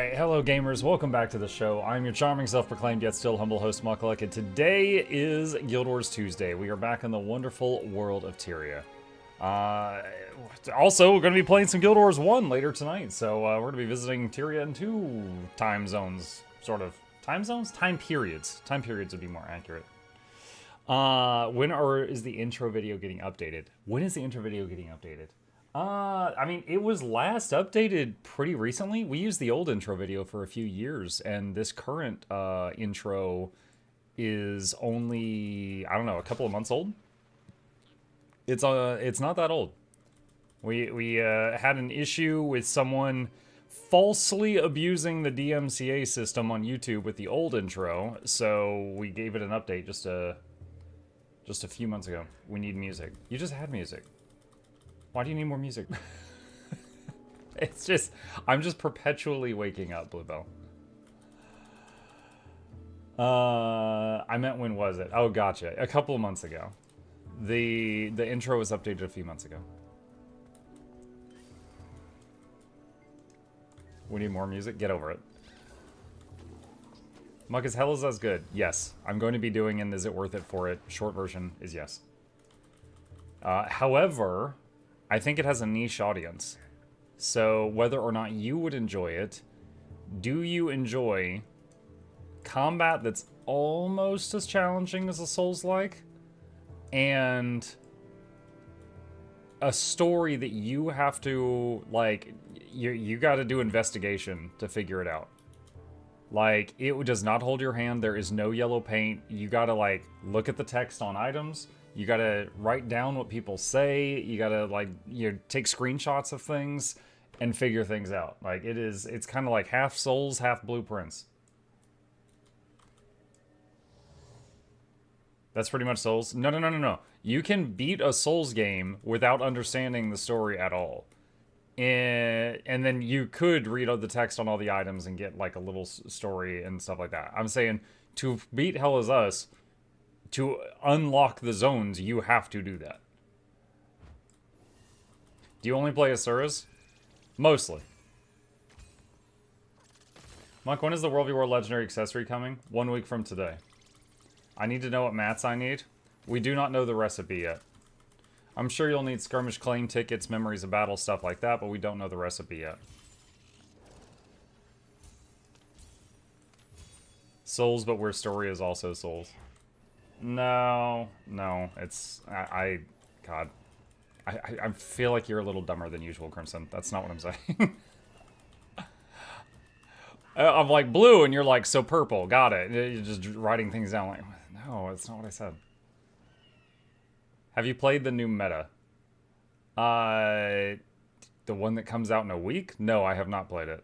Alright, hello gamers, welcome back to the show. I'm your charming, self-proclaimed, yet still humble host, Mukluk, and today is Guild Wars Tuesday. We are back in the wonderful world of Tyria. Also, we're going to be playing some Guild Wars 1 later tonight, so we're going to be visiting Tyria in 2 time zones, sort of. Time zones? Time periods. Time periods would be more accurate. Is the intro video getting updated? When is the intro video getting updated? I mean, it was last updated pretty recently. We used the old intro video for a few years, and this current intro is only, I don't know, a couple of months old. It's not that old. We had an issue with someone falsely abusing the DMCA system on YouTube with the old intro, so we gave it an update just a few months ago. We need music. You just had music. Why do you need more music? It's just, I'm just perpetually waking up, Bluebell. I meant, when was it? Oh, gotcha. A couple of months ago. The intro was updated a few months ago. We need more music? Get over it. Muck, as hell is as good? Yes. I'm going to be doing an Is It Worth It for It. Short version is yes. However, I think it has a niche audience. So whether or not you would enjoy it, do you enjoy combat that's almost as challenging as a Souls-like, and a story that you have to, like, you got to do investigation to figure it out. Like, it does not hold your hand. There is no yellow paint. You got to, like, look at the text on items. You gotta write down what people say. You gotta, like, take screenshots of things and figure things out. Like, it's kind of like half Souls, half Blueprints. That's pretty much Souls. No. You can beat a Souls game without understanding the story at all. And then you could read all the text on all the items and get, like, a little story and stuff like that. I'm saying, to beat Hell Is Us, to unlock the zones, you have to do that. Do you only play Asuras? Mostly. Mike, when is the World v. World Legendary Accessory coming? 1 week from today. I need to know what mats I need. We do not know the recipe yet. I'm sure you'll need skirmish claim tickets, memories of battle, stuff like that, but we don't know the recipe yet. Souls, but where story is also Souls. No, it's, God. I feel like you're a little dumber than usual, Crimson. That's not what I'm saying. I'm like blue, and you're like, so purple. Got it. You're just writing things down like, no, that's not what I said. Have you played the new meta? The one that comes out in a week? No, I have not played it.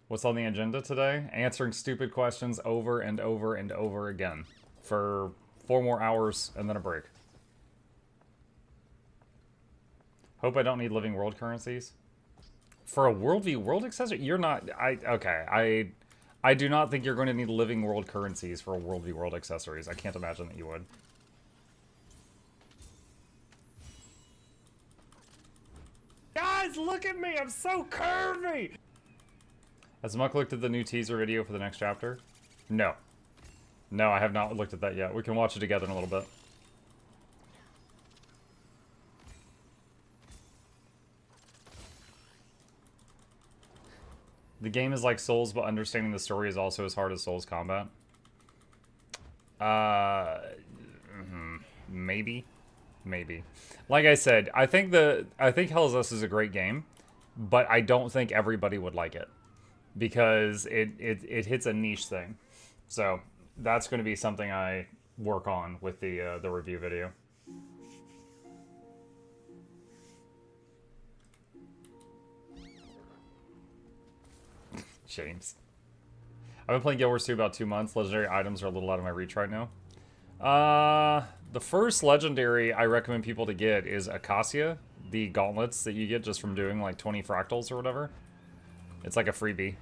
What's on the agenda today? Answering stupid questions over and over and over again for 4 more hours and then a break. Hope I don't need living world currencies. For a World v. World accessory? You're not... Okay, I do not think you're going to need living world currencies for a World v. World accessories. I can't imagine that you would. Guys, look at me! I'm so curvy! Has Muck looked at the new teaser video for the next chapter? No. No, I have not looked at that yet. We can watch it together in a little bit. The game is like Souls, but understanding the story is also as hard as Souls combat. Maybe. Maybe. Like I said, I think Hell Is Us is a great game, but I don't think everybody would like it. Because it hits a niche thing. So that's going to be something I work on with the review video. James. I've been playing Guild Wars 2 about 2 months. Legendary items are a little out of my reach right now. The first legendary I recommend people to get is Acacia. The gauntlets that you get just from doing like 20 fractals or whatever. It's like a freebie.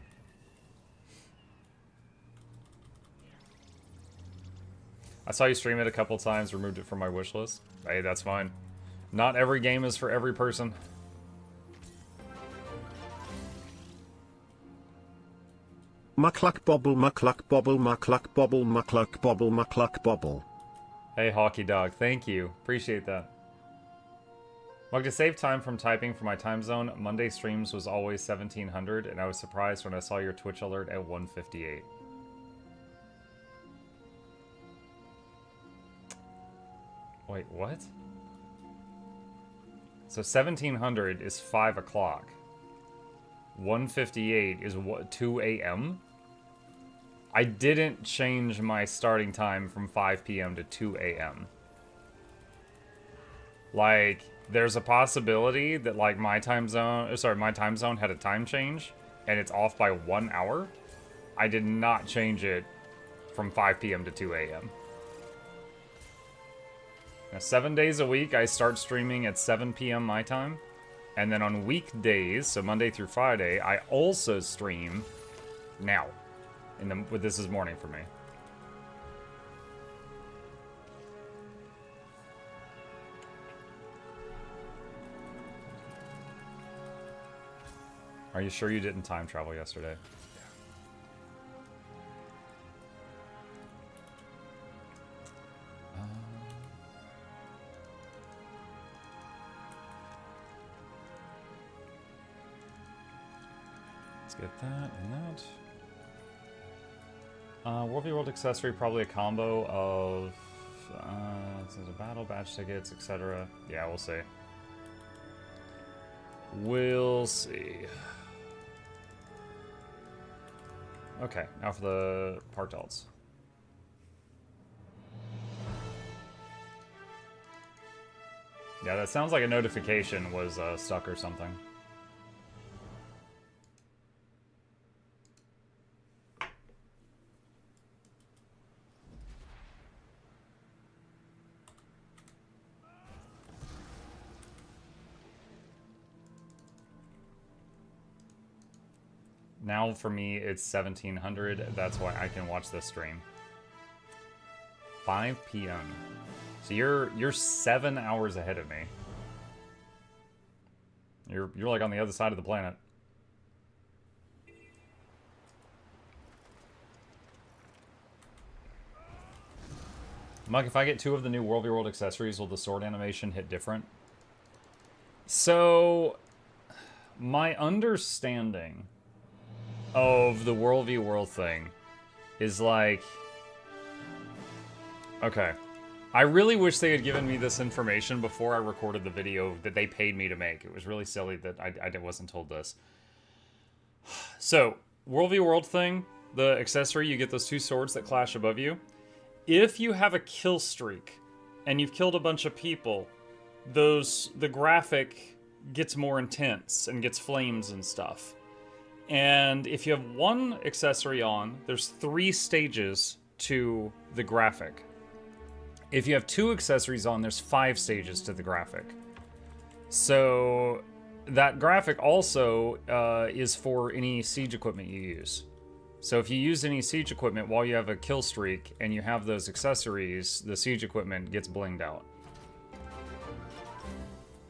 I saw you stream it a couple times, removed it from my wish list. Hey, that's fine. Not every game is for every person. Mukluk bobble, mukluk bobble, mukluk bobble, mukluk bobble, mukluk bobble. Hey, Hockey Dog, thank you. Appreciate that. Mug, to save time from typing for my time zone, Monday streams was always 1700, and I was surprised when I saw your Twitch alert at 158. Wait, what? So 1700 is 5 o'clock. 158 is what, 2 a.m.? I didn't change my starting time from 5 p.m. to 2 a.m. Like, there's a possibility that, like, my time zone had a time change, and it's off by 1 hour. I did not change it from 5 p.m. to 2 a.m. Now, 7 days a week, I start streaming at 7 p.m. my time. And then on weekdays, so Monday through Friday, I also stream now. This is morning for me. Are you sure you didn't time travel yesterday? Let's get that and that. World v World accessory, probably a combo of a battle, badge tickets, etc. Yeah, we'll see. We'll see. Okay, now for the part delts. Yeah, that sounds like a notification was stuck or something. Now for me, it's 1700. That's why I can watch this stream. 5 p.m. So you're 7 hours ahead of me. You're like on the other side of the planet. Mike, if I get 2 of the new World v World accessories, will the sword animation hit different? So, my understanding of the World v World thing is like... Okay. I really wish they had given me this information before I recorded the video that they paid me to make. It was really silly that I wasn't told this. So, World v World thing, the accessory, you get those 2 swords that clash above you. If you have a kill streak and you've killed a bunch of people, the graphic gets more intense and gets flames and stuff. And if you have 1 accessory on, there's 3 stages to the graphic. If you have 2 accessories on, there's 5 stages to the graphic. So that graphic also is for any siege equipment you use. So if you use any siege equipment while you have a kill streak and you have those accessories, the siege equipment gets blinged out.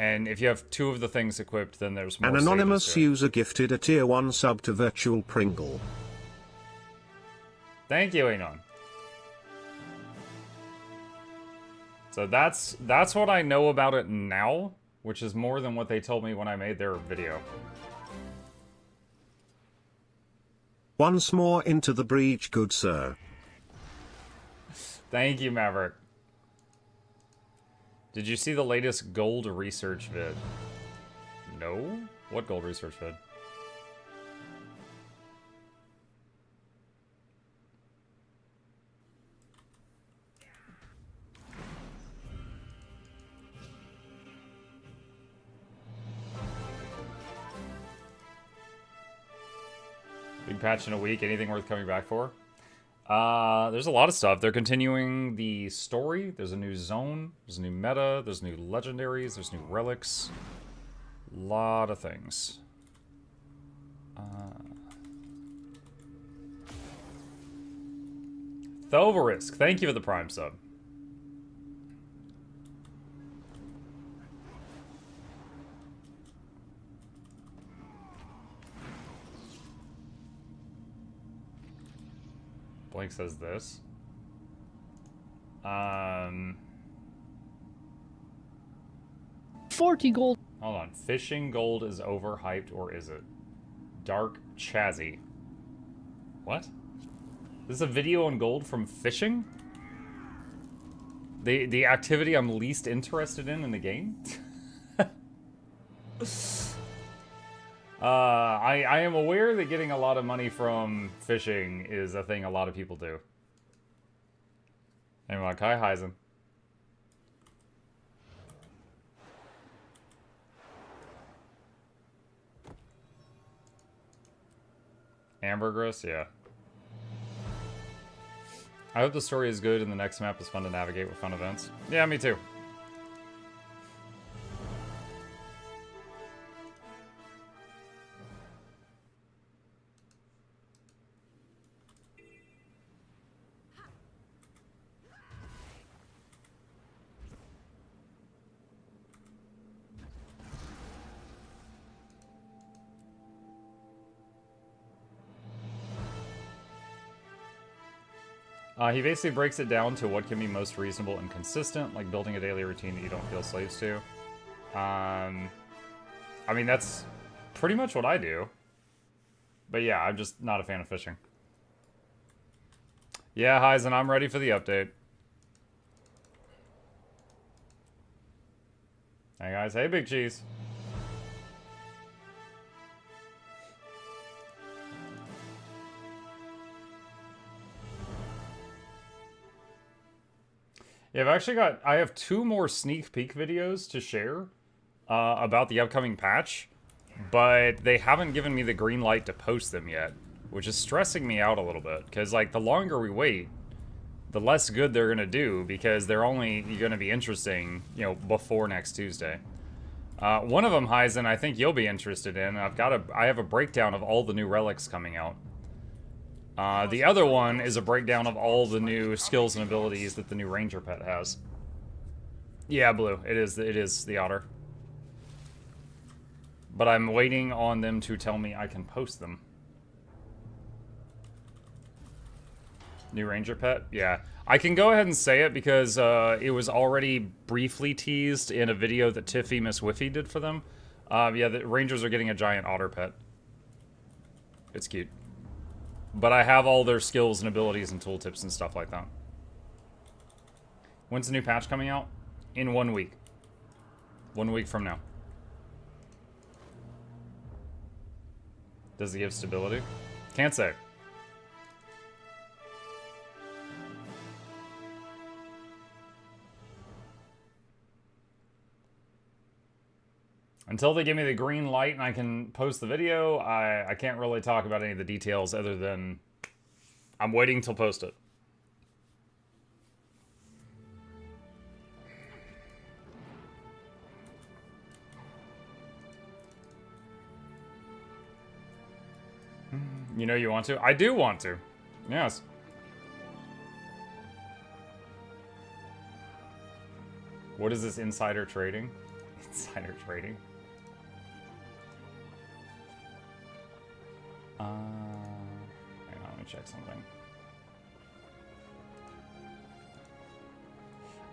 And if you have 2 of the things equipped, then there's more. An anonymous user gifted a tier 1 sub to Virtual Pringle. Thank you, Anon. So that's what I know about it now, which is more than what they told me when I made their video. Once more into the breach, good sir. Thank you, Maverick. Did you see the latest gold research vid? No? What gold research vid? Big patch in a week. Anything worth coming back for? There's a lot of stuff. They're continuing the story. There's a new zone. There's a new meta. There's new legendaries. There's new relics. Lot of things. Thoverisk, thank you for the Prime sub. Blink says this. 40 gold. Hold on. Fishing gold is overhyped, or is it? Dark Chazzy. What? This is a video on gold from fishing? The activity I'm least interested in the game? I am aware that getting a lot of money from fishing is a thing a lot of people do. Anyway, Kai Heisen. Ambergris, yeah. I hope the story is good and the next map is fun to navigate with fun events. Yeah, me too. He basically breaks it down to what can be most reasonable and consistent, like building a daily routine that you don't feel slaves to. I mean, that's pretty much what I do. But yeah, I'm just not a fan of fishing. Yeah, Heisen, I'm ready for the update. Hey guys, hey Big Cheese. Yeah, I have 2 more sneak peek videos to share about the upcoming patch, but they haven't given me the green light to post them yet, which is stressing me out a little bit, because, like, the longer we wait, the less good they're going to do, because they're only going to be interesting, you know, before next Tuesday. One of them, Heisen, I think you'll be interested in. I have a breakdown of all the new relics coming out. The other one is a breakdown of all the new skills and abilities that the new ranger pet has. Yeah, Blue. It is the otter. But I'm waiting on them to tell me I can post them. New ranger pet? Yeah. I can go ahead and say it because it was already briefly teased in a video that Tiffy Miss Whiffy did for them. Yeah, the rangers are getting a giant otter pet. It's cute. But I have all their skills and abilities and tooltips and stuff like that. When's the new patch coming out? In 1 week. 1 week from now. Does it give stability? Can't say. Until they give me the green light and I can post the video, I can't really talk about any of the details other than I'm waiting till post it. You know you want to? I do want to. Yes. What is this insider trading? Insider trading? Hang on, let me check something.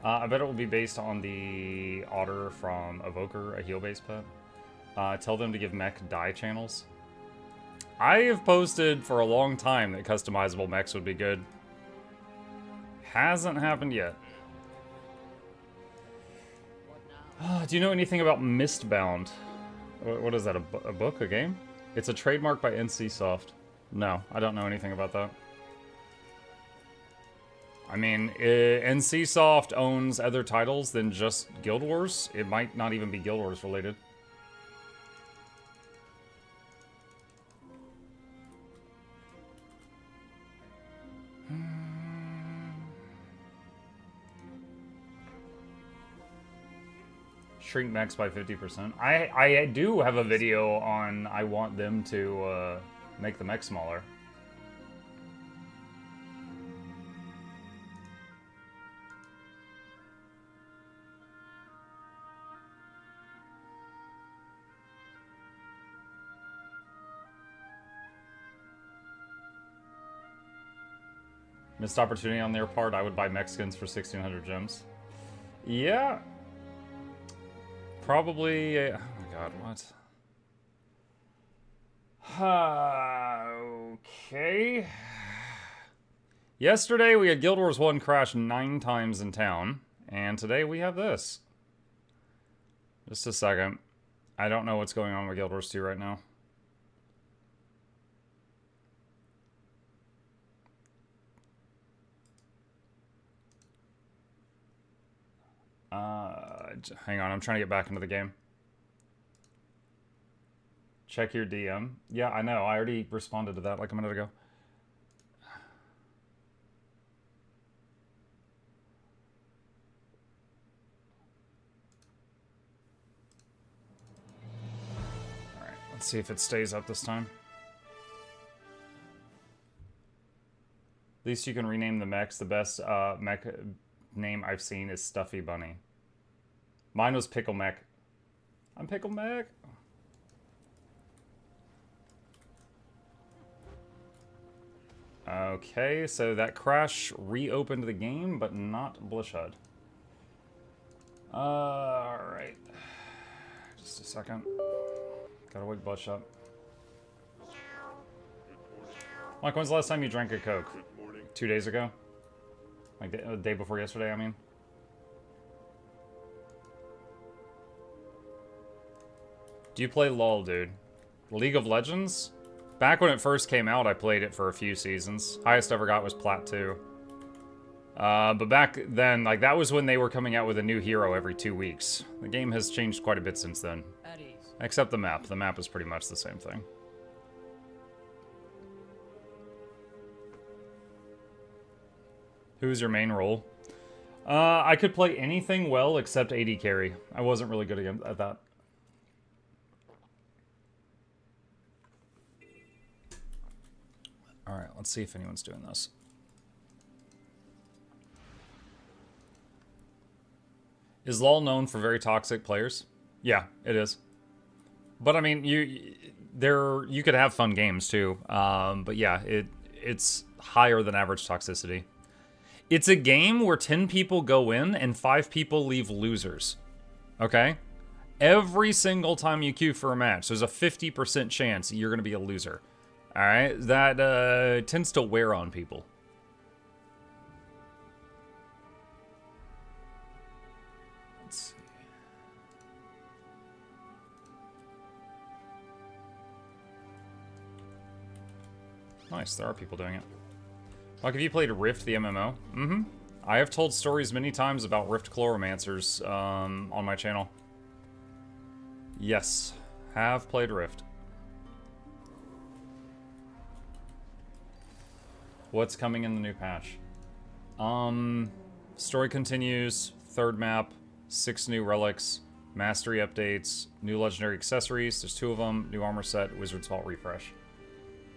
I bet it will be based on the otter from Evoker, a heal-based pet. Tell them to give mech die channels. I have posted for a long time that customizable mechs would be good. Hasn't happened yet. Do you know anything about Mistbound? What is that, a book, a game? It's a trademark by NCSoft. No, I don't know anything about that. I mean, NCSoft owns other titles than just Guild Wars. It might not even be Guild Wars related. Shrink mechs by 50%. I do have a video on I want them to make the mech smaller. Missed opportunity on their part. I would buy Mexicans for 1,600 gems. Yeah. Probably. Oh my god, what? Okay. Yesterday we had Guild Wars 1 crash 9 times in town. And today we have this. Just a second. I don't know what's going on with Guild Wars 2 right now. Hang on, I'm trying to get back into the game. Check your DM. Yeah, I know. I already responded to that like a minute ago. Alright, let's see if it stays up this time. At least you can rename the mechs. The best mech name I've seen is Stuffy Bunny. Mine was Pickle Mech. I'm Pickle Mech. Okay, so that crash reopened the game, but not Blishud. Alright. Just a second. Gotta wake Bush up. Mike, when's the last time you drank a Coke? 2 days ago? Like the day before yesterday, I mean? Do you play LOL, dude? League of Legends? Back when it first came out, I played it for a few seasons. Highest I ever got was Plat 2. But back then, like, that was when they were coming out with a new hero every 2 weeks. The game has changed quite a bit since then. Except the map. The map is pretty much the same thing. Who's your main role? I could play anything well except AD carry. I wasn't really good at that. Alright, let's see if anyone's doing this. Is LoL known for very toxic players? Yeah, it is. But I mean, you could have fun games too. But yeah, it's higher than average toxicity. It's a game where 10 people go in and 5 people leave losers. Okay? Every single time you queue for a match, there's a 50% chance you're going to be a loser. Alright? That tends to wear on people. Let's see. Nice, there are people doing it. Like, have you played Rift, the MMO? Mm-hmm. I have told stories many times about Rift Chloromancers on my channel. Yes, have played Rift. What's coming in the new patch? Story continues, third map, 6 new relics, mastery updates, new legendary accessories, there's 2 of them, new armor set, Wizard's Vault refresh.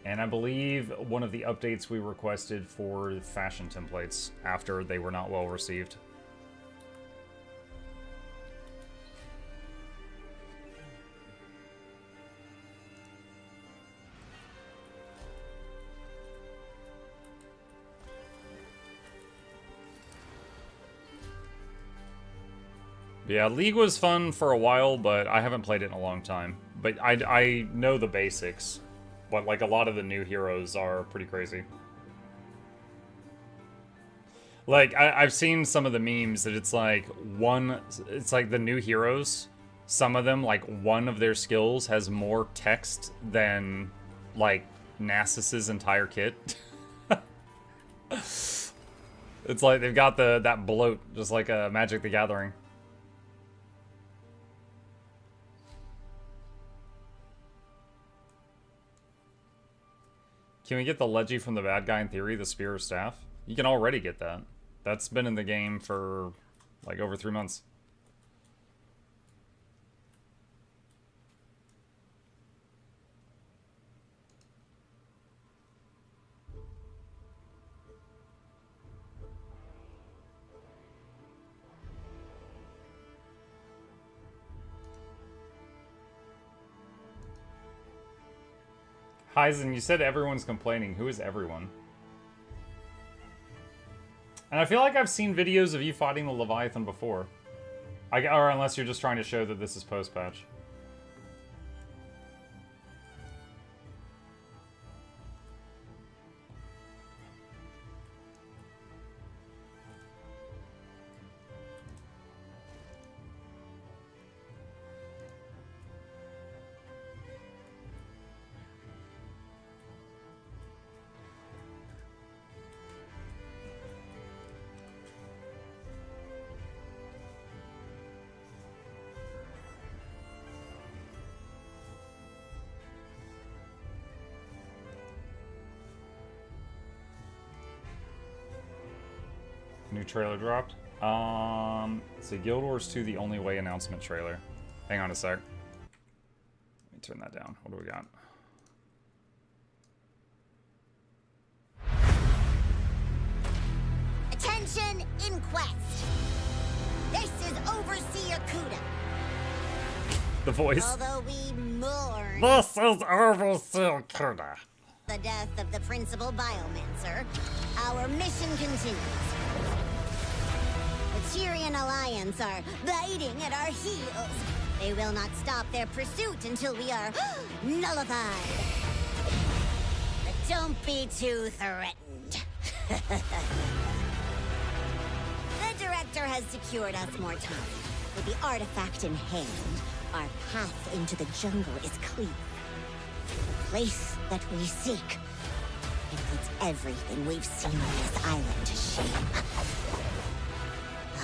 And I believe one of the updates we requested for fashion templates after they were not well received. Yeah, League was fun for a while, but I haven't played it in a long time. But I know the basics. But like a lot of the new heroes are pretty crazy. Like I've seen some of the memes that it's like the new heroes. Some of them, like one of their skills has more text than like Nasus's entire kit. It's like they've got that bloat, just like Magic the Gathering. Can we get the Leggy from the bad guy in theory, the Spear of Staff? You can already get that. That's been in the game for like over 3 months. Heisen, you said everyone's complaining. Who is everyone? And I feel like I've seen videos of you fighting the Leviathan before. Or unless you're just trying to show that this is post-patch. New trailer dropped. It's a Guild Wars 2 The Only Way announcement trailer. Hang on a sec. Let me turn that down. What do we got? Attention, Inquest. This is Overseer Kuda. The voice. Although we mourn This is Overseer Kuda. the death of the principal biomancer, our mission continues. The Tyrian Alliance are biting at our heels. They will not stop their pursuit until we are nullified. But don't be too threatened. The director has secured us more time. With the artifact in hand, our path into the jungle is clear. The place that we seek. It puts everything we've seen on this island to shame.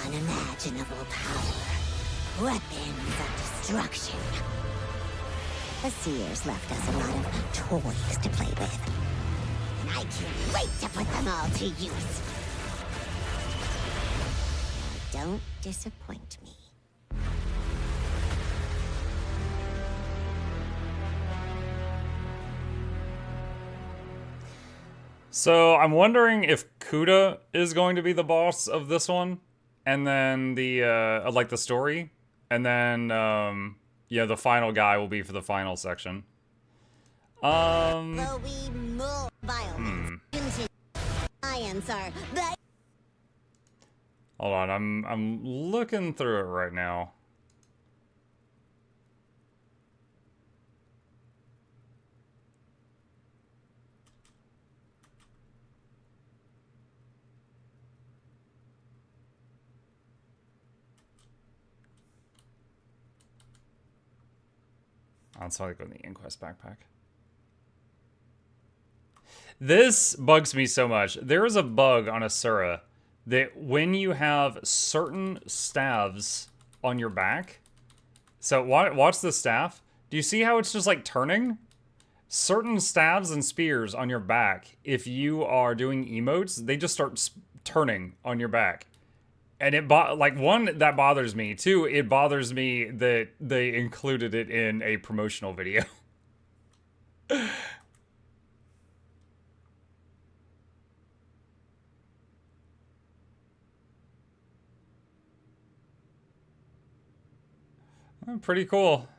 Unimaginable power. Weapons of destruction. The Seers left us a lot of toys to play with. And I can't wait to put them all to use. Now don't disappoint me. So I'm wondering if Kuda is going to be the boss of this one, and then the like the story, and then yeah, the final guy will be for the final section. Though we more continue. Lions are Hold on, I'm looking through it right now. I'll probably go in the Inquest backpack. This bugs me so much. There is a bug on Asura that when you have certain staves on your back, so watch the staff. Do you see how it's just like turning? Certain staves and spears on your back, if you are doing emotes, they just start turning on your back. And it like one, that bothers me. Two, it bothers me that they included it in a promotional video. Pretty cool.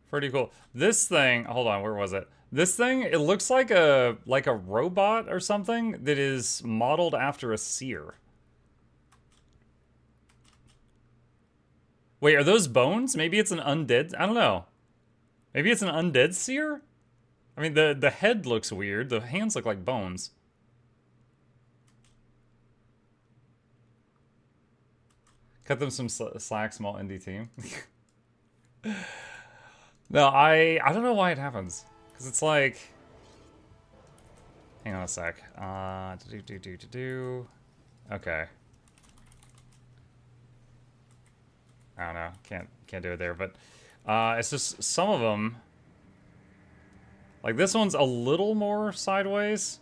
Pretty cool. This thing, hold on, where was it? This thing, it looks like a robot or something that is modeled after a seer. Wait, are those bones? Maybe it's an undead, I don't know. Maybe it's an undead seer? I mean, the head looks weird. The hands look like bones. Cut them some slack, small indie team. No, I don't know why it happens. Because it's like... Hang on a sec. Okay. I don't know. Can't do it there, but it's just some of them. Like this one's a little more sideways,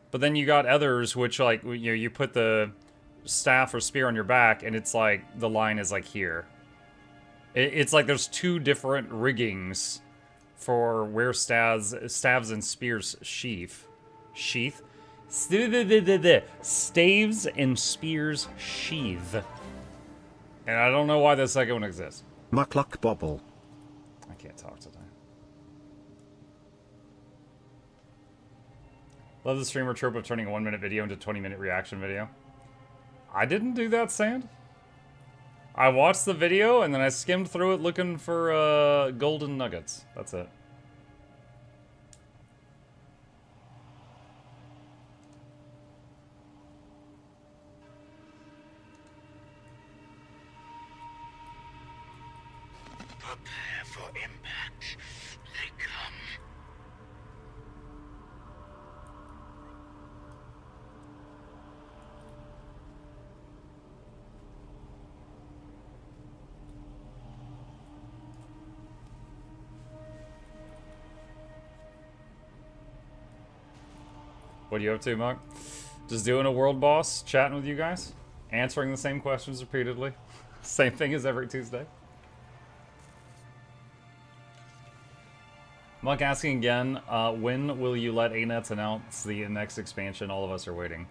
but then you got others which like you put the staff or spear on your back, and it's like the line is like here. It's like there's two different riggings for where staves and spears sheath. Staves and spears sheath. And I don't know why the second one exists. MuklukBobble. I can't talk today. Love the streamer trope of turning a 1-minute video into a 20-minute reaction video. I didn't do that, Sand. I watched the video and then I skimmed through it looking for golden nuggets. That's it. Prepare for impact. They come. What are you up to, Muk? Just doing a world boss, chatting with you guys, answering the same questions repeatedly. Same thing as every Tuesday. Muk asking again, when will you let ANETs announce the next expansion? All of us are waiting.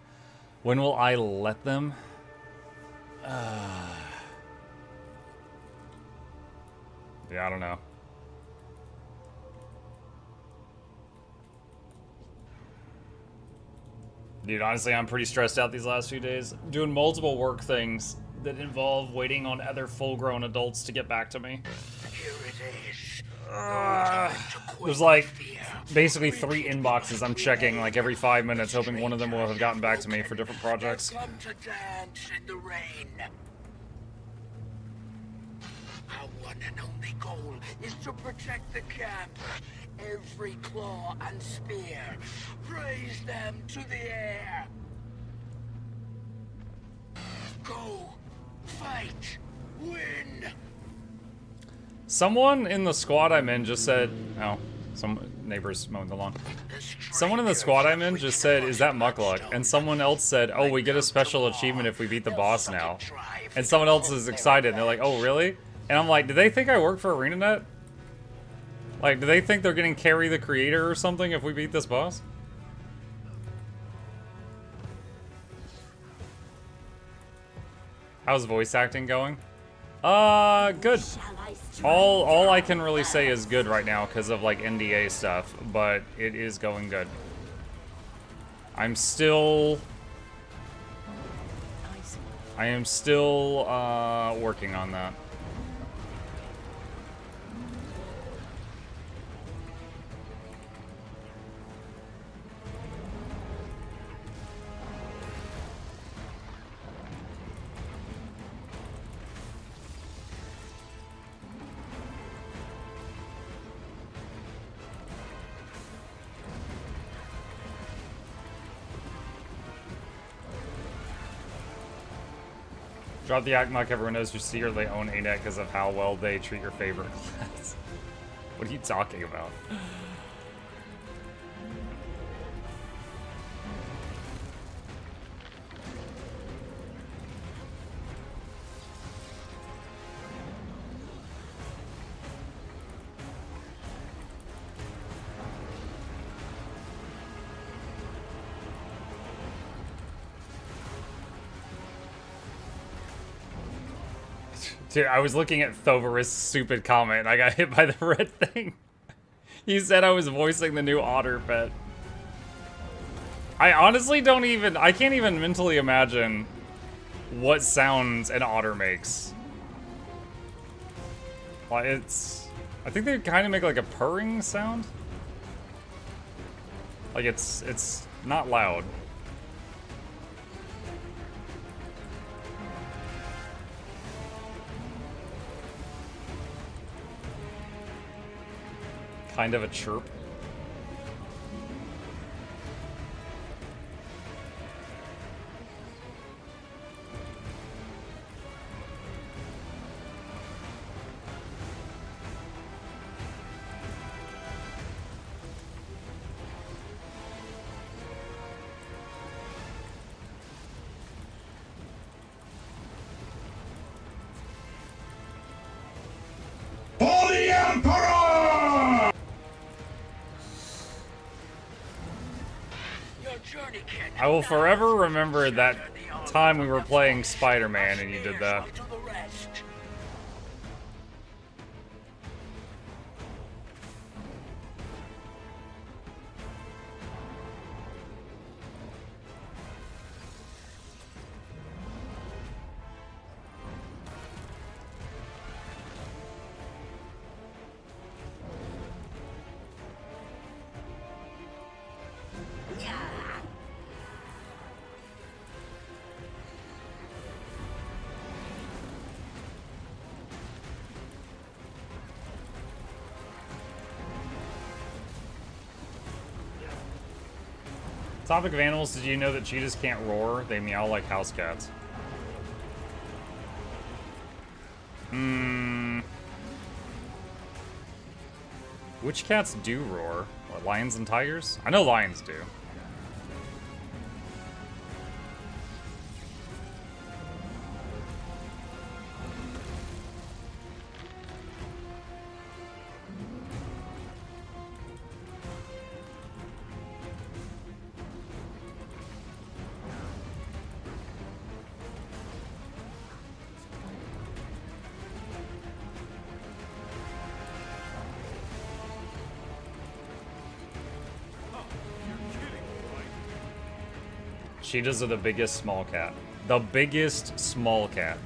When will I let them? Yeah, I don't know. Dude, honestly, I'm pretty stressed out these last few days. Doing multiple work things that involve waiting on other full-grown adults to get back to me. Here it is. There's like basically 3 inboxes I'm checking like every 5 minutes, hoping one of them will have gotten back to me for different projects. Come to dance in the rain. Our one and only goal is to protect the camp. Every claw and spear, raise them to the air. Go, fight, win. Someone in the squad I'm in just said, oh, some neighbors mowing the lawn. Someone in the squad I'm in just said, is that Mukluk? And someone else said, oh, we get a special achievement if we beat the boss now. And someone else is excited. And they're like, oh, really? And I'm like, do they think I work for ArenaNet? Like, do they think they're getting Carry the Creator or something if we beat this boss? How's voice acting going? Good. All I can really say is good right now because of like NDA stuff, but it is going good. I am still working on that. Drop the act, Muk. Everyone knows you secretly own ANET because of how well they treat your favorite class. What are you talking about? Dude, I was looking at Thovarus' stupid comment and I got hit by the red thing. He said I was voicing the new otter pet. I honestly I can't even mentally imagine what sounds an otter makes. Like I think they kind of make like a purring sound. Like it's not loud. Kind of a chirp. For the Emperor! I will forever remember that time we were playing Spider-Man and you did that. Topic of animals, did you know that cheetahs can't roar? They meow like house cats. Which cats do roar? What, lions and tigers? I know lions do. Cheetahs are the biggest small cat. The biggest small cat.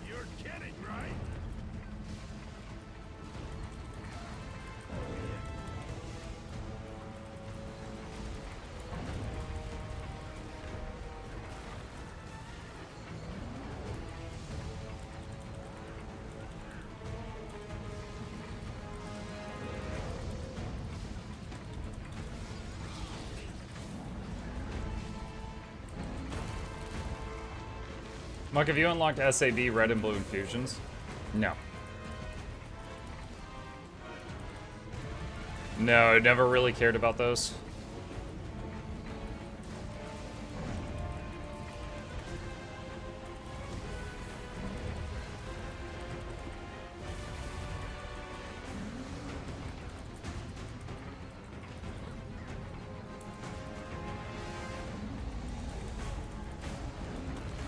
You're kidding, right? Mike, have you unlocked SAB Red and Blue Infusions? No. No, never really cared about those.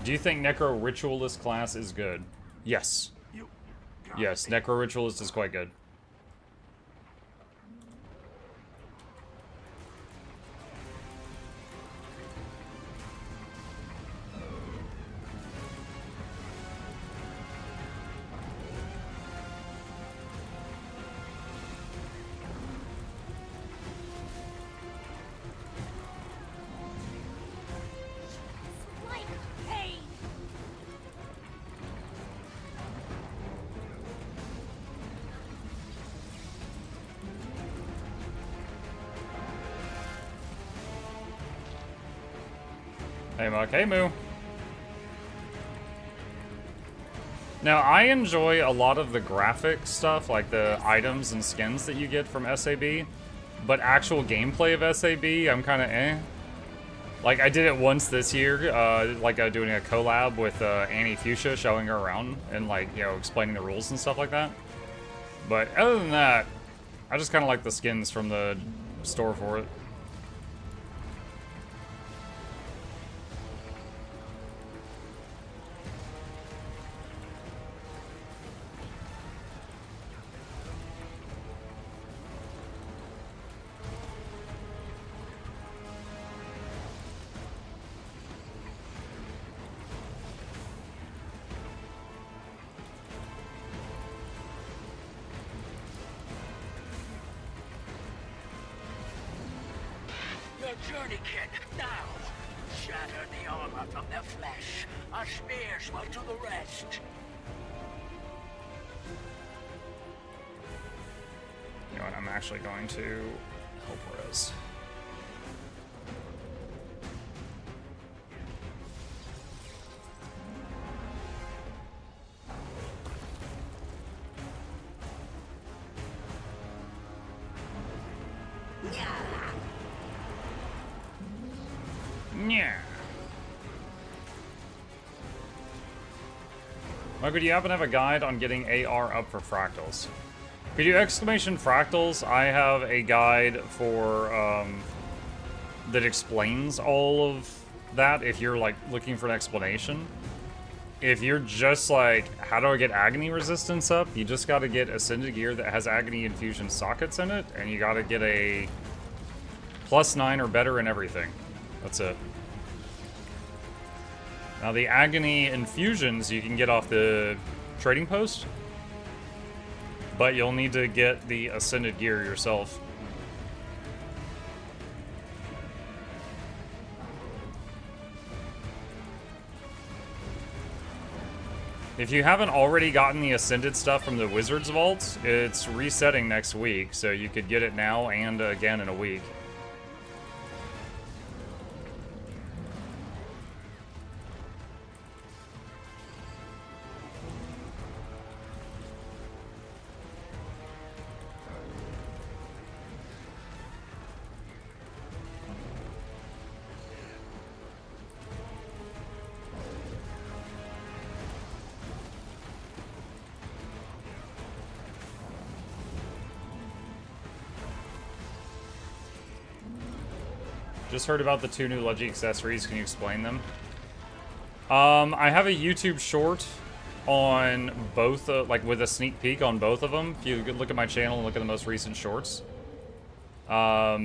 Do you think Necro Ritualist class is good? Yes. Yes, Necro Ritualist is quite good. Hey, Muck. Hey, Moo. Now, I enjoy a lot of the graphic stuff, like the items and skins that you get from SAB, but actual gameplay of SAB, I'm kind of eh. Like, I did it once this year, doing a collab with Annie Fuchsia, showing her around and, like, you know, explaining the rules and stuff like that. But other than that, I just kind of like the skins from the store for it. Journeykin, now! Shatter the armor from their flesh. Our spears will do the rest. You know what, I'm actually going to help Rez. Yeah. Michael, do you happen to have a guide on getting AR up for fractals? Could you exclamation fractals? I have a guide for that explains all of that if you're like looking for an explanation. If you're just like, how do I get agony resistance up? You just got to get ascended gear that has agony infusion sockets in it, and you got to get a +9 or better in everything. That's it. Now the agony infusions you can get off the trading post, but you'll need to get the ascended gear yourself. If you haven't already gotten the Ascended stuff from the Wizard's Vault, it's resetting next week, so you could get it now and again in a week. Just heard about the 2 new Leggy accessories. Can you explain them? I have a YouTube short on both, like with a sneak peek on both of them. If you could look at my channel and look at the most recent shorts. But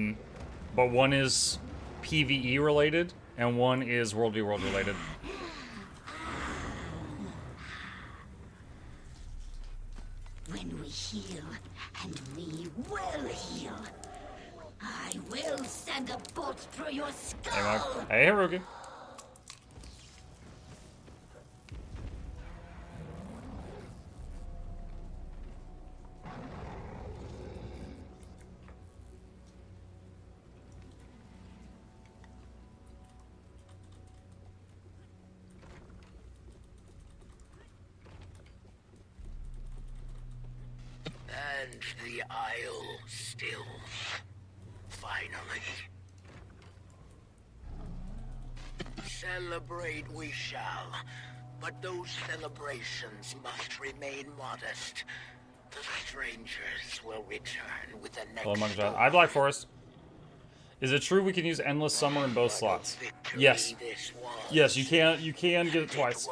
one is PvE related, and one is World v World related. When we heal, and we will heal, I will send a bolt through your skull. Hey, Mark. Hey, Haruki. And the Isle still. Finally. Celebrate we shall, but those celebrations must remain modest. The strangers will return with the next. Hello, Monkey John. Hi, Black Forest. Is it true we can use Endless Summer in both slots? Yes. Yes, you can. You can get it twice.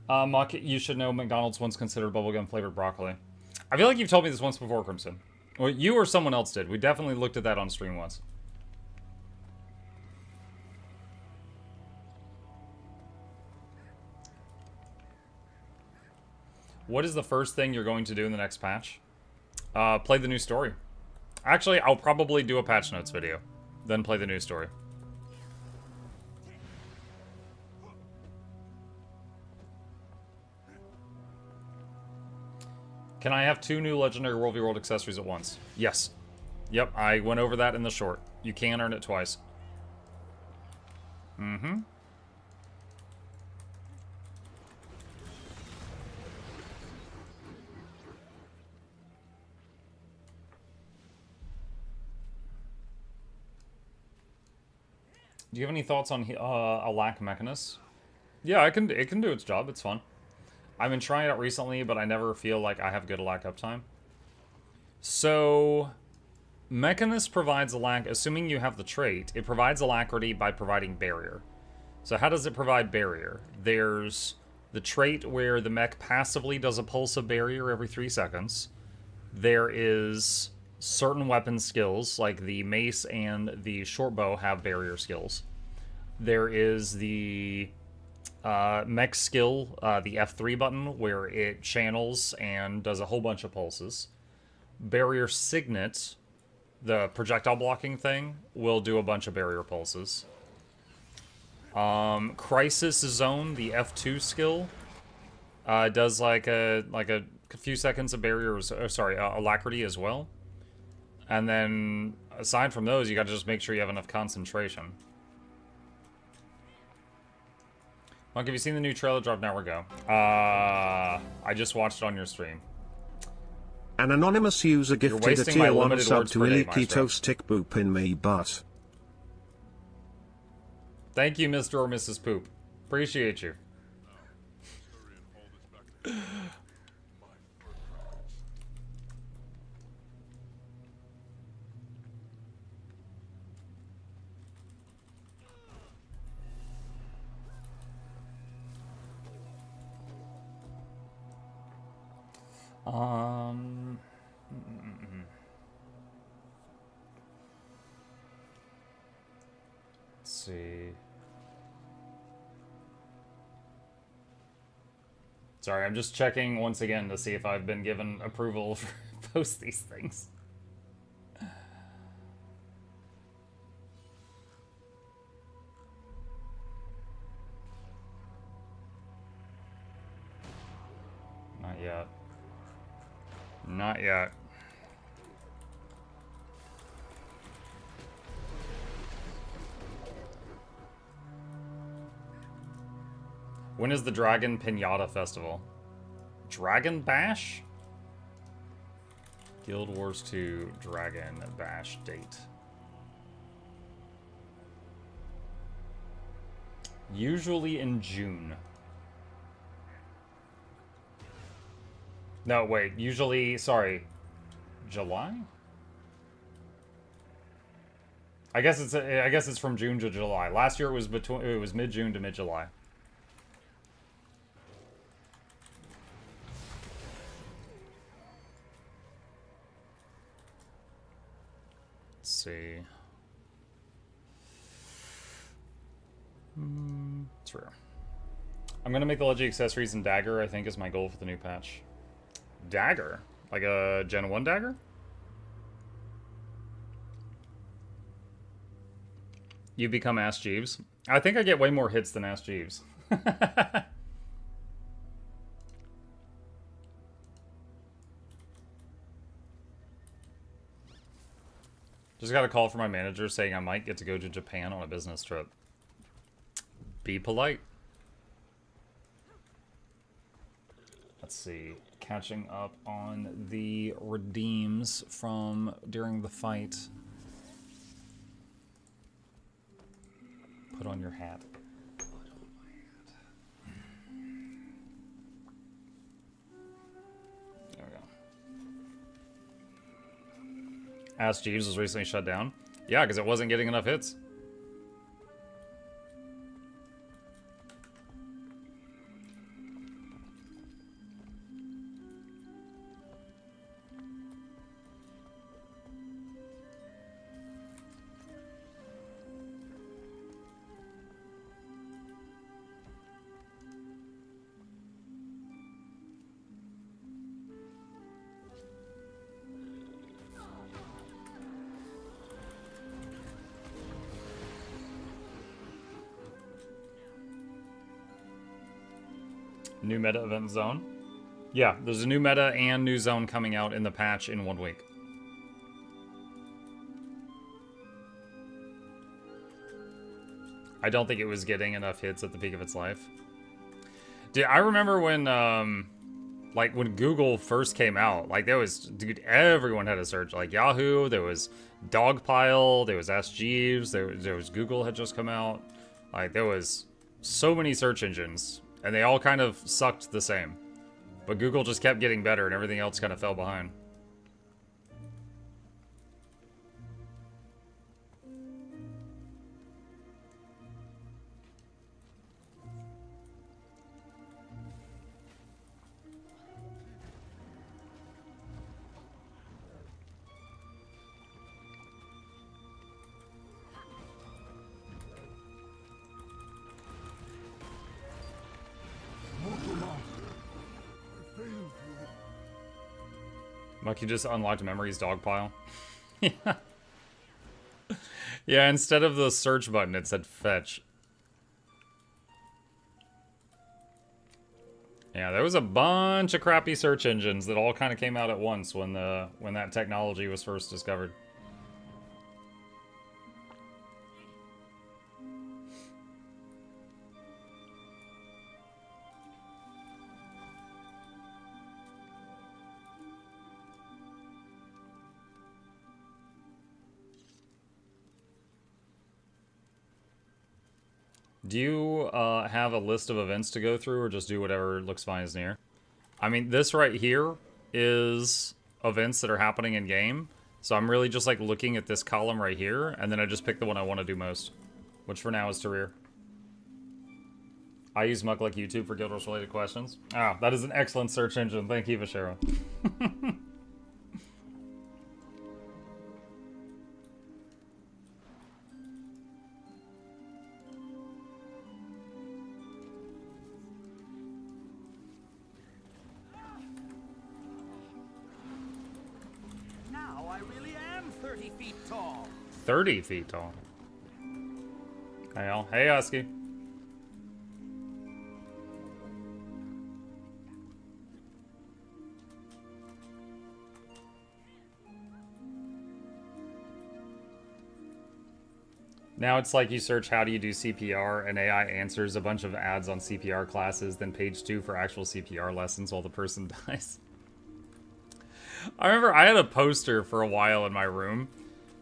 Mock, you should know McDonald's once considered bubblegum flavored broccoli. I feel like you've told me this once before, Crimson. Or you or someone else did. We definitely looked at that on stream once. What is the first thing you're going to do in the next patch? Play the new story. Actually, I'll probably do a patch notes video. Then play the new story. Can I have 2 new Legendary World v World accessories at once? Yes. Yep, I went over that in the short. You can earn it twice. Mm-hmm. Do you have any thoughts on a lack mechanist? Yeah, it can do its job. It's fun. I've been trying it out recently, but I never feel like I have good lack uptime. So, Mechanist provides a lack, assuming you have the trait, it provides alacrity by providing barrier. So how does it provide barrier? There's the trait where the mech passively does a pulse of barrier every 3 seconds. There is certain weapon skills, like the mace and the short bow have barrier skills. There is the mech skill, the F3 button, where it channels and does a whole bunch of pulses. Barrier Signet, the projectile blocking thing, will do a bunch of barrier pulses. Crisis Zone, the F2 skill, does like a few seconds of barriers, alacrity as well. And then, aside from those, you gotta just make sure you have enough concentration. Monk, have you seen the new trailer drop an hour ago? I just watched it on your stream. An anonymous user gifted a tier 1 sub to Maestro. Ilikito stick boop in me butt. Thank you, Mr. or Mrs. Poop. Appreciate you. Let's see. Sorry, I'm just checking once again to see if I've been given approval for post these things. yet. Not yet. When is the Dragon Pinata Festival? Dragon Bash? Guild Wars 2 Dragon Bash date. Usually in June. No, wait. Usually, sorry, July? I guess it's from June to July. Last year it was mid-June to mid-July. Let's see. It's rare. I'm gonna make the Leggy accessories and dagger, I think, is my goal for the new patch. Dagger? Like a Gen 1 dagger? You become Ask Jeeves. I think I get way more hits than Ask Jeeves. Just got a call from my manager saying I might get to go to Japan on a business trip. Be polite. Let's see. Catching up on the redeems from during the fight. Put on your hat. Put on my hat. There we go. Ask Jeeves was recently shut down. Yeah, because it wasn't getting enough hits. New meta event zone. Yeah, there's a new meta and new zone coming out in the patch in 1 week. I don't think it was getting enough hits at the peak of its life. Dude, I remember when, like, when Google first came out, like, there was, dude, everyone had a search. Like, Yahoo, there was Dogpile, there was Ask Jeeves, there was Google had just come out. Like, there was so many search engines. And they all kind of sucked the same. But Google just kept getting better and everything else kind of fell behind. Mucky just unlocked Memory's Dogpile. Yeah. Yeah, instead of the search button, it said fetch. Yeah, there was a bunch of crappy search engines that all kind of came out at once when that technology was first discovered. Do you have a list of events to go through, or just do whatever looks fine as near? I mean, this right here is events that are happening in game. So I'm really just like looking at this column right here, and then I just pick the one I want to do most, which for now is Tarir. I use MuklukYoutube for Guild Wars related questions. Ah, that is an excellent search engine. Thank you, Vashera. Now I really am 30 feet tall. 30 feet tall. Hey, Al. Hey, Husky. Now it's like you search how do you do CPR and AI answers a bunch of ads on CPR classes, then page 2 for actual CPR lessons while the person dies. I remember I had a poster for a while in my room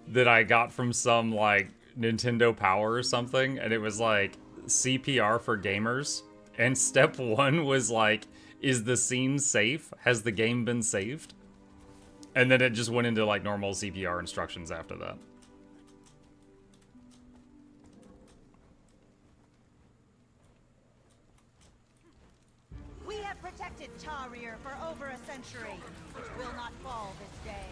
that I got from some like Nintendo Power or something, and it was like CPR for gamers. And step 1 was like, is the scene safe? Has the game been saved? And then it just went into like normal CPR instructions after that. We have protected Tarir for over a century, which will not fall this day.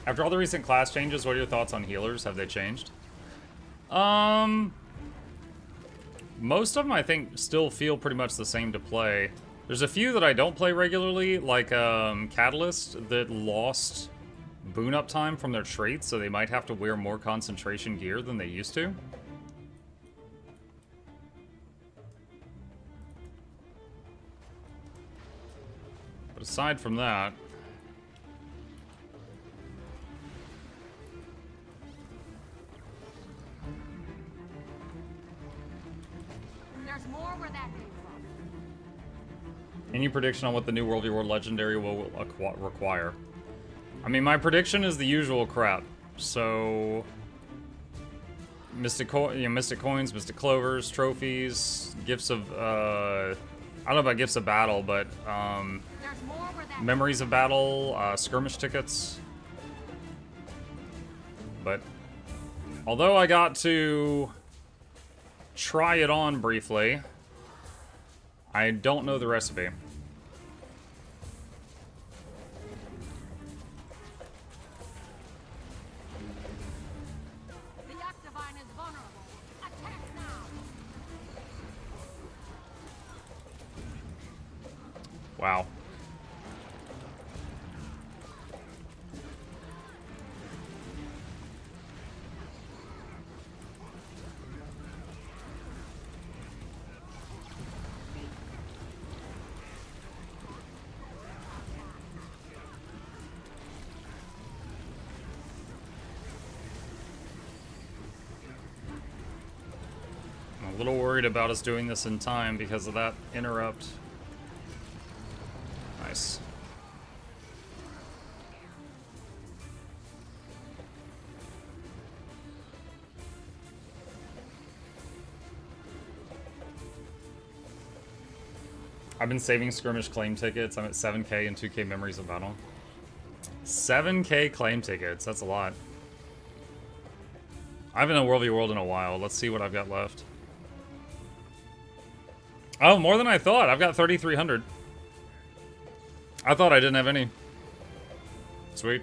After all the recent class changes, what are your thoughts on healers? Have they changed? Most of them, I think, still feel pretty much the same to play. There's a few that I don't play regularly, like Catalyst, that lost boon up time from their traits, so they might have to wear more concentration gear than they used to. But aside from that... There's more where that came from. Any prediction on what the new World v. World Legendary will require? I mean, my prediction is the usual crap. So... Mystic Coins, Mystic Clovers, Trophies, Gifts of... I don't know about Gifts of Battle, but... Memories of Battle, Skirmish Tickets. But... Although I got to... try it on briefly, I don't know the recipe. The Octavine is vulnerable. Attack now. Wow. I'm a little worried about us doing this in time because of that interrupt. Nice. I've been saving skirmish claim tickets. I'm at 7K and 2K memories of battle. 7K claim tickets. That's a lot. I haven't done World v. World in a while. Let's see what I've got left. Oh, more than I thought. I've got 3,300. I thought I didn't have any. Sweet.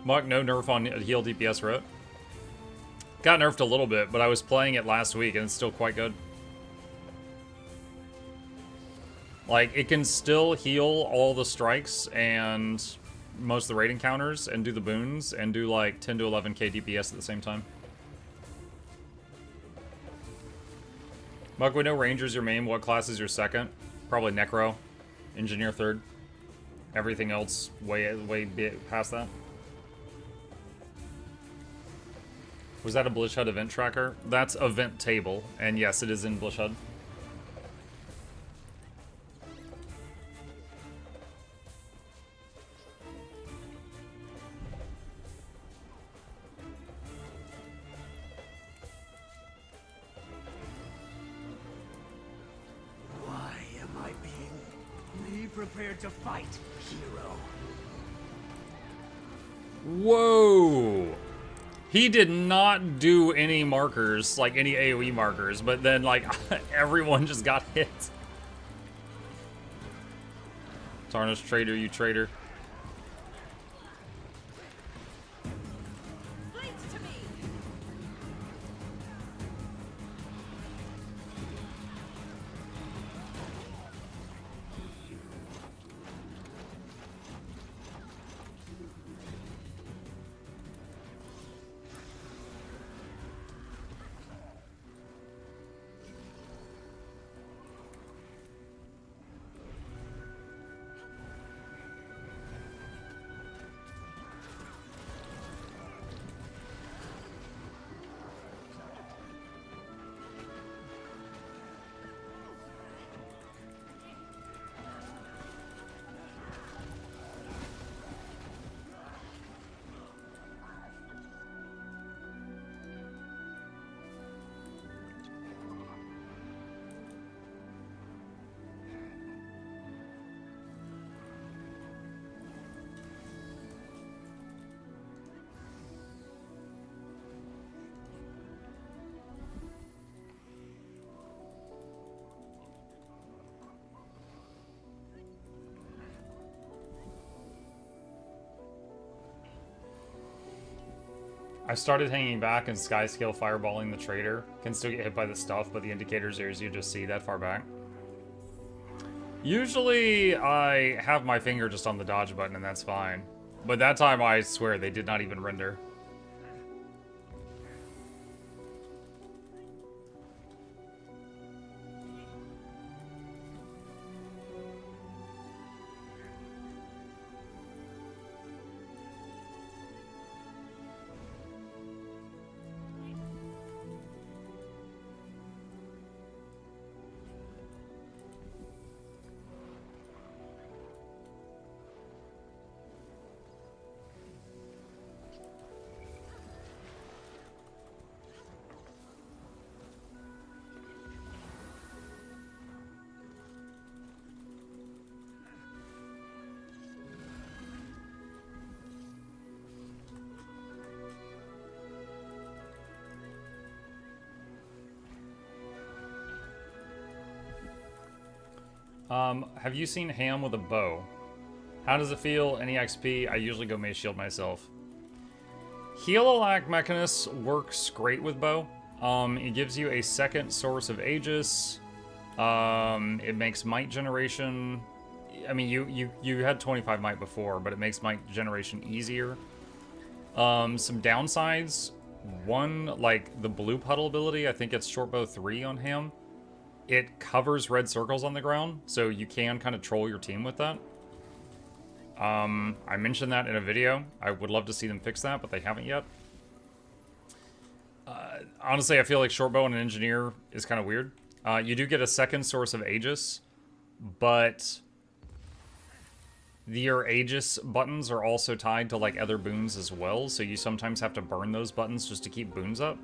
Mark, no nerf on heal DPS route. Got nerfed a little bit, but I was playing it last week and it's still quite good. Like, it can still heal all the strikes and most of the raid encounters and do the boons and do like 10 to 11k DPS at the same time. Mark, we know Ranger's your main. What class is your second? Probably Necro. Engineer third. Everything else way past that. Was that a Blish HUD event tracker? That's event table, and yes, it is in Blish HUD. Why am I being... Be prepared to fight, hero. Whoa! He did not do any markers, like any AoE markers, but then like everyone just got hit. Tarnished traitor, you traitor. I started hanging back and sky scale fireballing the trader. Can still get hit by the stuff, but the indicators are you just see that far back. Usually I have my finger just on the dodge button and that's fine. But that time I swear they did not even render. Have you seen Ham with a bow? How does it feel? Any XP? I usually go Mace Shield myself. Heal-a-lack Mechanist works great with bow. It gives you a second source of Aegis. It makes might generation... I mean, you had 25 might before, but it makes might generation easier. Some downsides. One, like the blue puddle ability, I think it's shortbow 3 on Ham. It covers red circles on the ground, so you can kind of troll your team with that. I mentioned that in a video. I would love to see them fix that, but they haven't yet. Honestly, I feel like shortbow and an engineer is kind of weird. You do get a second source of Aegis, but your Aegis buttons are also tied to like other boons as well, so you sometimes have to burn those buttons just to keep boons up.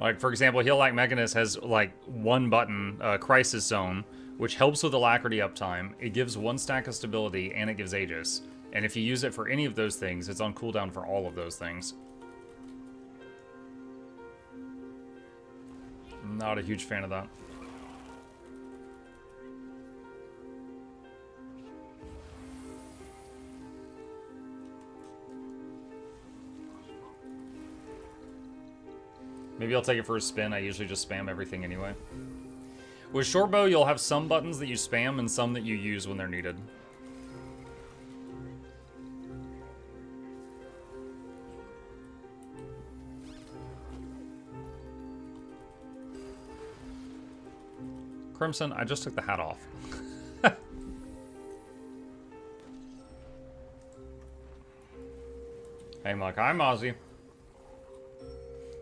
Like, for example, Heal-Like Mechanist has, like, one button, Crisis Zone, which helps with Alacrity uptime. It gives 1 stack of stability, and it gives Aegis. And if you use it for any of those things, it's on cooldown for all of those things. Not a huge fan of that. Maybe I'll take it for a spin. I usually just spam everything anyway. With shortbow, you'll have some buttons that you spam and some that you use when they're needed. Crimson, I just took the hat off. Hey, Muck. Hi, Mozzie.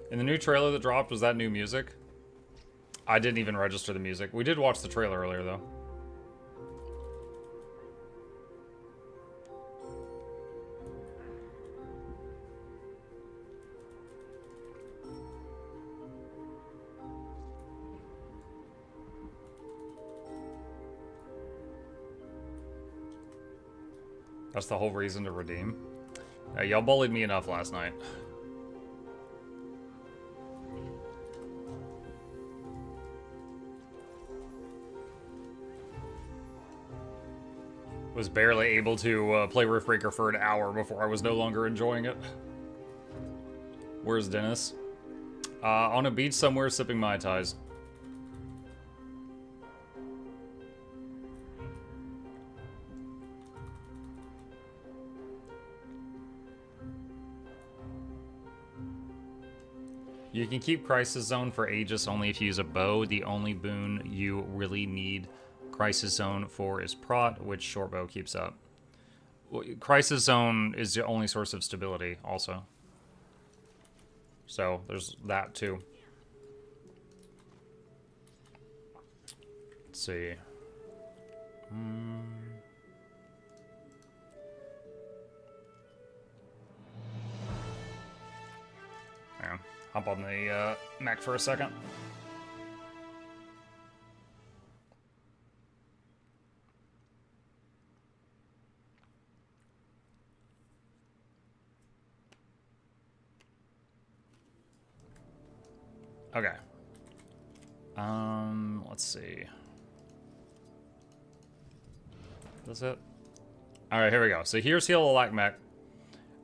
In the new trailer that dropped, was that new music? I didn't even register the music. We did watch the trailer earlier, though. That's the whole reason to redeem. Y'all bullied me enough last night. Was barely able to play Riftbreaker for an hour before I was no longer enjoying it. Where's Dennis? On a beach somewhere sipping Mai Tais. You can keep Crisis Zone for Aegis only if you use a bow. The only boon you really need Crisis Zone for is Prot, which shortbow keeps up. Crisis Zone is the only source of stability, also. So, there's that, too. Let's see. Yeah, hop on the mech for a second. Okay. Let's see. That's it. Alright, here we go. So here's Heal Alack Mech.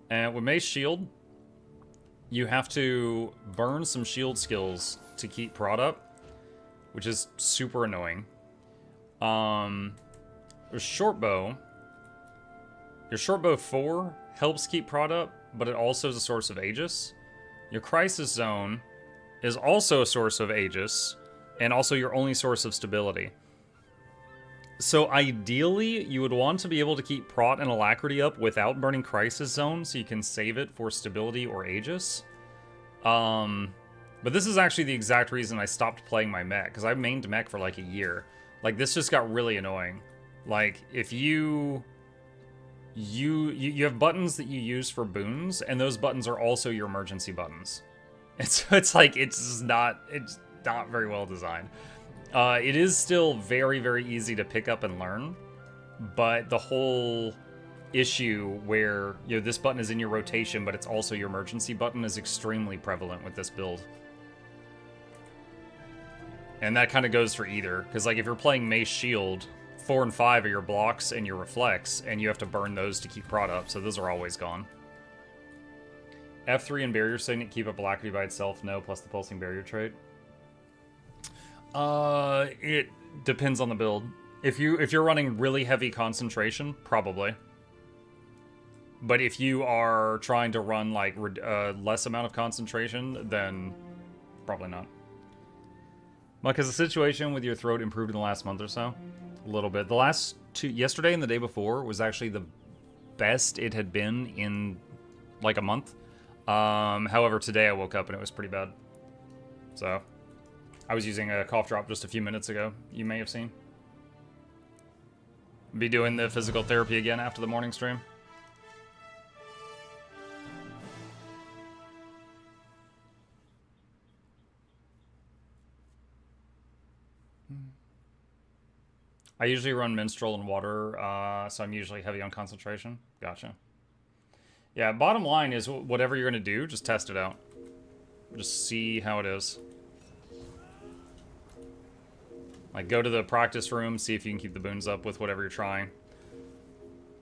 And with Mace Shield, you have to burn some shield skills to keep prod up, which is super annoying. Your short bow 4 helps keep prod up, but it also is a source of Aegis. Your Crisis Zone is also a source of Aegis, and also your only source of stability. So ideally, you would want to be able to keep Prot and Alacrity up without burning Crisis Zone, so you can save it for stability or Aegis. But this is actually the exact reason I stopped playing my mech, because I mained mech for like a year. Like, this just got really annoying. Like, if you have buttons that you use for boons, and those buttons are also your emergency buttons. And so it's like, it's not very well designed. It is still very, very easy to pick up and learn, but the whole issue where, you know, this button is in your rotation, but it's also your emergency button is extremely prevalent with this build. And that kind of goes for either, because like if you're playing Mace Shield, 4 and 5 are your blocks and your reflex, and you have to burn those to keep prod up, so those are always gone. F3 and Barrier Signet keep up Alacrity by itself, no, plus the Pulsing Barrier trait. It depends on the build. If you're running really heavy concentration, probably. But if you are trying to run like less amount of concentration, then probably not. Mike, has the situation with your throat improved in the last month or so? A little bit. The last two, yesterday and the day before, was actually the best it had been in like a month. However, today I woke up and it was pretty bad. So, I was using a cough drop just a few minutes ago, you may have seen. Be doing the physical therapy again after the morning stream. I usually run Minstrel and Water, so I'm usually heavy on concentration. Gotcha. Yeah, bottom line is whatever you're going to do, just test it out. Just see how it is. Like, go to the practice room, see if you can keep the boons up with whatever you're trying.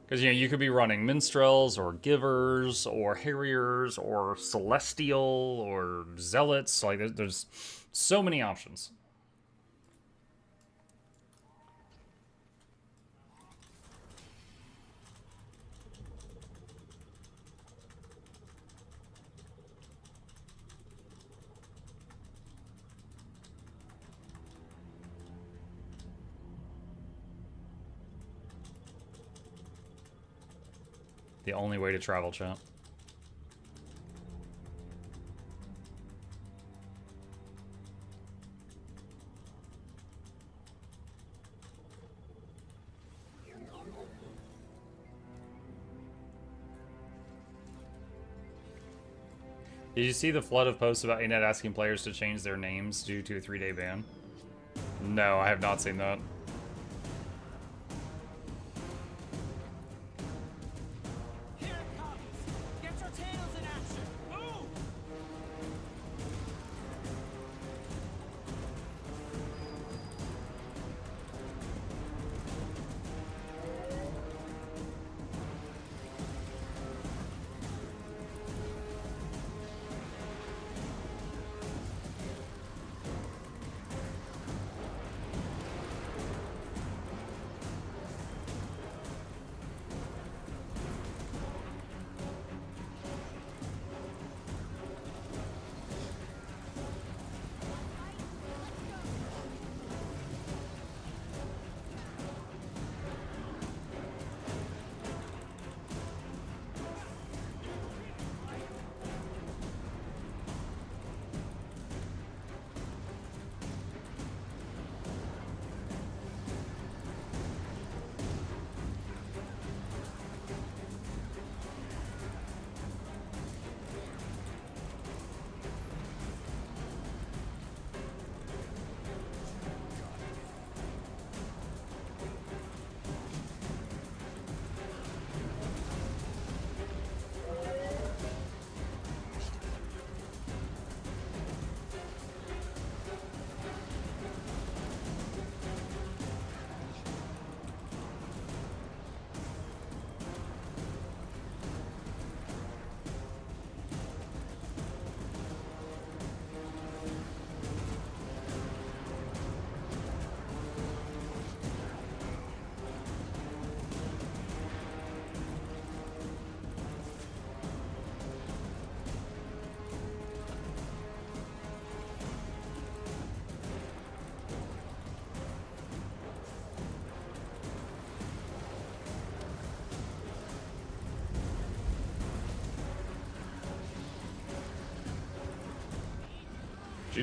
Because, you know, you could be running Minstrels, or Givers, or Harriers, or Celestial, or Zealots. Like, there's so many options. The only way to travel, chat. Did you see the flood of posts about ANET asking players to change their names due to a 3-day ban? No, I have not seen that.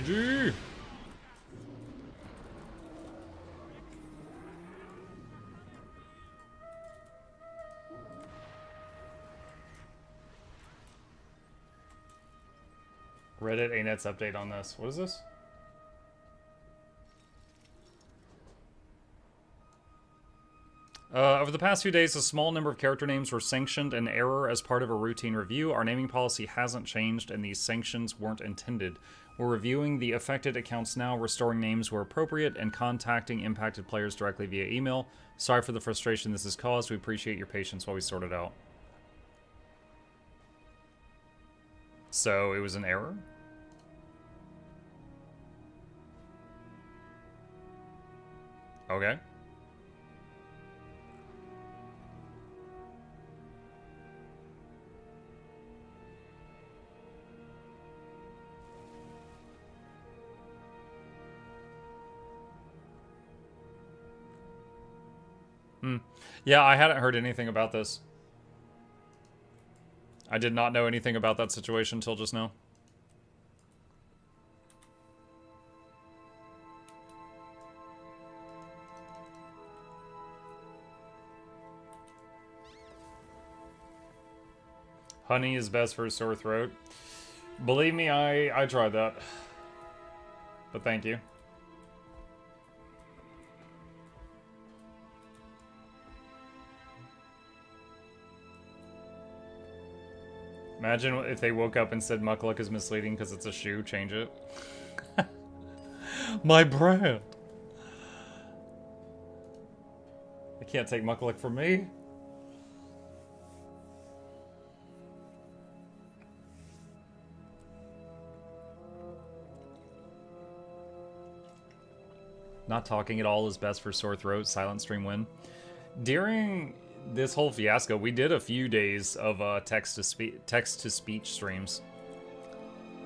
GG. Reddit ANET's update on this. What is this? Over the past few days, a small number of character names were sanctioned in error as part of a routine review. Our naming policy hasn't changed, and these sanctions weren't intended. We're reviewing the affected accounts now, restoring names where appropriate, and contacting impacted players directly via email. Sorry for the frustration this has caused. We appreciate your patience while we sort it out. So, it was an error? Okay. Yeah, I hadn't heard anything about this. I did not know anything about that situation until just now. Honey is best for a sore throat. Believe me, I tried that. But thank you. Imagine if they woke up and said Mukluk is misleading because it's a shoe, change it. My brand. They can't take Mukluk from me. Not talking at all is best for sore throat. Silent stream win. During this whole fiasco, we did a few days of text-to-speech streams.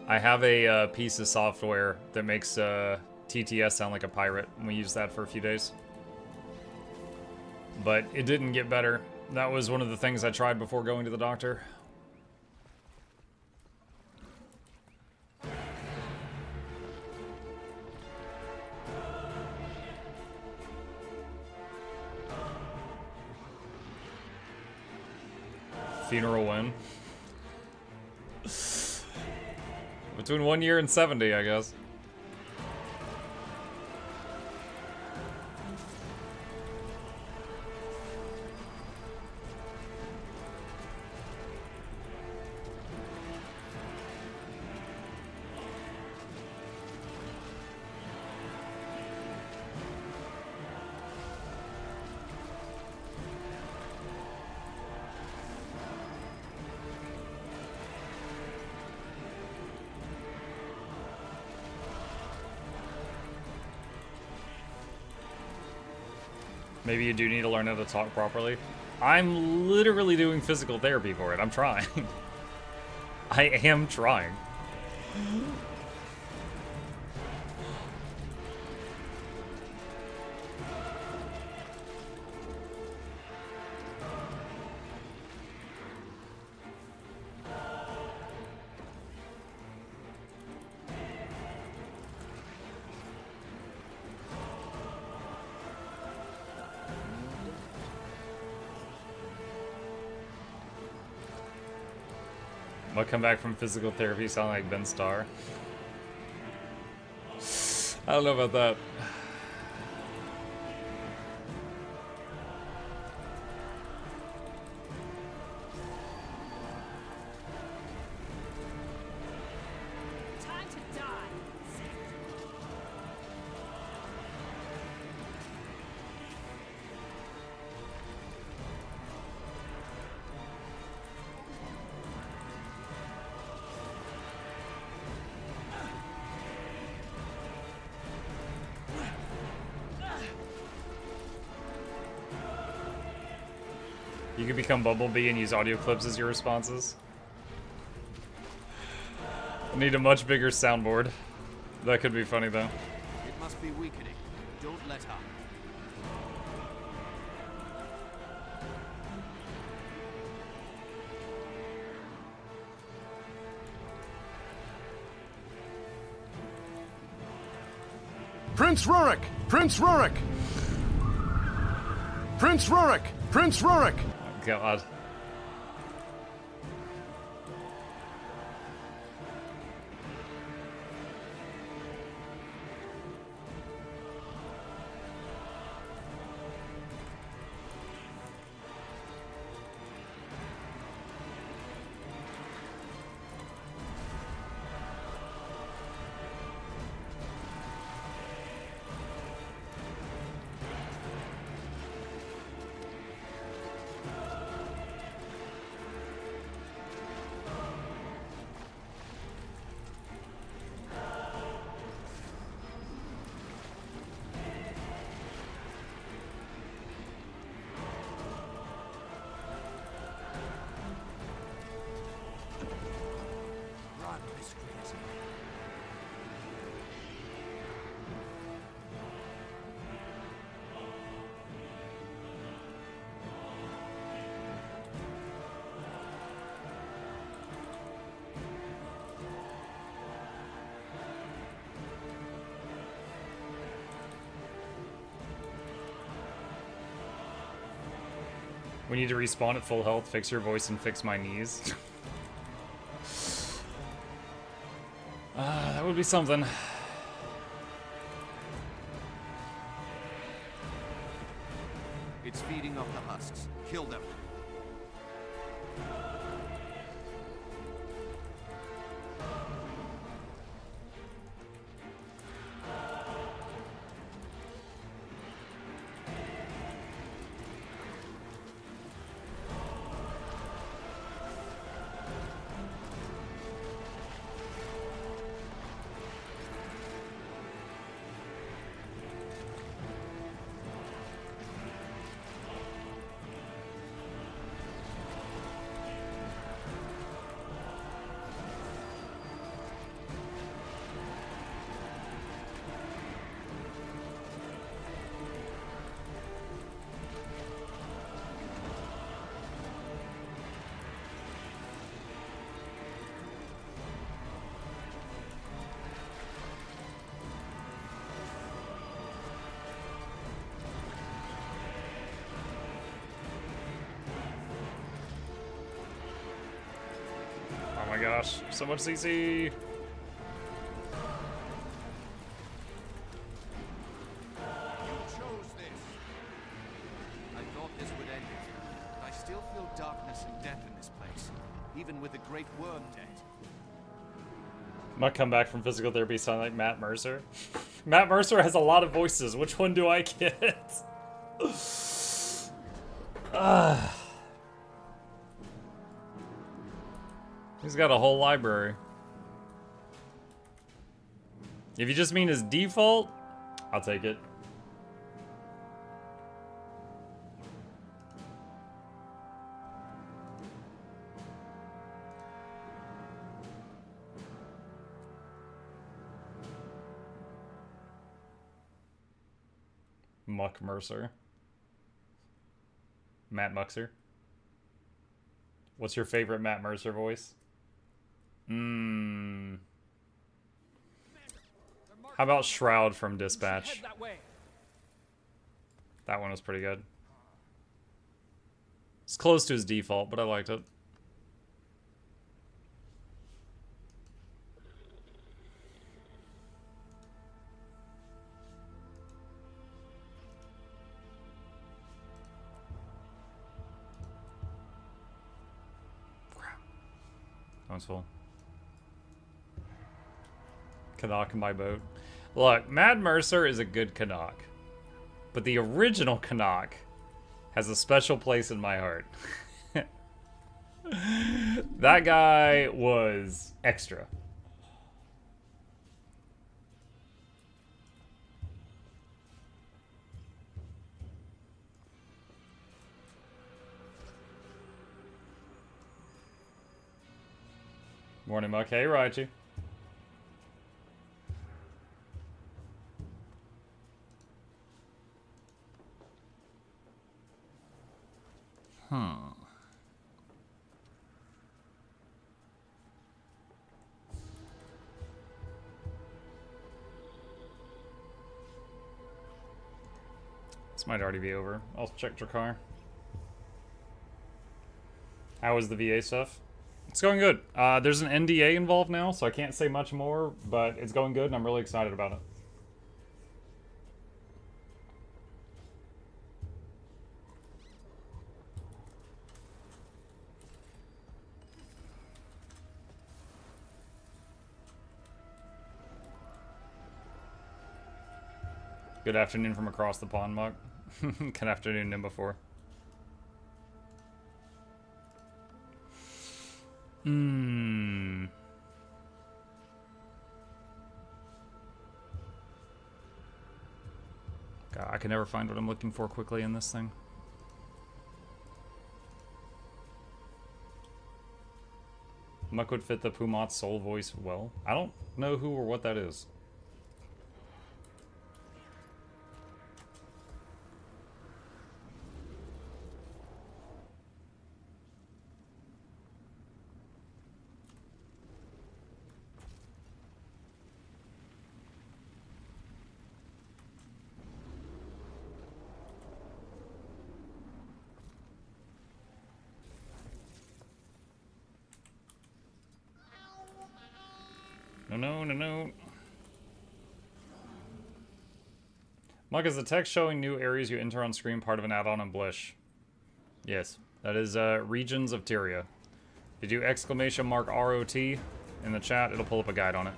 I have a piece of software that makes TTS sound like a pirate, and we used that for a few days. But it didn't get better. That was one of the things I tried before going to the doctor. Funeral win. Between 1 year and 70, I guess. Maybe you do need to learn how to talk properly. I'm literally doing physical therapy for it. I'm trying. I am trying. I'll come back from physical therapy sound like Ben Starr. I don't know about that. Time to die. You could become Bumblebee and use audio clips as your responses. I need a much bigger soundboard. That could be funny though. It must be weakening. Don't let up. Prince Rurik! Prince Rurik! Prince Rurik! Prince Rurik! Oh, God. We need to respawn at full health, fix your voice, and fix my knees. That would be something. It's feeding off the husks. Kill them. Oh my gosh, so much CC. You chose this. I thought this would end it, but I still feel darkness and death in this place, even with the great worm dead. My comeback from physical therapy sound like Matt Mercer. Matt Mercer has a lot of voices. Which one do I get? He's got a whole library. If you just mean his default, I'll take it. Muck Mercer. Matt Muxer. What's your favorite Matt Mercer voice? How about Shroud from Dispatch? That one was pretty good. It's close to his default, but I liked it. That one's full. Canuck in my boat. Look, Mad Mercer is a good Canuck, but the original Canuck has a special place in my heart. That guy was extra. Morning, Muck. Hey, Rachi. This might already be over. I'll check Drakkar. How is the VA stuff? It's going good. There's an NDA involved now, so I can't say much more, but it's going good and I'm really excited about it. Good afternoon from across the pond, Mug. Good afternoon, Nimba4. God, I can never find what I'm looking for quickly in this thing. Muck would fit the Pumat's soul voice well. I don't know who or what that is. No. Mug, is the text showing new areas you enter on screen part of an add-on in Blish? Yes, that is Regions of Tyria. If you do !ROT in the chat, it'll pull up a guide on it.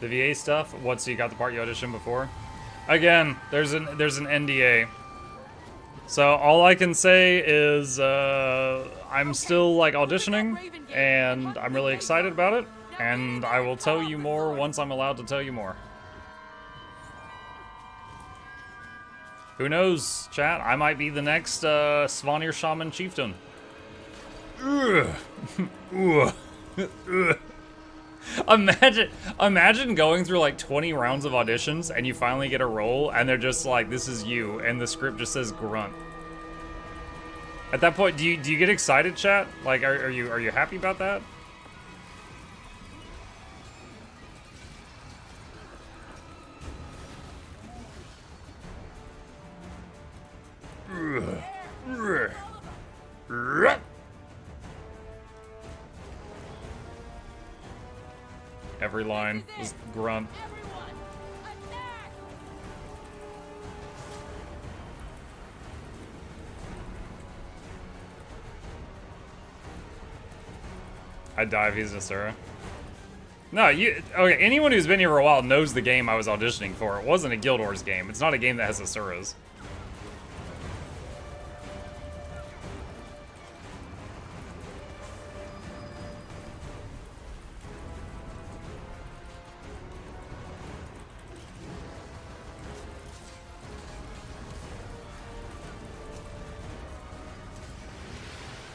The VA stuff? What, so you got the part you auditioned before? Again, there's an NDA. So all I can say is I'm still like auditioning and I'm really excited about it, and I will tell you more once I'm allowed to tell you more. Who knows, chat? I might be the next Svanir Shaman Chieftain. Imagine going through like 20 rounds of auditions and you finally get a role and they're just like, this is you, and the script just says grunt. At that point, do you get excited, chat? Like, are you happy about that? Every line is grunt. I'd die if he's Nasura. No, okay, anyone who's been here for a while knows the game I was auditioning for. It wasn't a Guild Wars game. It's not a game that has Asuras.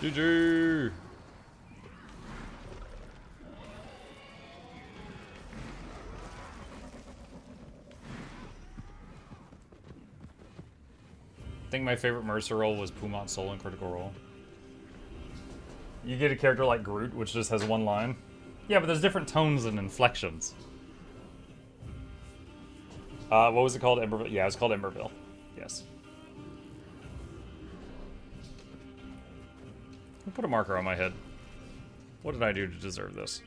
GG! I think my favorite Mercer role was Pumat Soul in Critical Role. You get a character like Groot, which just has one line. Yeah, but there's different tones and inflections. What was it called? Emberville? Yeah, it was called Emberville. Yes. I'll put a marker on my head. What did I do to deserve this?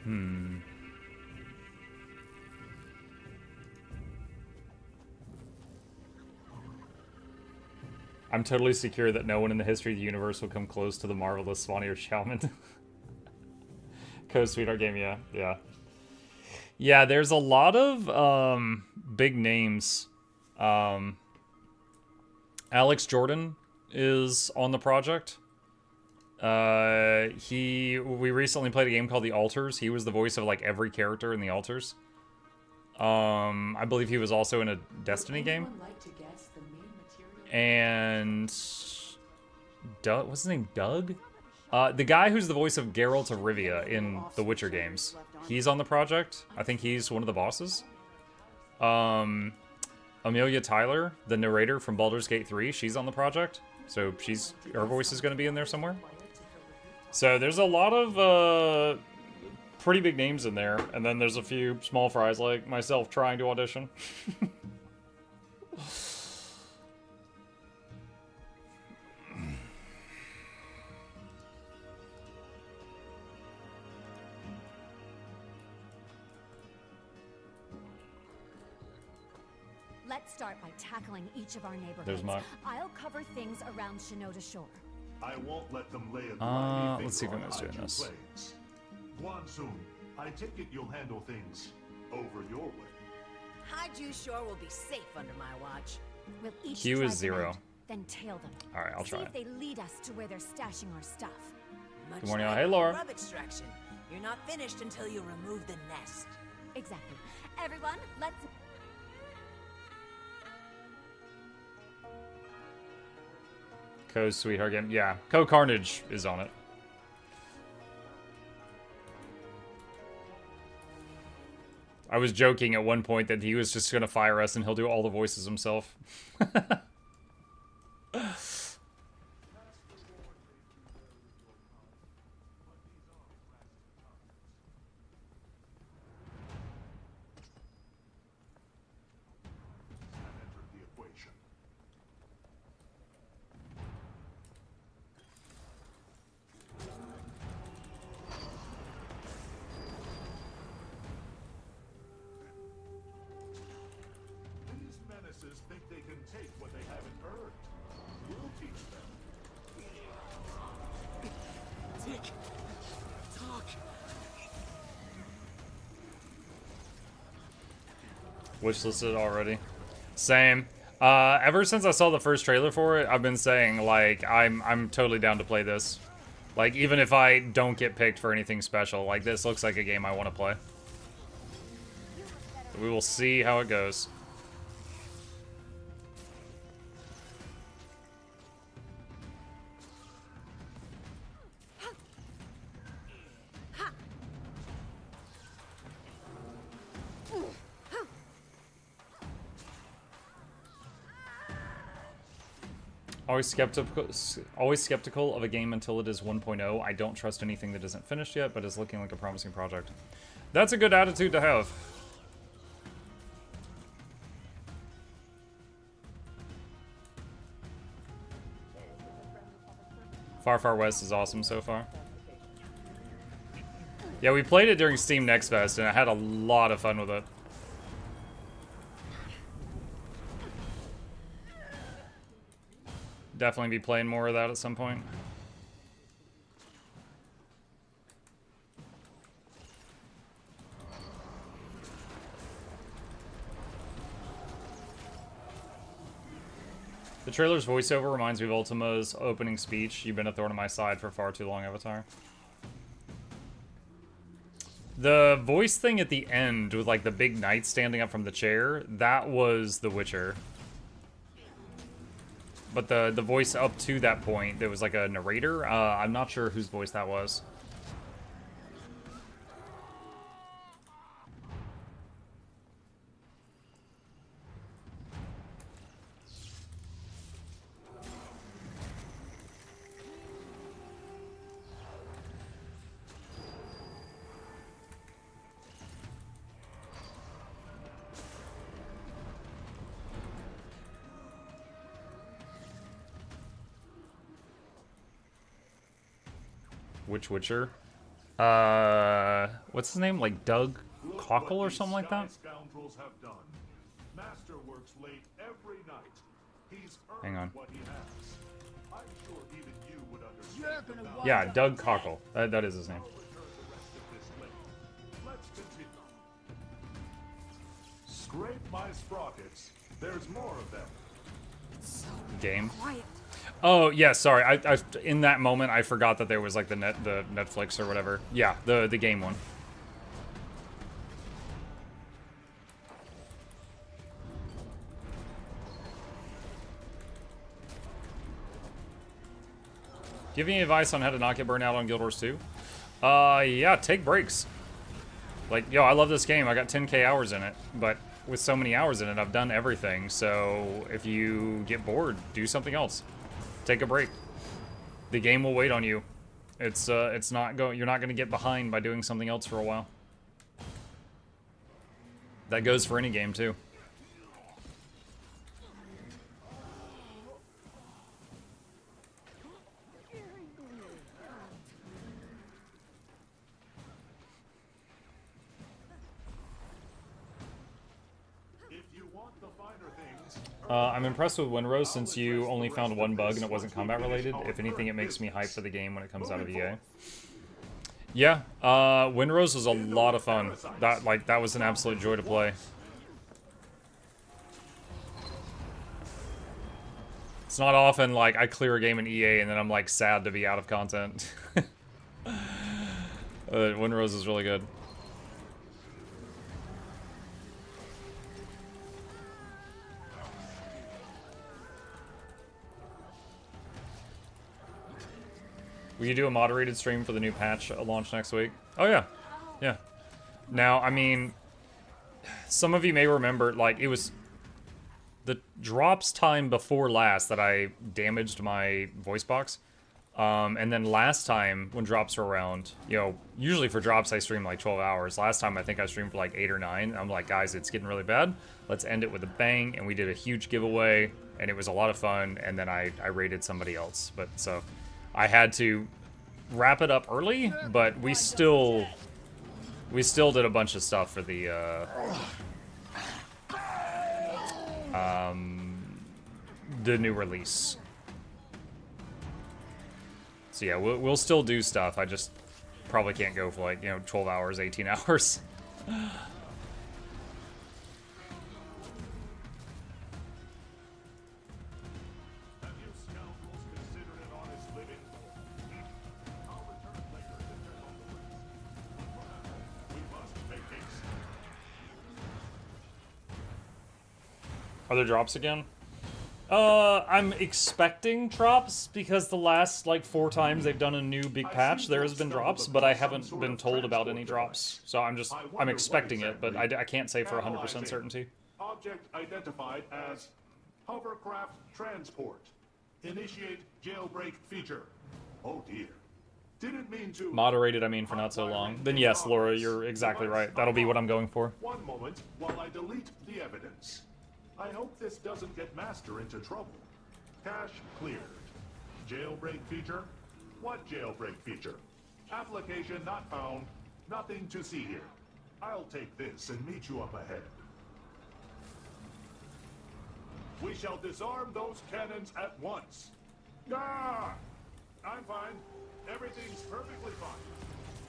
I'm totally secure that no one in the history of the universe will come close to the marvelous Swanir Shaman. Sweetheart game, yeah. Yeah, there's a lot of big names. Alex Jordan is on the project. We recently played a game called The Alters. He was the voice of like every character in The Alters. I believe he was also in a Destiny game. And Doug, what's his name? Doug? The guy who's the voice of Geralt of Rivia in the Witcher games. He's on the project. I think he's one of the bosses. Amelia Tyler, the narrator from Baldur's Gate 3, she's on the project. So her voice is going to be in there somewhere. So there's a lot of pretty big names in there. And then there's a few small fries like myself trying to audition. Let's start by tackling each of our neighborhoods. There's my... I'll cover things around Shinoda Shore. I won't let them lay a let's see if anyone's doing this. Guansoon, I take it you'll handle things over your way. Haiju Shore will be safe under my watch. We'll each Q drive is 0. out, then tail them. All right, I'll try. See if they lead us to where they're stashing our stuff. Much Good morning, like hey, Laura. Grub extraction. You're not finished until you remove the nest. Exactly. Everyone, let's... Co Sweetheart Game. Yeah, Co Carnage is on it. I was joking at one point that he was just going to fire us and he'll do all the voices himself. Think they can take what they haven't earned. We'll teach them. Tick tock. Wishlisted already. Same. Ever since I saw the first trailer for it, I've been saying like I'm totally down to play this. Like even if I don't get picked for anything special, like this looks like a game I want to play. We will see how it goes. Always skeptical of a game until it is 1.0. I don't trust anything that isn't finished yet, but is looking like a promising project. That's a good attitude to have. Far Far West is awesome so far. Yeah, we played it during Steam Next Fest, and I had a lot of fun with it. Definitely be playing more of that at some point. The trailer's voiceover reminds me of Ultima's opening speech. You've been a thorn in my side for far too long, Avatar. The voice thing at the end with like the big knight standing up from the chair, that was The Witcher. But the voice up to that point, there was like a narrator. I'm not sure whose voice that was. Which Witcher? What's his name? Like Doug Cockle or something like that? Scoundrels have done. Masterworks late every night. He's Hang on. what he has. I'm sure even you would understand. Yeah, Doug Cockle. That is his name. Let's continue. Scrape my sprockets. There's more of them. Game. Oh yeah, sorry. I in that moment I forgot that there was like the Netflix or whatever. Yeah, the game one. Do you have any advice on how to not get burnt out on Guild Wars 2? Yeah, take breaks. Like, yo, I love this game. I got 10k hours in it, but with so many hours in it, I've done everything. So if you get bored, do something else. Take a break. The game will wait on you. It's not you're not going to get behind by doing something else for a while. That goes for any game too. I'm impressed with Windrose since you only found one bug and it wasn't combat related. If anything, it makes me hyped for the game when it comes out of EA. Yeah, Windrose was a lot of fun. That was an absolute joy to play. It's not often like I clear a game in EA and then I'm like sad to be out of content. Windrose is really good. Will you do a moderated stream for the new patch launch next week? Oh yeah, yeah. Now, I mean, some of you may remember, like, it was the drops time before last that I damaged my voice box. And then last time, when drops were around, you know, usually for drops I stream like 12 hours. Last time I think I streamed for like 8 or 9. I'm like, guys, it's getting really bad. Let's end it with a bang. And we did a huge giveaway, and it was a lot of fun. And then I raided somebody else. But so I had to wrap it up early, but we still did a bunch of stuff for the new release. So yeah, we'll still do stuff. I just probably can't go for like, you know, 12 hours, 18 hours. Are there drops again? I'm expecting drops because the last like 4 times they've done a new big patch, there has been drops, but I haven't been told about any drops. So I'm expecting it, but I can't say for 100% certainty. Object identified as hovercraft transport. Initiate jailbreak feature. Oh dear. Didn't mean to. Moderated, I mean, for not so long. Then yes, Laura, you're exactly right. That'll be what I'm going for. One moment while I delete the evidence. I hope this doesn't get Master into trouble. Cache cleared. Jailbreak feature? What jailbreak feature? Application not found. Nothing to see here. I'll take this and meet you up ahead. We shall disarm those cannons at once. Ah! I'm fine. Everything's perfectly fine.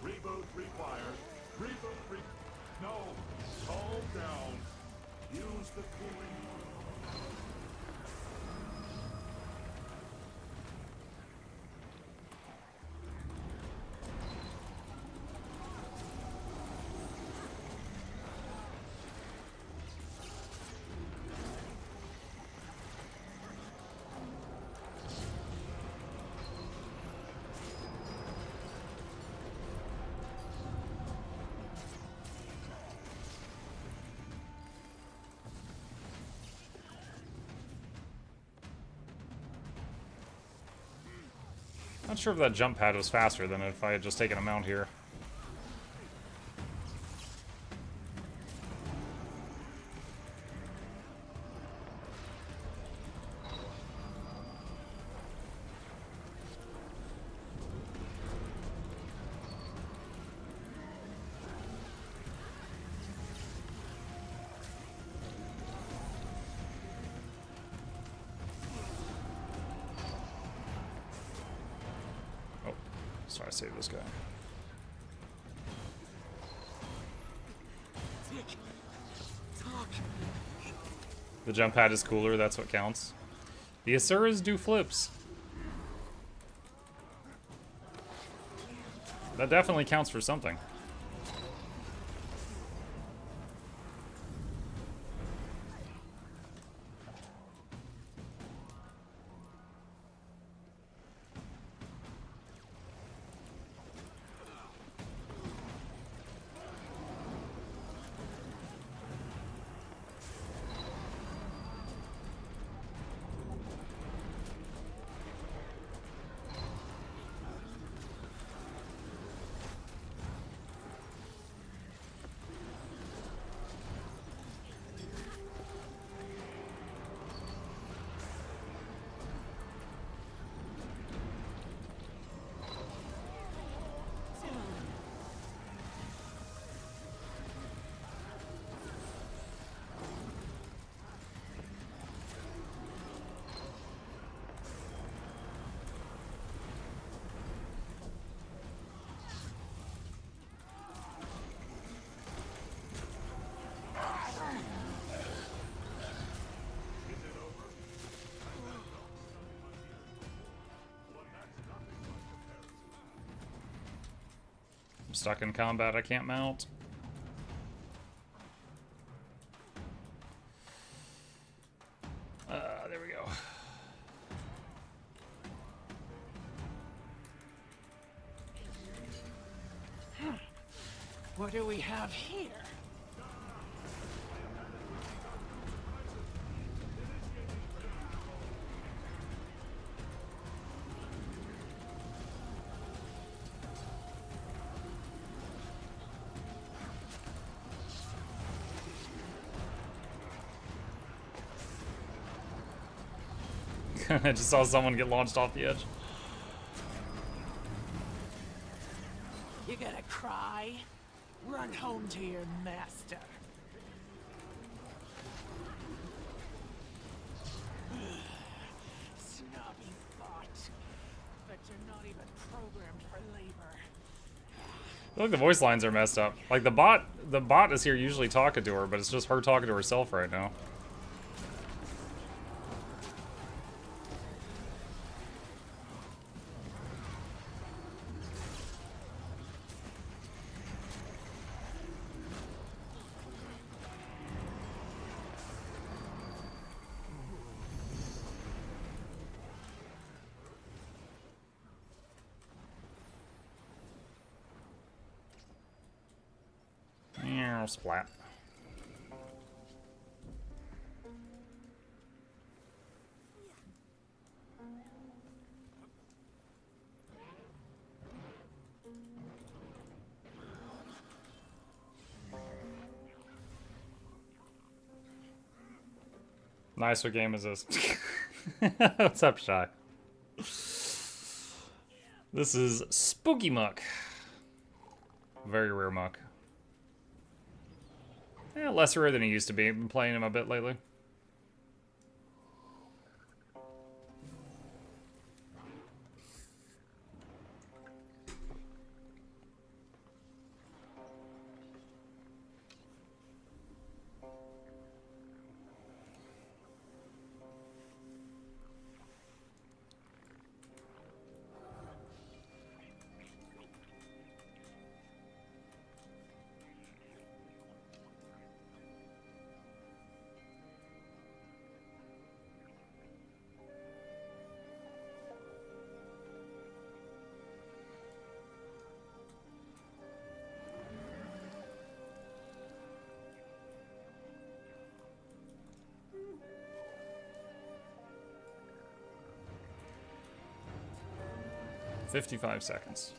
Reboot required. Reboot No. Calm down. Use the cooling. Not sure if that jump pad was faster than if I had just taken a mount here. Sorry, I saved this guy. Talk. The jump pad is cooler, that's what counts. The Asuras do flips. That definitely counts for something. I'm stuck in combat, I can't mount. There we go. What do we have here? I just saw someone get launched off the edge. You gonna cry? Run home to your master. Snobby bot. Bet you're not even programmed for labor. Look, the voice lines are messed up. Like the bot is here usually talking to her, but it's just her talking to herself right now. Splat. Nice, what game is this? What's up, Shy? This is Spooky Muck. Very rare muck. Yeah, less rare than he used to be. I've been playing him a bit lately. $55 seconds.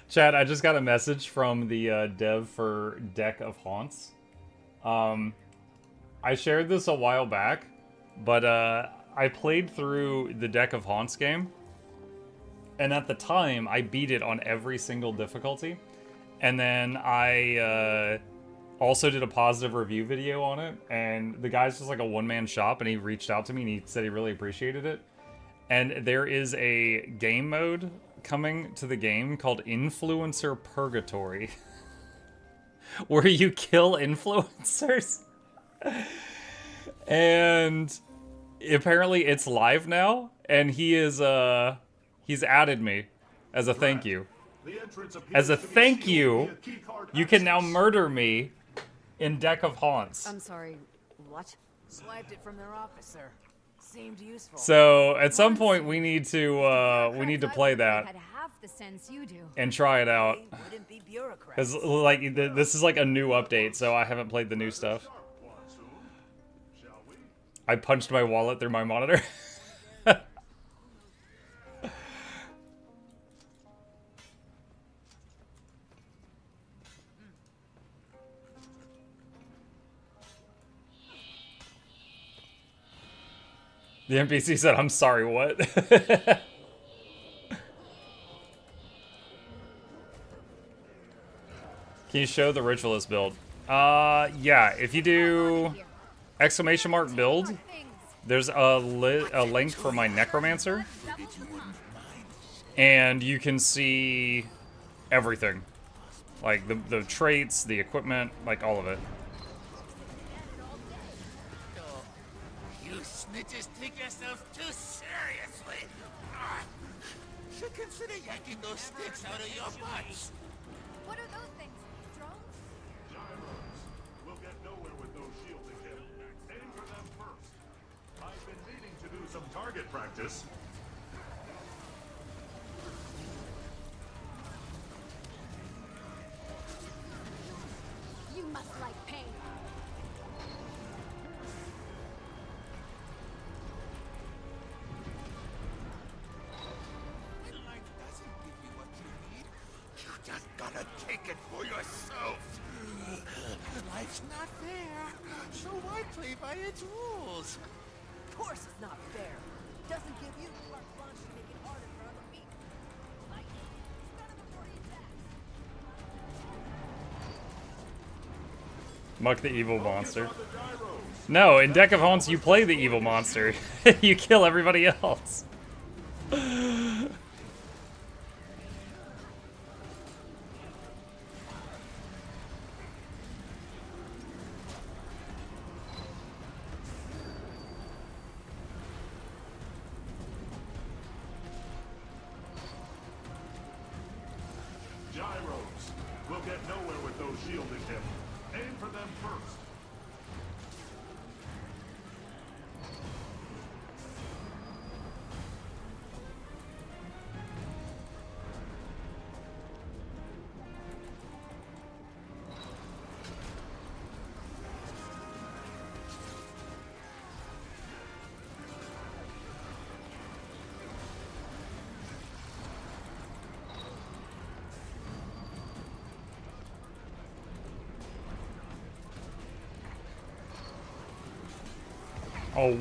Chad, I just got a message from the dev for Deck of Haunts. I shared this a while back, but I played through the Deck of Haunts game, and at the time, I beat it on every single difficulty, and then I also did a positive review video on it, and the guy's just like a one-man shop, and he reached out to me, and he said he really appreciated it. And there is a game mode coming to the game called Influencer Purgatory, where you kill influencers. And apparently it's live now, and he is he's added me as a thank you. As a thank you, you can now murder me in Deck of Haunts. I'm sorry, what? Swiped it from their officer. Seemed useful. So at some point we need to play that Had half the sense you do. and try it out. Wouldn't be bureaucrats. Cause like this is like a new update, so I haven't played the new stuff. I punched my wallet through my monitor. The NPC said, "I'm sorry, what?" Can you show the ritualist build? Yeah, if you do ! build, there's a link for my necromancer, and you can see everything, like the traits, the equipment, like all of it. You snitches take yourselves too seriously. Should consider yanking those sticks out of your butts. What are those things? Drones? We'll get nowhere with those shielding him. Aim for them first. I've been meaning to do some target practice. You must like pain. When life doesn't give you what you need, you just gotta take it for yourself. Life's not fair, so why play by its rules? Of course it's not fair. Doesn't give you carte blanche to make it harder for other people. Like, start him before he attacks. Muck the evil monster. No, in Deck of Haunts you play the evil monster. You kill everybody else. Gyros. We'll get nowhere with those shielding him. Aim for them first. Oh,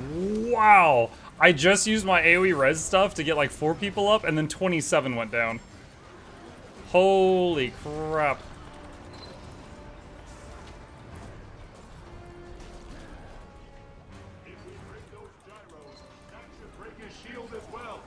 wow. I just used my AoE res stuff to get like 4 people up, and then 27 went down. Holy crap. If we break those gyros, that should break his shield as well.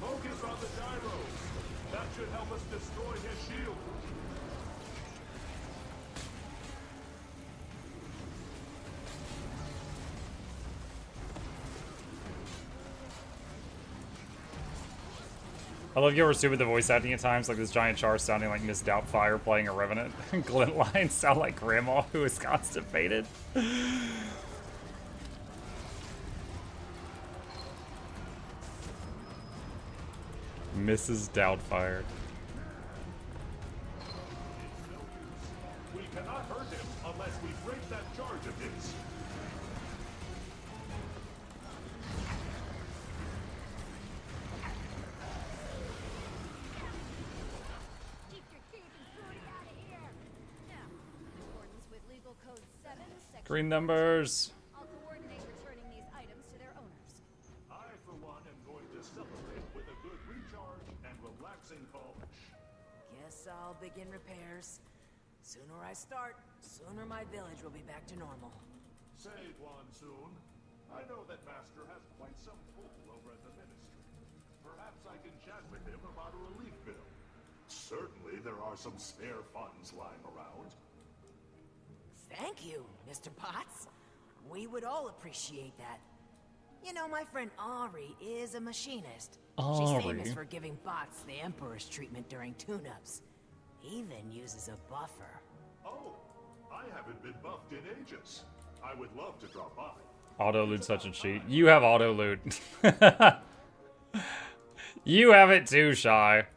Focus on the gyros. That should help us destroy his shield. I love how stupid the voice acting at times, like this giant char sounding like Miss Doubtfire playing a Revenant. Glint lines sound like Grandma who is constipated. Mrs. Doubtfire. We cannot hurt him unless we break that charge of his. Keep your thieving booty out of here. Now, in accordance with Legal Code 7, Section Green numbers. I'll coordinate returning these items to their owners. I, for one, am going to celebrate with a good recharge and relaxing polish. Guess I'll begin repairs. Sooner I start, sooner my village will be back to normal. Say, Juan Soon, I know that Master has quite some pull over at the Ministry. Perhaps I can chat with him about a relief bill. Certainly there are some spare funds lying around. Thank you, Mr. Potts. We would all appreciate that. You know, my friend Ari is a machinist. She's famous for giving bots the Emperor's treatment during tune-ups. Even uses a buffer. Oh, I haven't been buffed in ages. I would love to drop by. Auto loot such a cheat. You have auto loot. You have it too, Shy.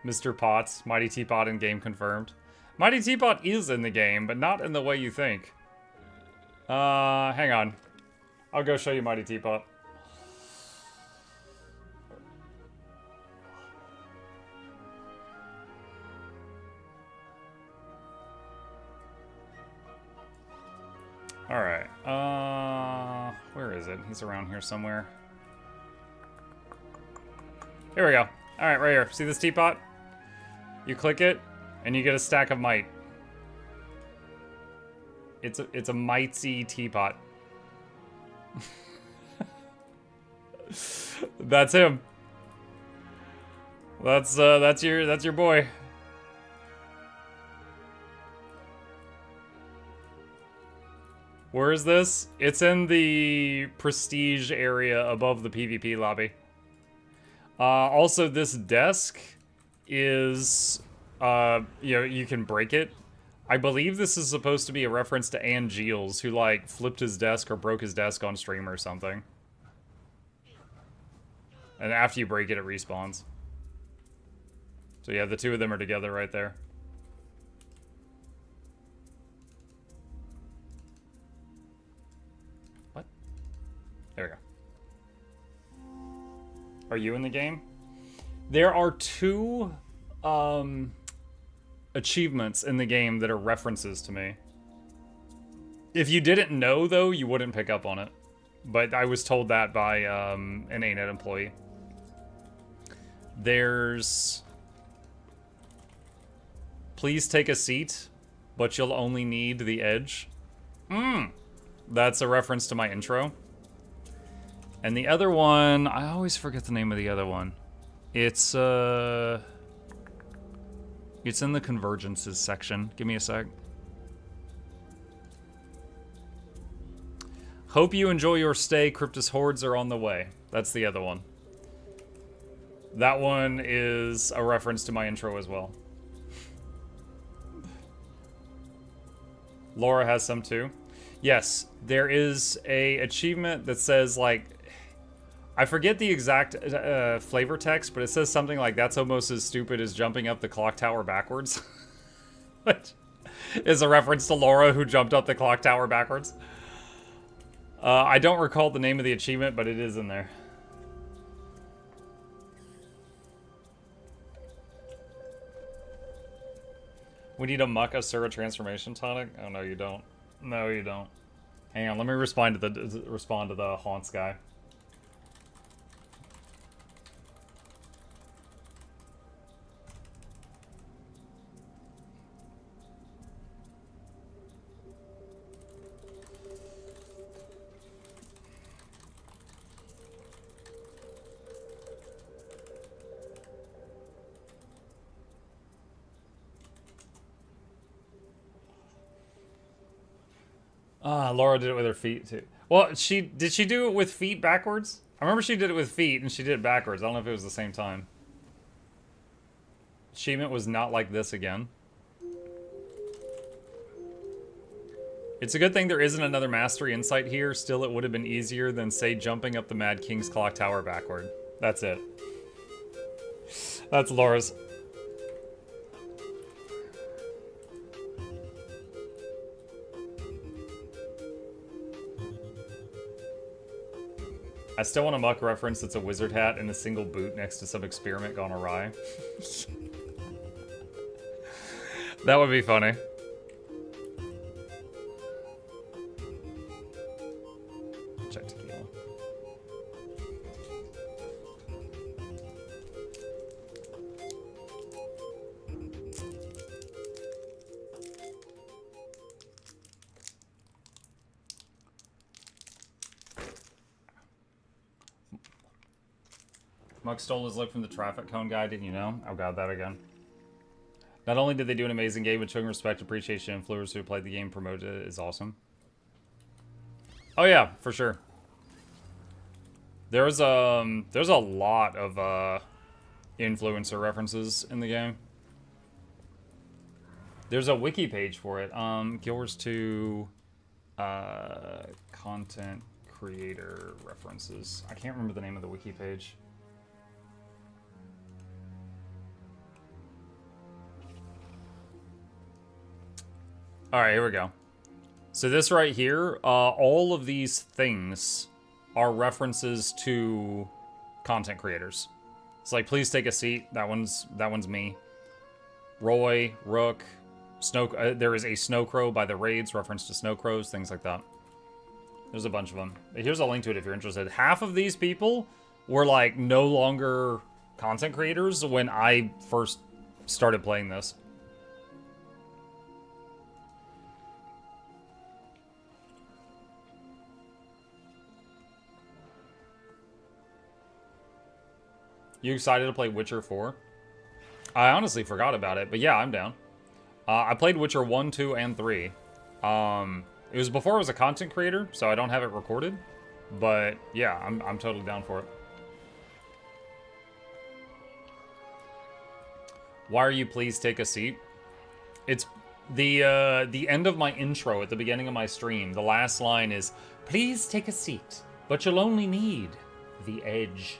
Mr. Potts, Mighty Teapot in game confirmed. Mighty Teapot is in the game, but not in the way you think. Hang on. I'll go show you Mighty Teapot. Alright, where is it? He's around here somewhere. Here we go. Alright, right here. See this teapot? You click it, and you get a stack of might. It's a mighty teapot. That's him. That's your boy. Where is this? It's in the prestige area above the PvP lobby. Also, this desk is, you can break it. I believe this is supposed to be a reference to Angeals, who, like, flipped his desk or broke his desk on stream or something. And after you break it, it respawns. So yeah, the two of them are together right there. What? There we go. Are you in the game? There are two achievements in the game that are references to me. If you didn't know, though, you wouldn't pick up on it. But I was told that by an ANET employee. There's... Please take a seat, but you'll only need the edge. That's a reference to my intro. And the other one, I always forget the name of the other one. It's in the convergences section. Give me a sec. Hope you enjoy your stay. Cryptus hordes are on the way. That's the other one. That one is a reference to my intro as well. Laura has some too. Yes, there is a achievement that says, like, I forget the exact flavor text, but it says something like, that's almost as stupid as jumping up the clock tower backwards. Which is a reference to Laura, who jumped up the clock tower backwards. I don't recall the name of the achievement, but it is in there. We need a Muck Asura transformation tonic? Oh, no, you don't. No, you don't. Hang on, let me respond to the Haunts guy. Laura did it with her feet, too. Well, did she do it with feet backwards? I remember she did it with feet and she did it backwards. I don't know if it was the same time. Achievement was not like this again. It's a good thing there isn't another mastery insight here. Still, it would have been easier than, say, jumping up the Mad King's Clock Tower backward. That's it. That's Laura's. I still want a Muck reference that's a wizard hat and a single boot next to some experiment gone awry. That would be funny. Check tequila. Muck stole his look from the traffic cone guy, didn't you know? Oh god, that again. Not only did they do an amazing game, but showing respect, appreciation, influencers who played the game promoted it is awesome. Oh yeah, for sure. There's a lot of influencer references in the game. There's a wiki page for it. GW2 content creator references. I can't remember the name of the wiki page. Alright, here we go. So this right here, all of these things are references to content creators. It's like, please take a seat. That one's me. Roy, Rook, there is a Snow Crow by the Raids, reference to Snow Crows, things like that. There's a bunch of them. Here's a link to it if you're interested. Half of these people were like no longer content creators when I first started playing this. You excited to play Witcher 4? I honestly forgot about it, but yeah, I'm down. I played Witcher 1, 2, and 3. It was before I was a content creator, so I don't have it recorded. But yeah, I'm totally down for it. Why are you please take a seat? It's the end of my intro at the beginning of my stream. The last line is, please take a seat, but you'll only need the edge.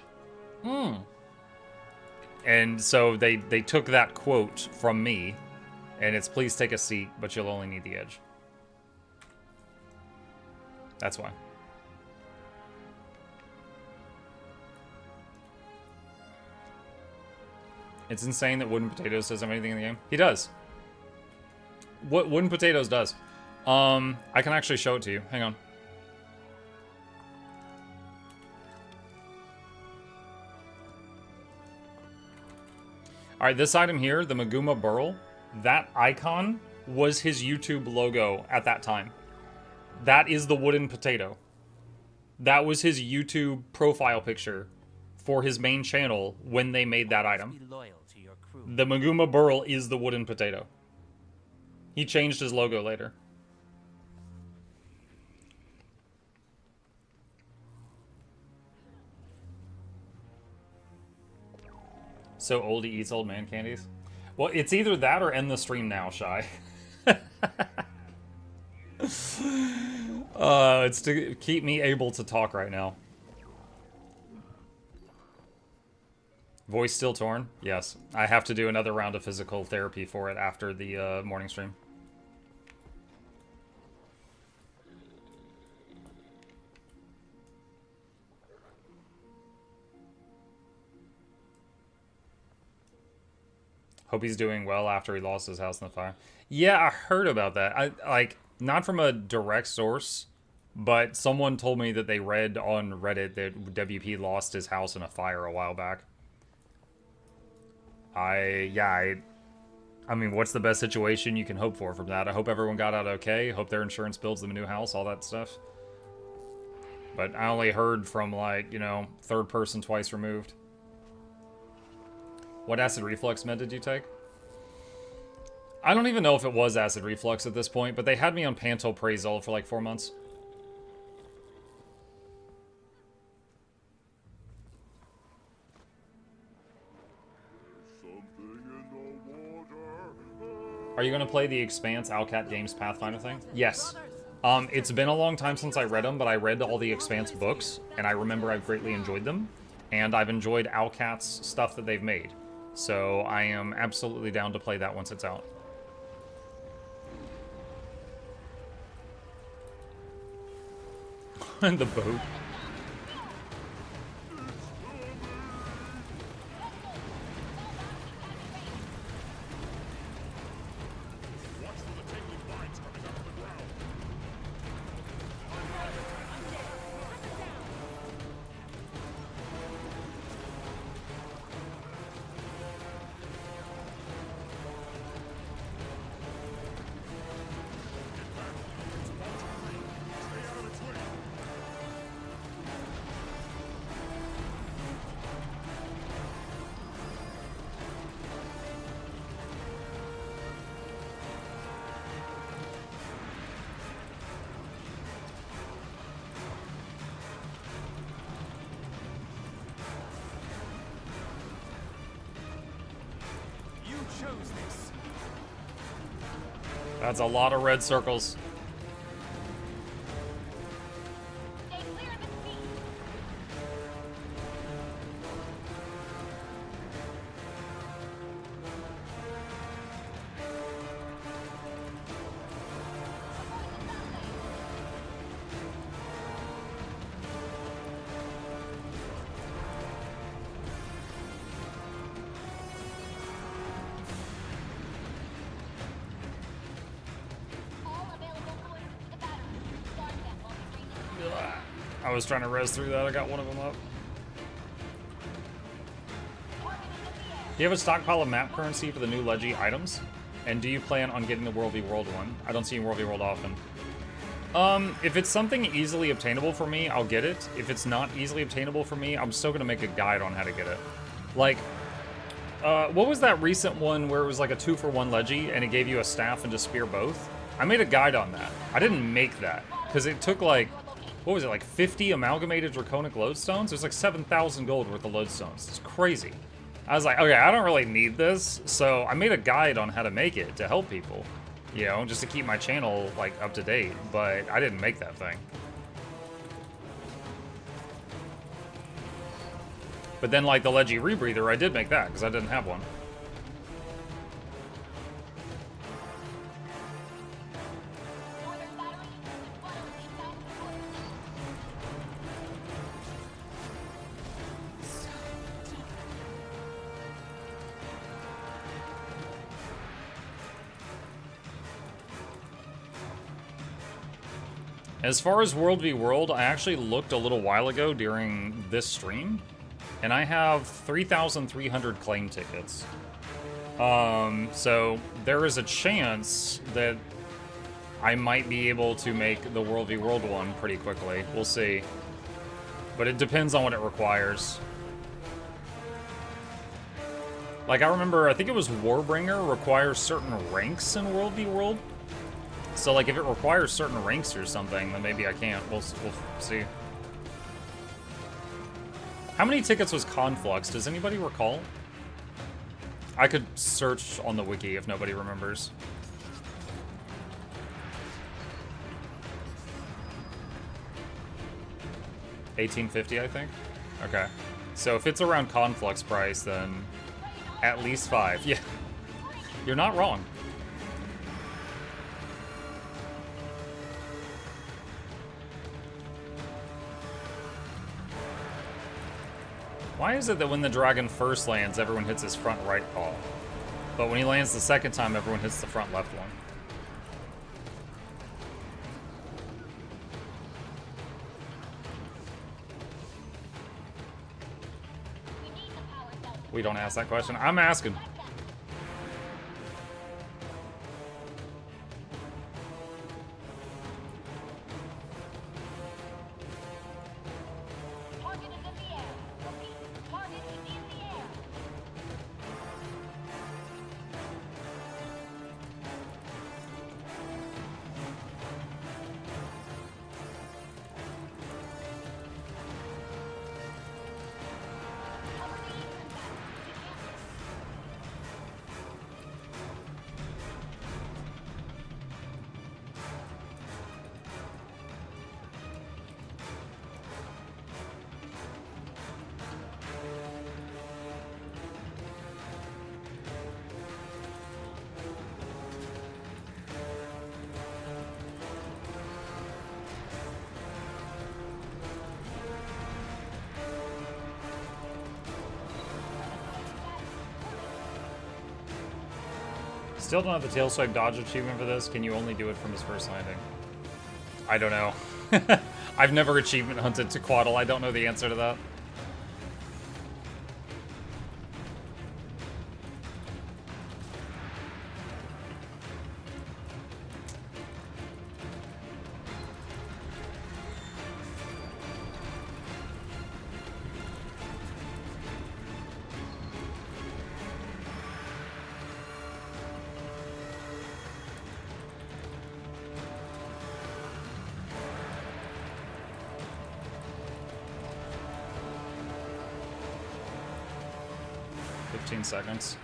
And so they took that quote from me, and it's please take a seat, but you'll only need the edge. That's why. It's insane that Wooden Potatoes doesn't have anything in the game. He does. What Wooden Potatoes does. I can actually show it to you. Hang on. Alright, this item here, the Maguma Burl, that icon was his YouTube logo at that time. That is the wooden potato. That was his YouTube profile picture for his main channel when they made that item. The Maguma Burl is the wooden potato. He changed his logo later. So old he eats old man candies? Well, it's either that or end the stream now, Shy. It's to keep me able to talk right now. Voice still torn? Yes. I have to do another round of physical therapy for it after the morning stream. Hope he's doing well after he lost his house in the fire. Yeah, I heard about that. Not from a direct source, but someone told me that they read on Reddit that WP lost his house in a fire a while back. I mean, what's the best situation you can hope for from that? I hope everyone got out okay. Hope their insurance builds them a new house, all that stuff. But I only heard from, like, you know, third person twice removed. What acid reflux med did you take? I don't even know if it was acid reflux at this point, but they had me on pantoprazole for like 4 months. Are you gonna play the Expanse Owlcat Games Pathfinder thing? Yes. It's been a long time since I read them, but I read all the Expanse books, and I remember I've greatly enjoyed them, and I've enjoyed Owlcat's stuff that they've made. So I am absolutely down to play that once it's out. And the boat. That's a lot of red circles. I was trying to res through that. I got one of them up. Do you have a stockpile of map currency for the new Leggy items? And do you plan on getting the World v World one? I don't see World v World often. If it's something easily obtainable for me, I'll get it. If it's not easily obtainable for me, I'm still gonna make a guide on how to get it. Like, what was that recent one where it was like a 2-for-1 Leggy and it gave you a staff and a spear both? I made a guide on that. I didn't make that because it took like, what was it, like 50 amalgamated draconic lodestones? There's like 7,000 gold worth of lodestones. It's crazy. I was like, okay, I don't really need this, so I made a guide on how to make it to help people, you know, just to keep my channel like up to date, but I didn't make that thing. But then like the Leggy Rebreather, I did make that because I didn't have one. As far as World v World, I actually looked a little while ago during this stream, and I have 3,300 claim tickets. So there is a chance that I might be able to make the World v World one pretty quickly. We'll see. But it depends on what it requires. Like, I remember, I think it was Warbringer requires certain ranks in World v World. So, like, if it requires certain ranks or something, then maybe I can't. We'll see. How many tickets was Conflux? Does anybody recall? I could search on the wiki if nobody remembers. $18.50, I think? Okay. So if it's around Conflux price, then at least 5. Yeah. You're not wrong. Why is it that when the dragon first lands, everyone hits his front right paw? But when he lands the second time, everyone hits the front left one? We don't ask that question. I'm asking. Still don't have the tail swipe dodge achievement for this. Can you only do it from his first landing? I don't know. I've never achievement hunted to Quaddle. I don't know the answer to that. Seconds.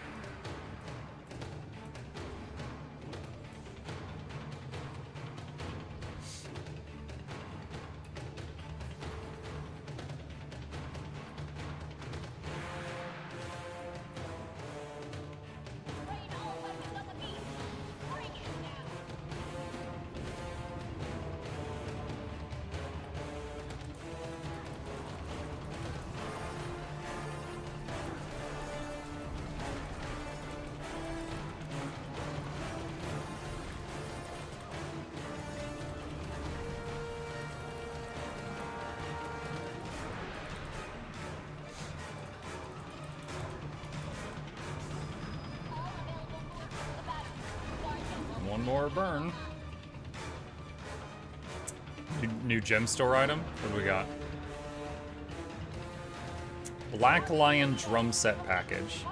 One more burn. New gem store item. What do we got? Black Lion drum set package.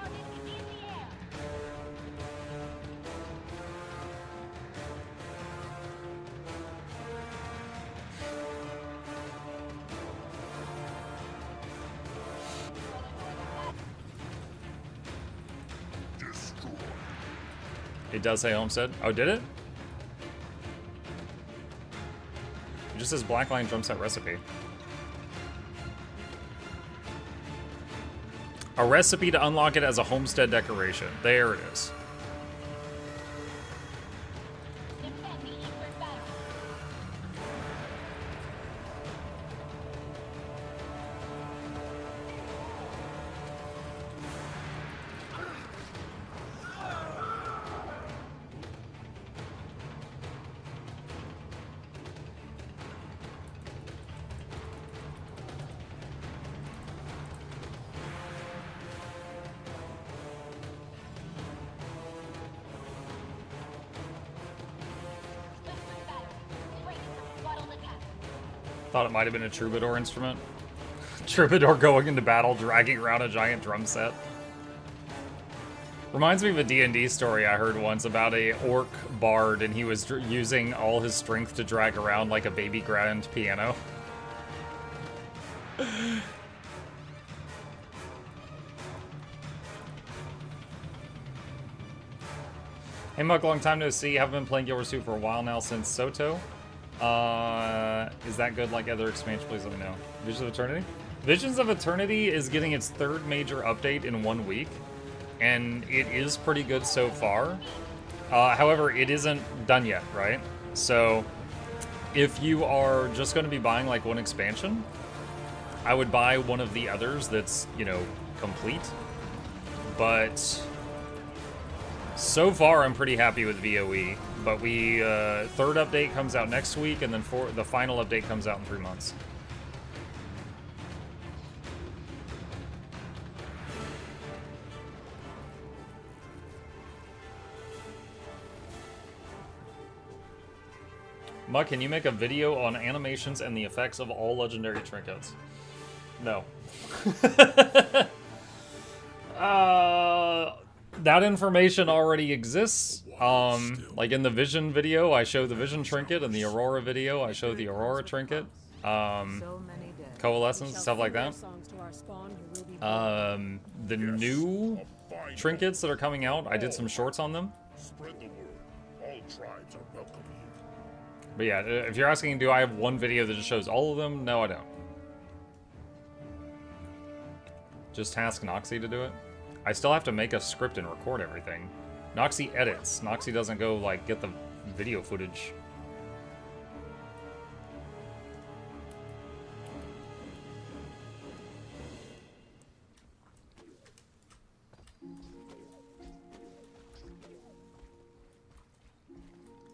It does say Homestead. Oh, did it? It just says Black Lion drum set recipe. A recipe to unlock it as a homestead decoration. There it is. Thought it might have been a troubadour instrument. Troubadour going into battle, dragging around a giant drum set. Reminds me of a D&D story I heard once about a orc bard, and he was using all his strength to drag around like a baby grand piano. Hey Muck, long time no see. Haven't been playing Guild Wars 2 for a while now since Soto. Is that good like other expansion? Please let me know. Visions of Eternity? Visions of Eternity is getting its third major update in 1 week, and it is pretty good so far. However, it isn't done yet, right? So, if you are just going to be buying like one expansion, I would buy one of the others that's, you know, complete. But so far, I'm pretty happy with VOE. But third update comes out next week, and then the final update comes out in 3 months. Muck, can you make a video on animations and the effects of all legendary trinkets? No. That information already exists. Like in the Vision video, I show the Vision trinket, and the Aurora video, I show the Aurora trinket. Coalescence, stuff like that. The new trinkets that are coming out, I did some shorts on them. But yeah, if you're asking, do I have one video that just shows all of them? No, I don't. Just task Noxxi to do it. I still have to make a script and record everything. Noxxi edits. Noxxi doesn't go, like, get the video footage.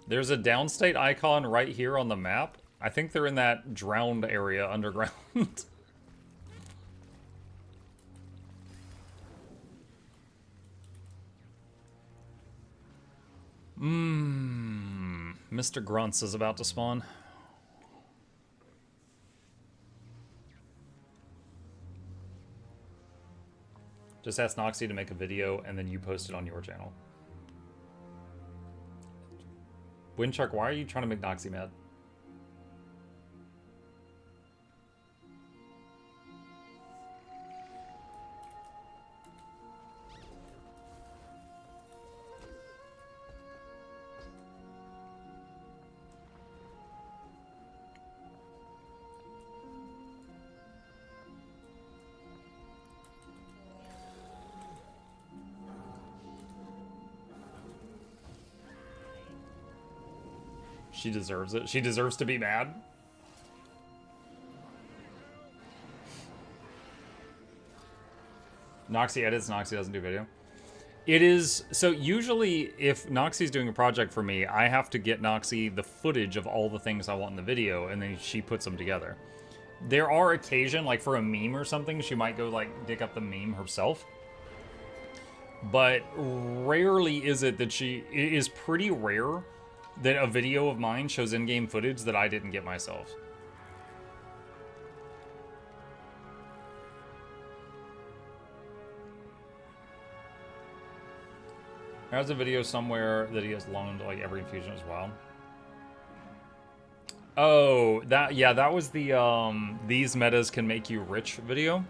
There's a downstate icon right here on the map. I think they're in that drowned area underground. Mr. Grunts is about to spawn. Just ask Noxxi to make a video and then you post it on your channel. Windshark, why are you trying to make Noxxi mad? She deserves it. She deserves to be mad. Noxxi edits, Noxxi doesn't do video. It is, so usually if Noxxi's doing a project for me, I have to get Noxxi the footage of all the things I want in the video, and then she puts them together. There are occasion, like for a meme or something, she might go like dig up the meme herself. But rarely is it that it is pretty rare that a video of mine shows in-game footage that I didn't get myself. There's a video somewhere that he has loaned like every infusion as well. Oh, that was the these metas can make you rich video.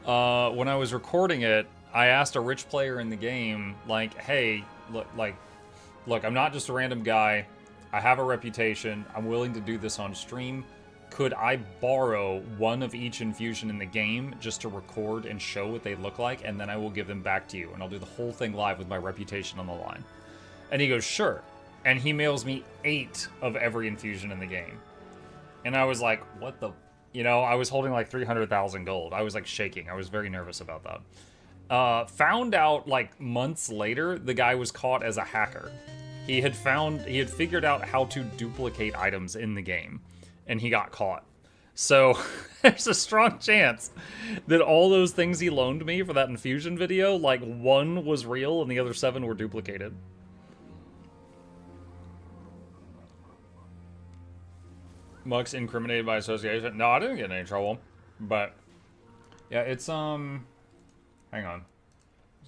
When I was recording it, I asked a rich player in the game, like, hey, look, I'm not just a random guy. I have a reputation. I'm willing to do this on stream. Could I borrow one of each infusion in the game just to record and show what they look like, and then I will give them back to you, and I'll do the whole thing live with my reputation on the line. And he goes, sure. And he mails me 8 of every infusion in the game. And I was like, what the... You know, I was holding like 300,000 gold. I was like shaking. I was very nervous about that. Found out like months later, the guy was caught as a hacker. He had figured out how to duplicate items in the game, and he got caught. So there's a strong chance that all those things he loaned me for that infusion video, like 1 was real and the other 7 were duplicated. Mux incriminated by association. No, I didn't get in any trouble, but yeah, it's hang on.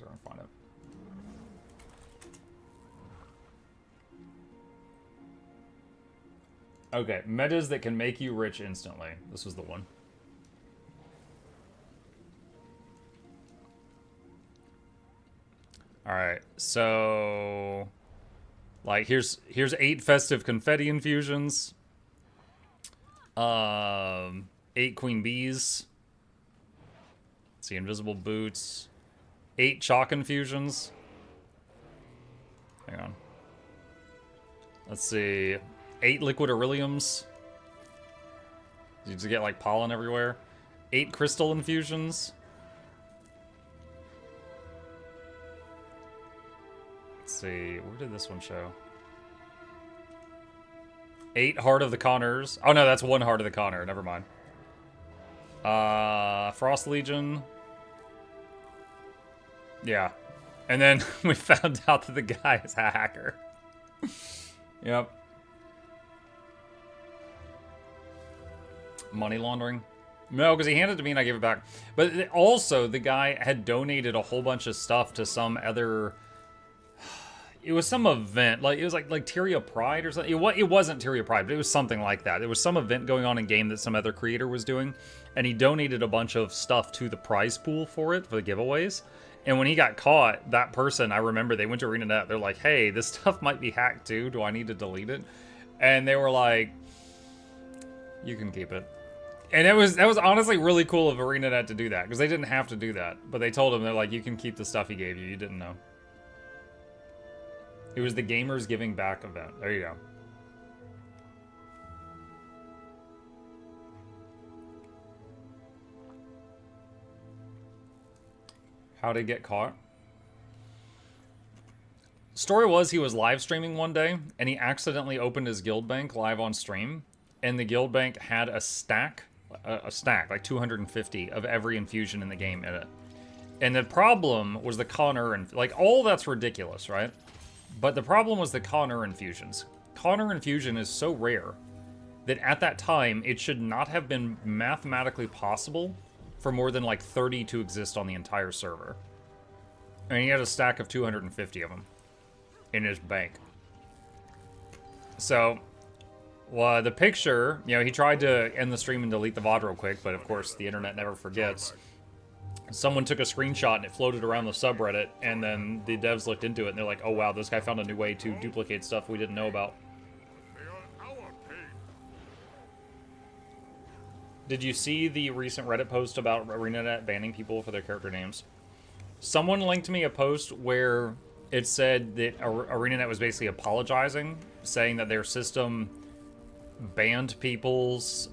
Let's find it. Okay, metas that can make you rich instantly. This was the one. Alright, so... Like, here's 8 festive confetti infusions. 8 queen bees. Let's see, invisible boots. 8 chalk infusions. Hang on. Let's see... 8 liquid Aureliums. You just get like pollen everywhere. 8 crystal infusions. Let's see, where did this one show? 8 Heart of the Connors. Oh no, that's 1 Heart of the Connor, never mind. Frost Legion. Yeah. And then we found out that the guy is a hacker. Yep. Money laundering? No, because he handed it to me and I gave it back. But also, the guy had donated a whole bunch of stuff to some other... It was some event. Like, it was like Tyria Pride or something. It wasn't Tyria Pride, but it was something like that. There was some event going on in game that some other creator was doing. And he donated a bunch of stuff to the prize pool for it, for the giveaways. And when he got caught, that person, I remember, they went to ArenaNet. They're like, hey, this stuff might be hacked too. Do I need to delete it? And they were like, you can keep it. And that was honestly really cool of ArenaNet to do that, because they didn't have to do that. But they told him, they're like, you can keep the stuff he gave you. You didn't know. It was the Gamers Giving Back event. There you go. How to get caught? Story was he was live streaming one day, and he accidentally opened his guild bank live on stream, and the guild bank had a stack, like 250 of every infusion in the game in it. And the problem was the Connor, and like all that's ridiculous, right? But the problem was the Connor infusions. Connor infusion is so rare that at that time it should not have been mathematically possible for more than like 30 to exist on the entire server. And he had a stack of 250 of them in his bank. So, well, the picture, you know, he tried to end the stream and delete the VOD real quick, but of course the internet never forgets. Someone took a screenshot and it floated around the subreddit, and then the devs looked into it and they're like, oh wow, this guy found a new way to duplicate stuff we didn't know about. Did you see the recent Reddit post about ArenaNet banning people for their character names? Someone linked me a post where it said that ArenaNet was basically apologizing, saying that their system banned people's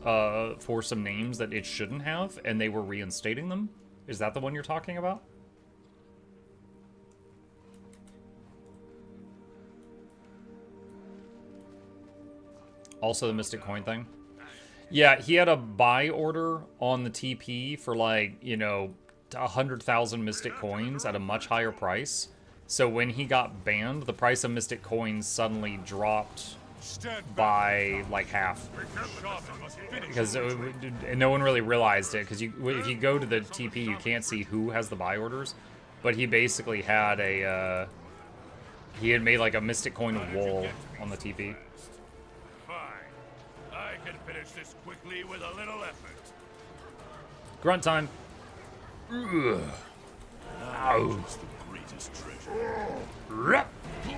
for some names that it shouldn't have, and they were reinstating them. Is that the one you're talking about? Also the Mystic Coin thing? Yeah, he had a buy order on the TP for like, you know, 100,000 Mystic Coins at a much higher price. So when he got banned, the price of Mystic Coins suddenly dropped by like half. Because no one really realized it, because if you go to the TP, you can't see who has the buy orders. But he basically had a, he had made like a Mystic Coin wall on the TP. I can finish this quickly with a little effort. Grunt time. Ugh. Ow. It's the greatest treasure. You're kidding, right?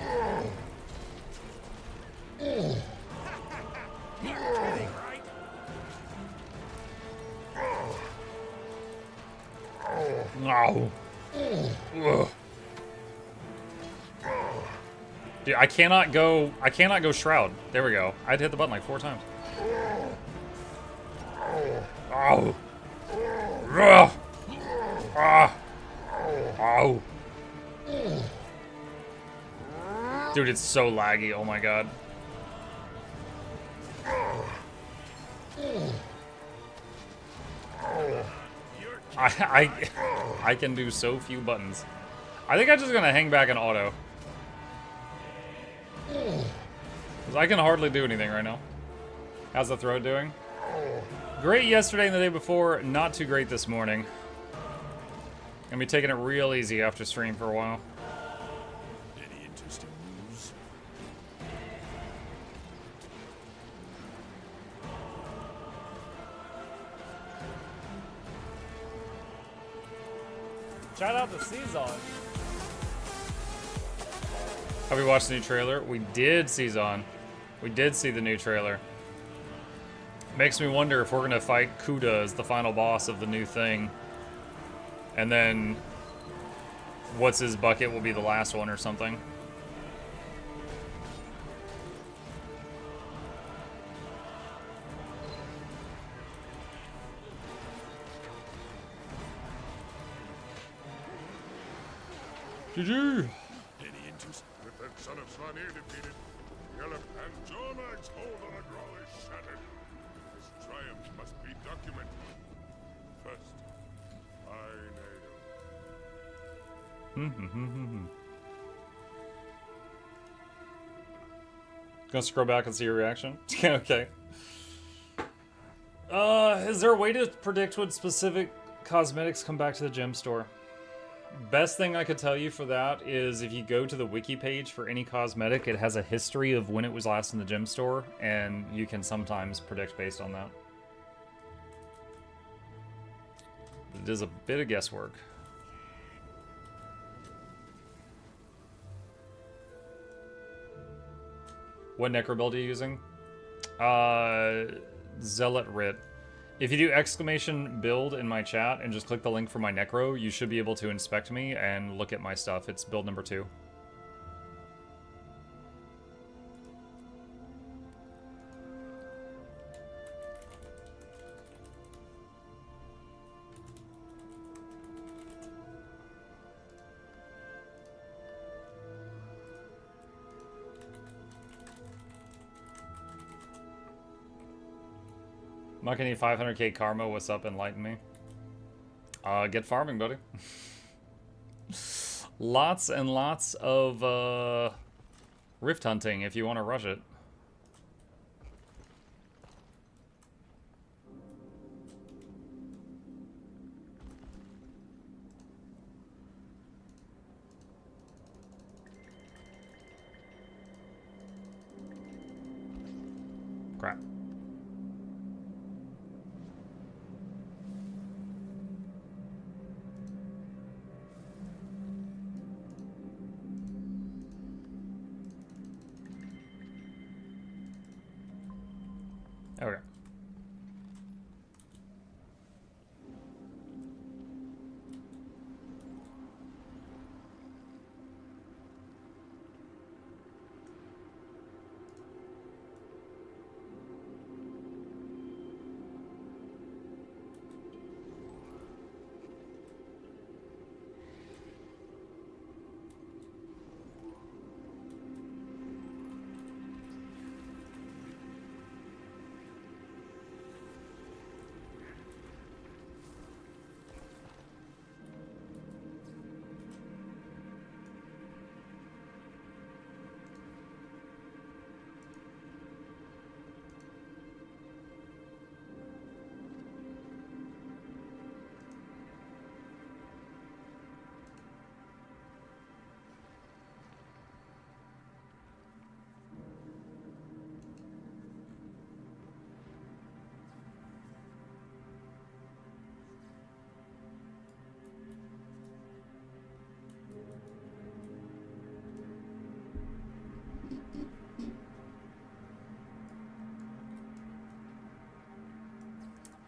No. Dude, I cannot go Shroud. There we go. I had to hit the button like 4 times. Ow. Ugh. Ah. Ow. Dude, it's so laggy. Oh my god. I can do so few buttons. I think I'm just gonna hang back in auto. Because I can hardly do anything right now. How's the throat doing? Great yesterday and the day before, not too great this morning. Gonna be taking it real easy after stream for a while. Any interesting news? Shout out to Cezon. Have we watched the new trailer? We did, Cezon. We did see the new trailer. Makes me wonder if we're gonna fight Kuda as the final boss of the new thing. And then what's his bucket will be the last one or something. GG! Any interest? With that son of Svanir defeated, Yelp and Jormag's hold on Agral is shattered. His triumph must be documented. First, Gonna scroll back and see your reaction? Okay. Is there a way to predict when specific cosmetics come back to the gem store? Best thing I could tell you for that is if you go to the wiki page for any cosmetic, it has a history of when it was last in the gem store, and you can sometimes predict based on that. It is a bit of guesswork. What necro build are you using? Zealot Writ. If you do exclamation build in my chat and just click the link for my necro, you should be able to inspect me and look at my stuff. It's build number 2. Muckany 500k karma, what's up? Enlighten me. Get farming, buddy. Lots and lots of rift hunting if you want to rush it. Crap. Okay.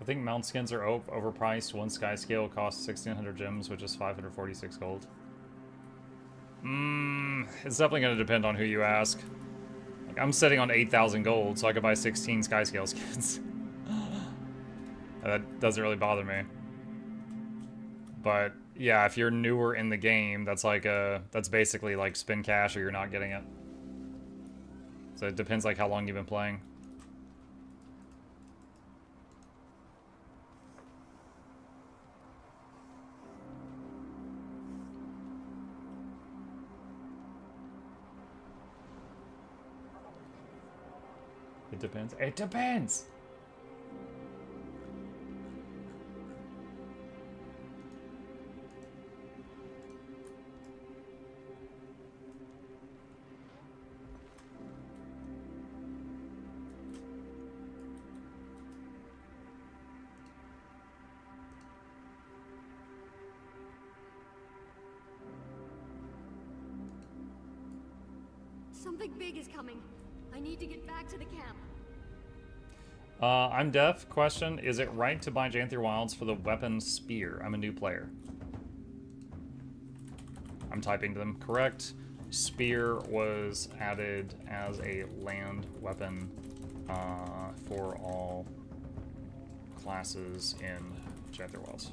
I think mount skins are overpriced. One sky scale costs 1,600 gems, which is 546 gold. It's definitely going to depend on who you ask. Like, I'm sitting on 8,000 gold, so I could buy 16 sky scale skins. That doesn't really bother me. But yeah, if you're newer in the game, that's like that's basically like spend cash or you're not getting it. So it depends like how long you've been playing. It depends. It depends! Something big is coming. I need to get back to the camp. I'm deaf. Question, is it right to buy Janther Wilds for the weapon spear? I'm a new player. I'm typing to them. Correct. Spear was added as a land weapon for all classes in Janther Wilds.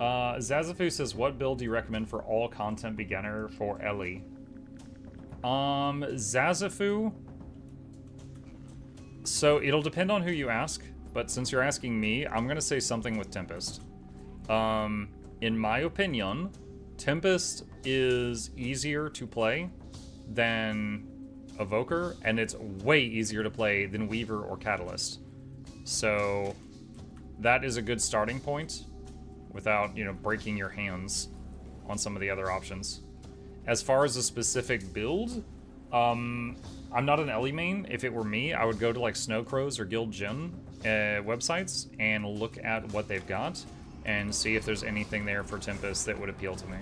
Zazafu says, what build do you recommend for all content beginner for Ellie? Zazafu. So it'll depend on who you ask, but since you're asking me, I'm gonna say something with Tempest. In my opinion, Tempest is easier to play than Evoker, and it's way easier to play than Weaver or Catalyst. So that is a good starting point without, you know, breaking your hands on some of the other options. As far as a specific build, I'm not an Ellie main. If it were me, I would go to like Snowcrows or Guild Gym websites and look at what they've got and see if there's anything there for Tempest that would appeal to me.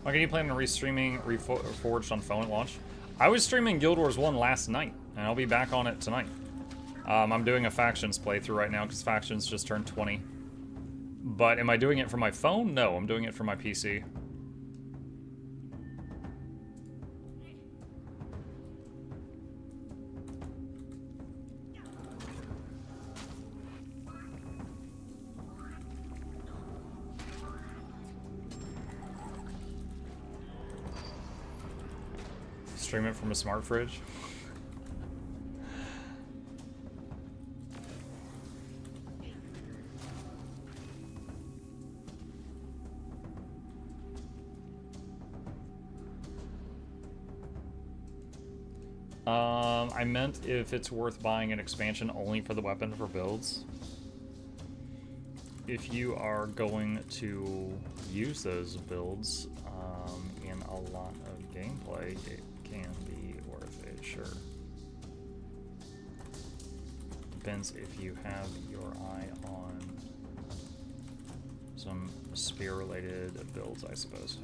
Like, are you planning on restreaming Reforged on phone at launch? I was streaming Guild Wars 1 last night, and I'll be back on it tonight. I'm doing a Factions playthrough right now, because Factions just turned 20. But am I doing it for my phone? No, I'm doing it for my PC. Stream it from a smart fridge. I meant if it's worth buying an expansion only for the weapon for builds. If you are going to use those builds in a lot of gameplay, it can be worth it, sure. Depends if you have your eye on some spear-related builds, I suppose.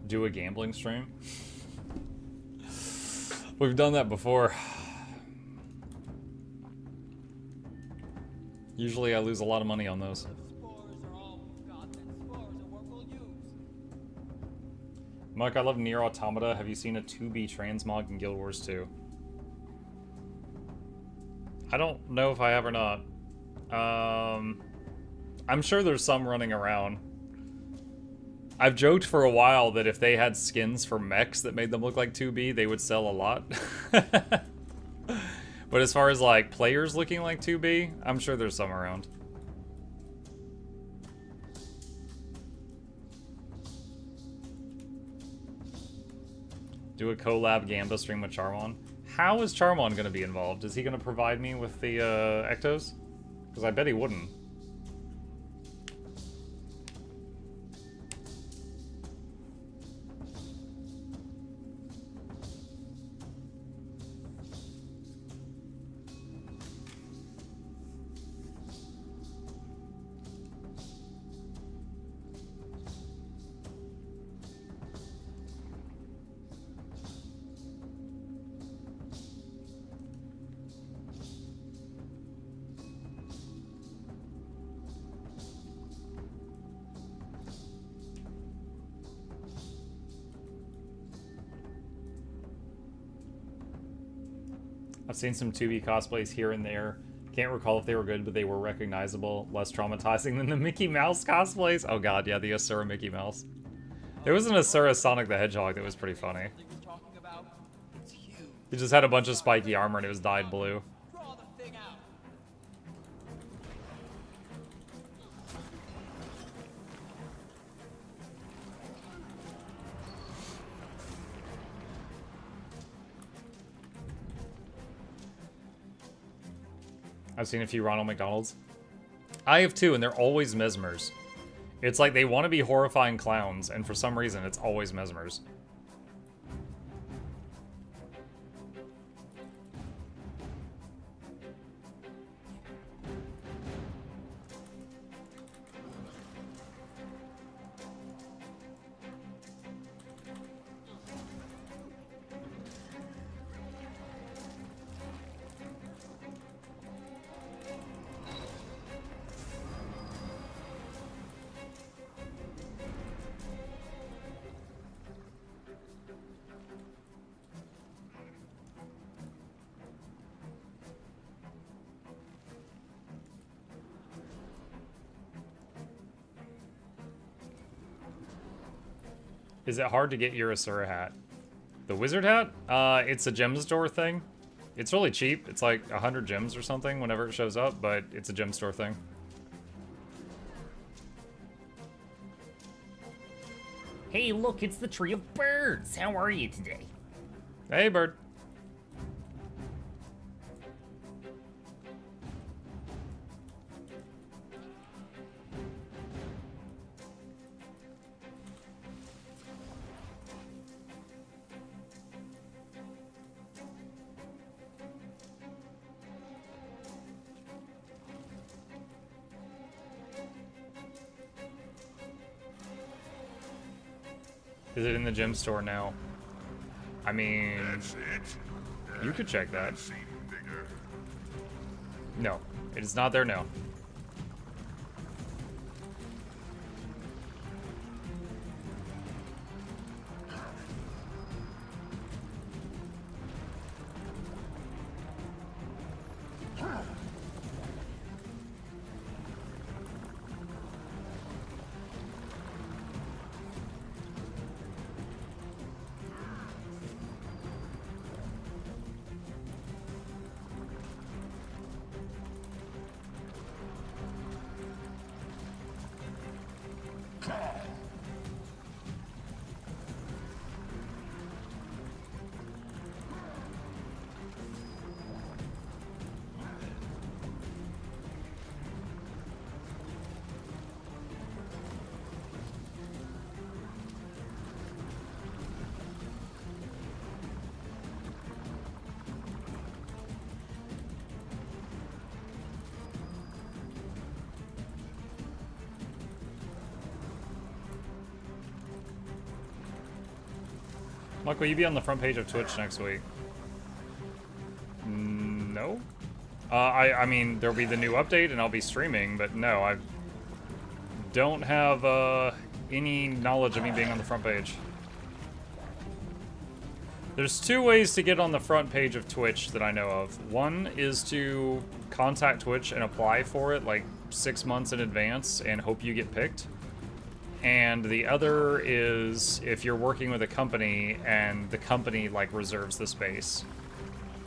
Do a gambling stream? We've done that before. Usually I lose a lot of money on those. Mike, I love Nier Automata. Have you seen a 2B transmog in Guild Wars 2? I don't know if I have or not. I'm sure there's some running around. I've joked for a while that if they had skins for mechs that made them look like 2B, they would sell a lot. But as far as like players looking like 2B, I'm sure there's some around. Do a collab Gamba stream with Charmon. How is Charmon going to be involved? Is he going to provide me with the Ectos? Because I bet he wouldn't. I've seen some 2B cosplays here and there. Can't recall if they were good, but they were recognizable. Less traumatizing than the Mickey Mouse cosplays. Oh god, yeah, the Asura Mickey Mouse. There was an Asura Sonic the Hedgehog that was pretty funny. He just had a bunch of spiky armor and it was dyed blue. I've seen a few Ronald McDonald's. I have too, and they're always Mesmers. It's like they want to be horrifying clowns, and for some reason, it's always Mesmers. Is it hard to get your Asura hat? The wizard hat? It's a gem store thing. It's really cheap. It's like 100 gems or something whenever it shows up, but it's a gem store thing. Hey, look, it's the Tree of Birds. How are you today? Hey, bird. Is it in the gem store now? I mean... That's it? You could check that. No, it is not there now. Mark, will you be on the front page of Twitch next week? No. I mean, there'll be the new update and I'll be streaming, but no, I don't have any knowledge of me being on the front page. There's two ways to get on the front page of Twitch that I know of. One is to contact Twitch and apply for it like 6 months in advance and hope you get picked. And the other is if you're working with a company and the company like reserves the space.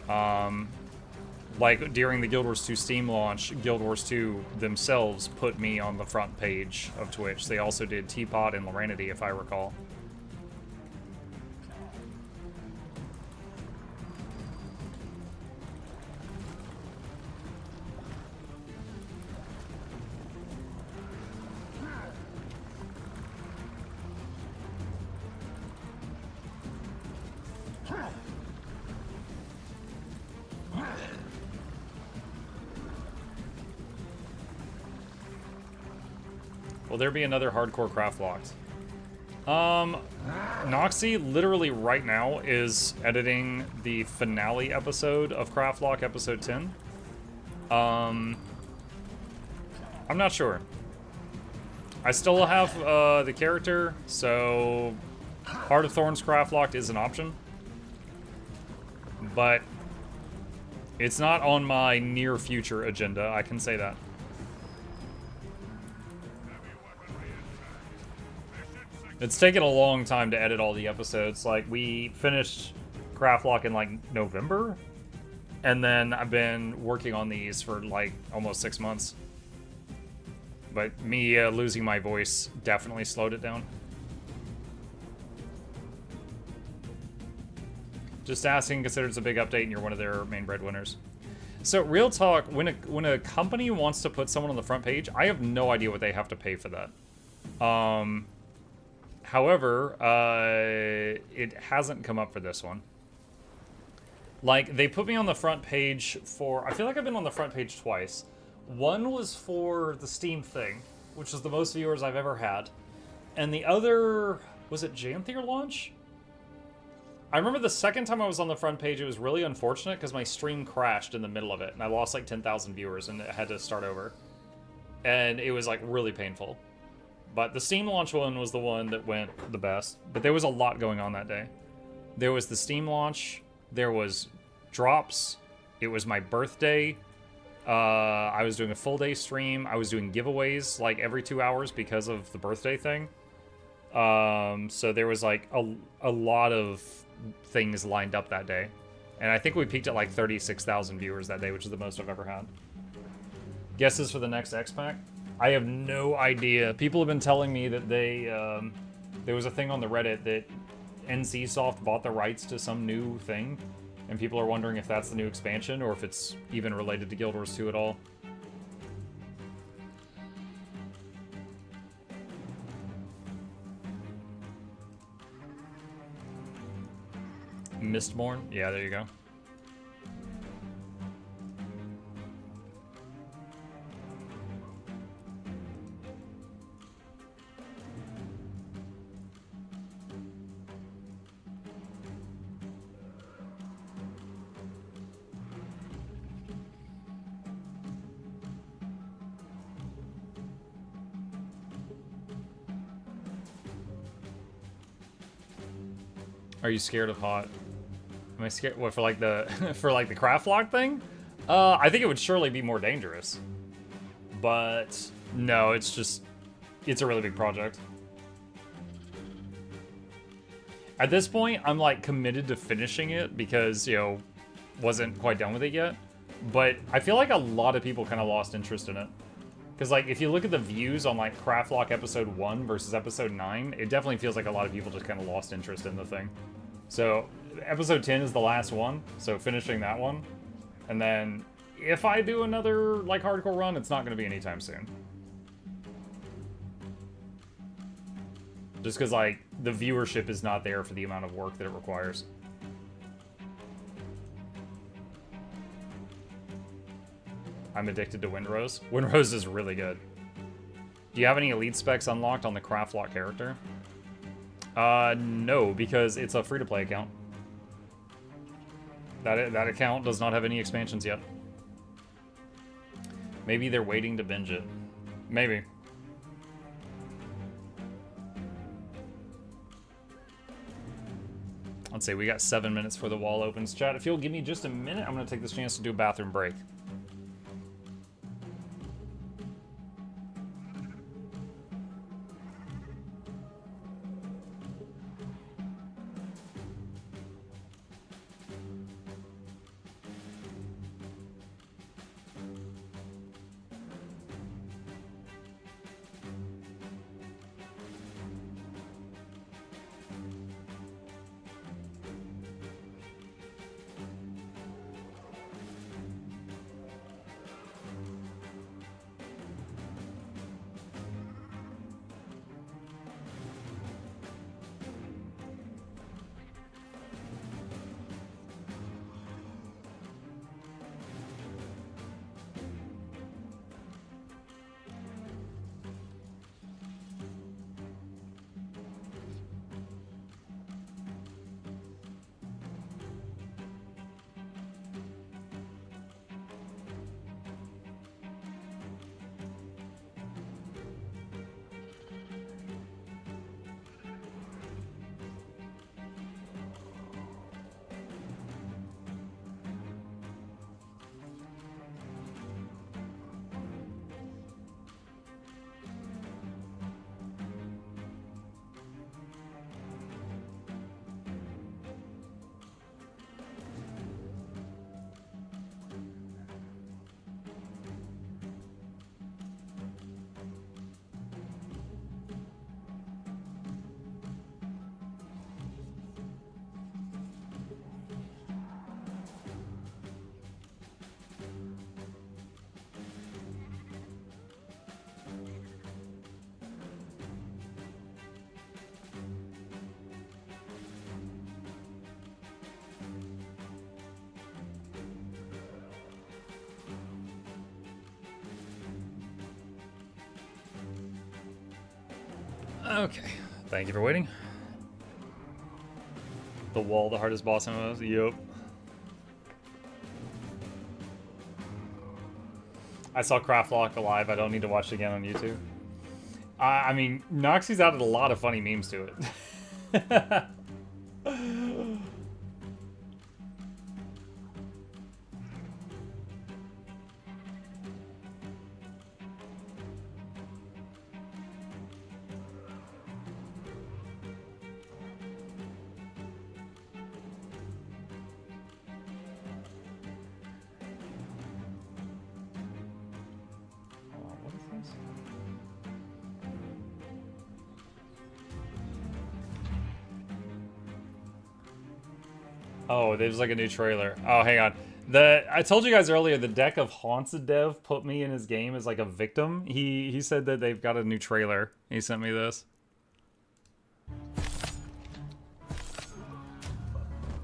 Like during the Guild Wars 2 Steam launch, Guild Wars 2 themselves put me on the front page of Twitch. They also did Teapot and Loranity, if I recall. Will there be another hardcore craft locked? Noxxi literally right now is editing the finale episode of Craft Lock episode 10. I'm not sure. I still have the character, so Heart of Thorns Craft Locked is an option. But it's not on my near future agenda, I can say that. It's taken a long time to edit all the episodes. Like, we finished Craftlock in, like, November. And then I've been working on these for, like, almost 6 months. But me losing my voice definitely slowed it down. Just asking, consider it's a big update and you're one of their main breadwinners. So, real talk, when a company wants to put someone on the front page, I have no idea what they have to pay for that. However, it hasn't come up for this one. Like, they put me on the front page for... I feel like I've been on the front page twice. One was for the Steam thing, which is the most viewers I've ever had. And the other... was it Janthier launch? I remember the second time I was on the front page, it was really unfortunate because my stream crashed in the middle of it. And I lost like 10,000 viewers and it had to start over. And it was like really painful. But the Steam launch one was the one that went the best. But there was a lot going on that day. There was the Steam launch. There was drops. It was my birthday. I was doing a full day stream. I was doing giveaways like every 2 hours because of the birthday thing. So there was like a lot of things lined up that day. And I think we peaked at like 36,000 viewers that day, which is the most I've ever had. Guesses for the next X-Pack? I have no idea. People have been telling me that they, there was a thing on the Reddit that NCSoft bought the rights to some new thing, and people are wondering if that's the new expansion or if it's even related to Guild Wars 2 at all. Mistborn? Yeah, there you go. Are you scared of hot? Am I scared? What, for like the for like the craft lock thing? I think it would surely be more dangerous. But no, it's just, it's a really big project. At this point, I'm like committed to finishing it because, you know, wasn't quite done with it yet. But I feel like a lot of people kind of lost interest in it. Because like, if you look at the views on like Craftlock episode 1 versus episode 9, it definitely feels like a lot of people just kind of lost interest in the thing. So episode 10 is the last one, so finishing that one. And then if I do another like hardcore run, it's not going to be anytime soon. Just because like the viewership is not there for the amount of work that it requires. I'm addicted to Windrose. Windrose is really good. Do you have any elite specs unlocked on the Craftlock character? No, because it's a free-to-play account. That account does not have any expansions yet. Maybe they're waiting to binge it. Maybe. Let's see, we got 7 minutes before the wall opens. Chat, if you'll give me just a minute, I'm going to take this chance to do a bathroom break. Okay, thank you for waiting. The wall, the hardest boss MMOs? Yup. I saw Craftlock alive. I don't need to watch it again on YouTube. I mean, Noxxi's added a lot of funny memes to it. Oh, there's like a new trailer. Oh, hang on. I told you guys earlier, the deck of Haunted Dev put me in his game as like a victim. He said that they've got a new trailer. He sent me this.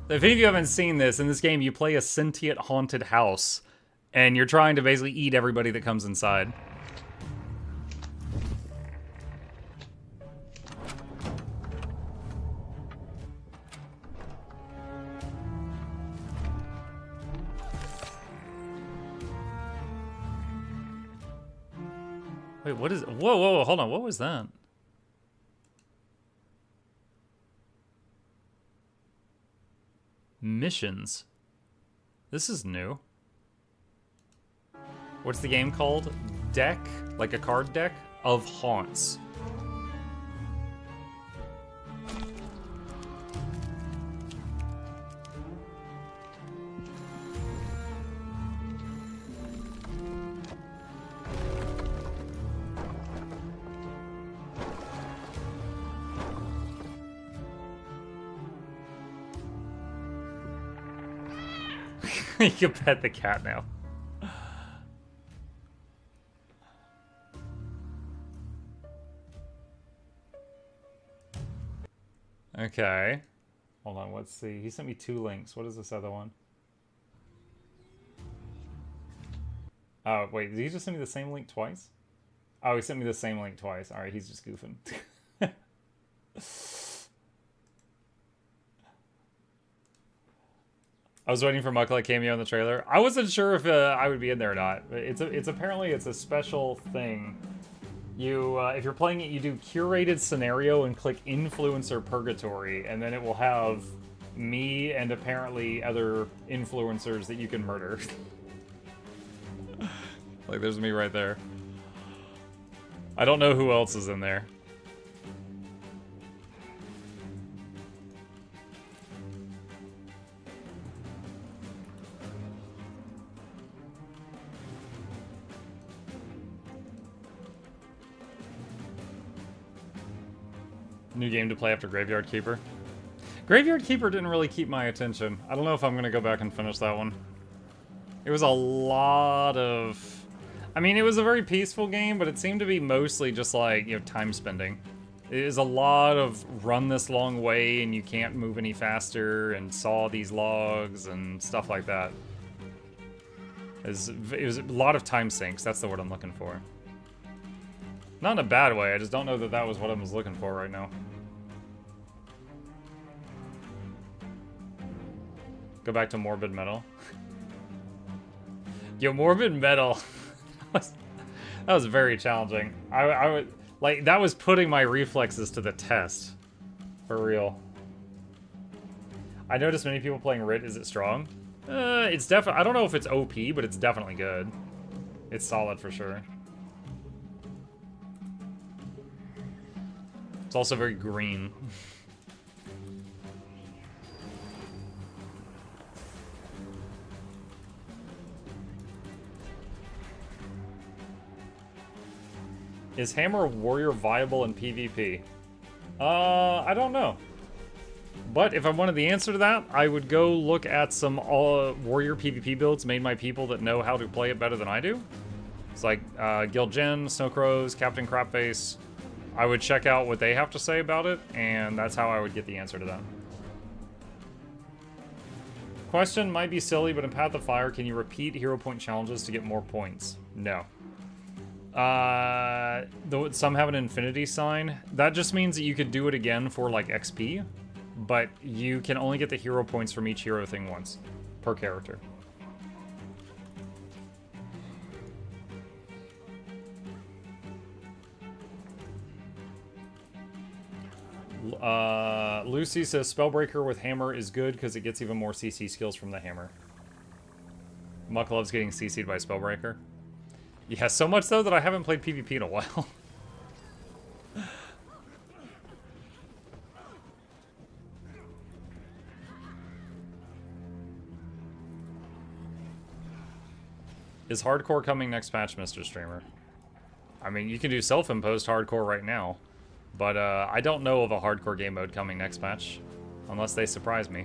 If any of you haven't seen this, in this game you play a sentient haunted house, and you're trying to basically eat everybody that comes inside. Wait, what is... Whoa, hold on. What was that? Missions. This is new. What's the game called? Deck, like a card deck, of Haunts. You can pet the cat now. Okay. Hold on, let's see. He sent me 2 links. What is this other one? Oh, wait, did he just send me the same link twice? Oh, he sent me the same link twice. Alright, he's just goofing. I was waiting for Mukluk cameo in the trailer. I wasn't sure if I would be in there or not. It's apparently it's a special thing. You if you're playing it, you do curated scenario and click influencer purgatory, and then it will have me and apparently other influencers that you can murder. Like there's me right there. I don't know who else is in there. New game to play after Graveyard Keeper. Graveyard Keeper didn't really keep my attention. I don't know if I'm gonna go back and finish that one. It was a lot of... I mean, it was a very peaceful game, but it seemed to be mostly just like, you know, time spending. It is a lot of run this long way and you can't move any faster and saw these logs and stuff like that. It was a lot of time sinks, that's the word I'm looking for. Not in a bad way, I just don't know that that was what I was looking for right now. Go back to Morbid Metal. Yo, Morbid Metal. that was very challenging. I would like that was putting my reflexes to the test. For real. I noticed many people playing Rit. Is it strong? It's definitely. I don't know if it's OP, but it's definitely good. It's solid for sure. It's also very green. Is Hammer Warrior viable in PvP? I don't know. But if I wanted the answer to that, I would go look at some Warrior PvP builds made by people that know how to play it better than I do. It's like Gil Jin, Snowcrows, Captain Crapface. I would check out what they have to say about it, and that's how I would get the answer to that. Question might be silly, but in Path of Fire, can you repeat hero point challenges to get more points? No. Some have an infinity sign. That just means that you could do it again for like XP, but you can only get the hero points from each hero thing once per character. Lucy says Spellbreaker with Hammer is good because it gets even more CC skills from the Hammer. Muck loves getting CC'd by Spellbreaker. Yeah, so much so that I haven't played PvP in a while. Is hardcore coming next patch, Mr. Streamer? I mean, you can do self-imposed hardcore right now, but I don't know of a hardcore game mode coming next patch, unless they surprise me.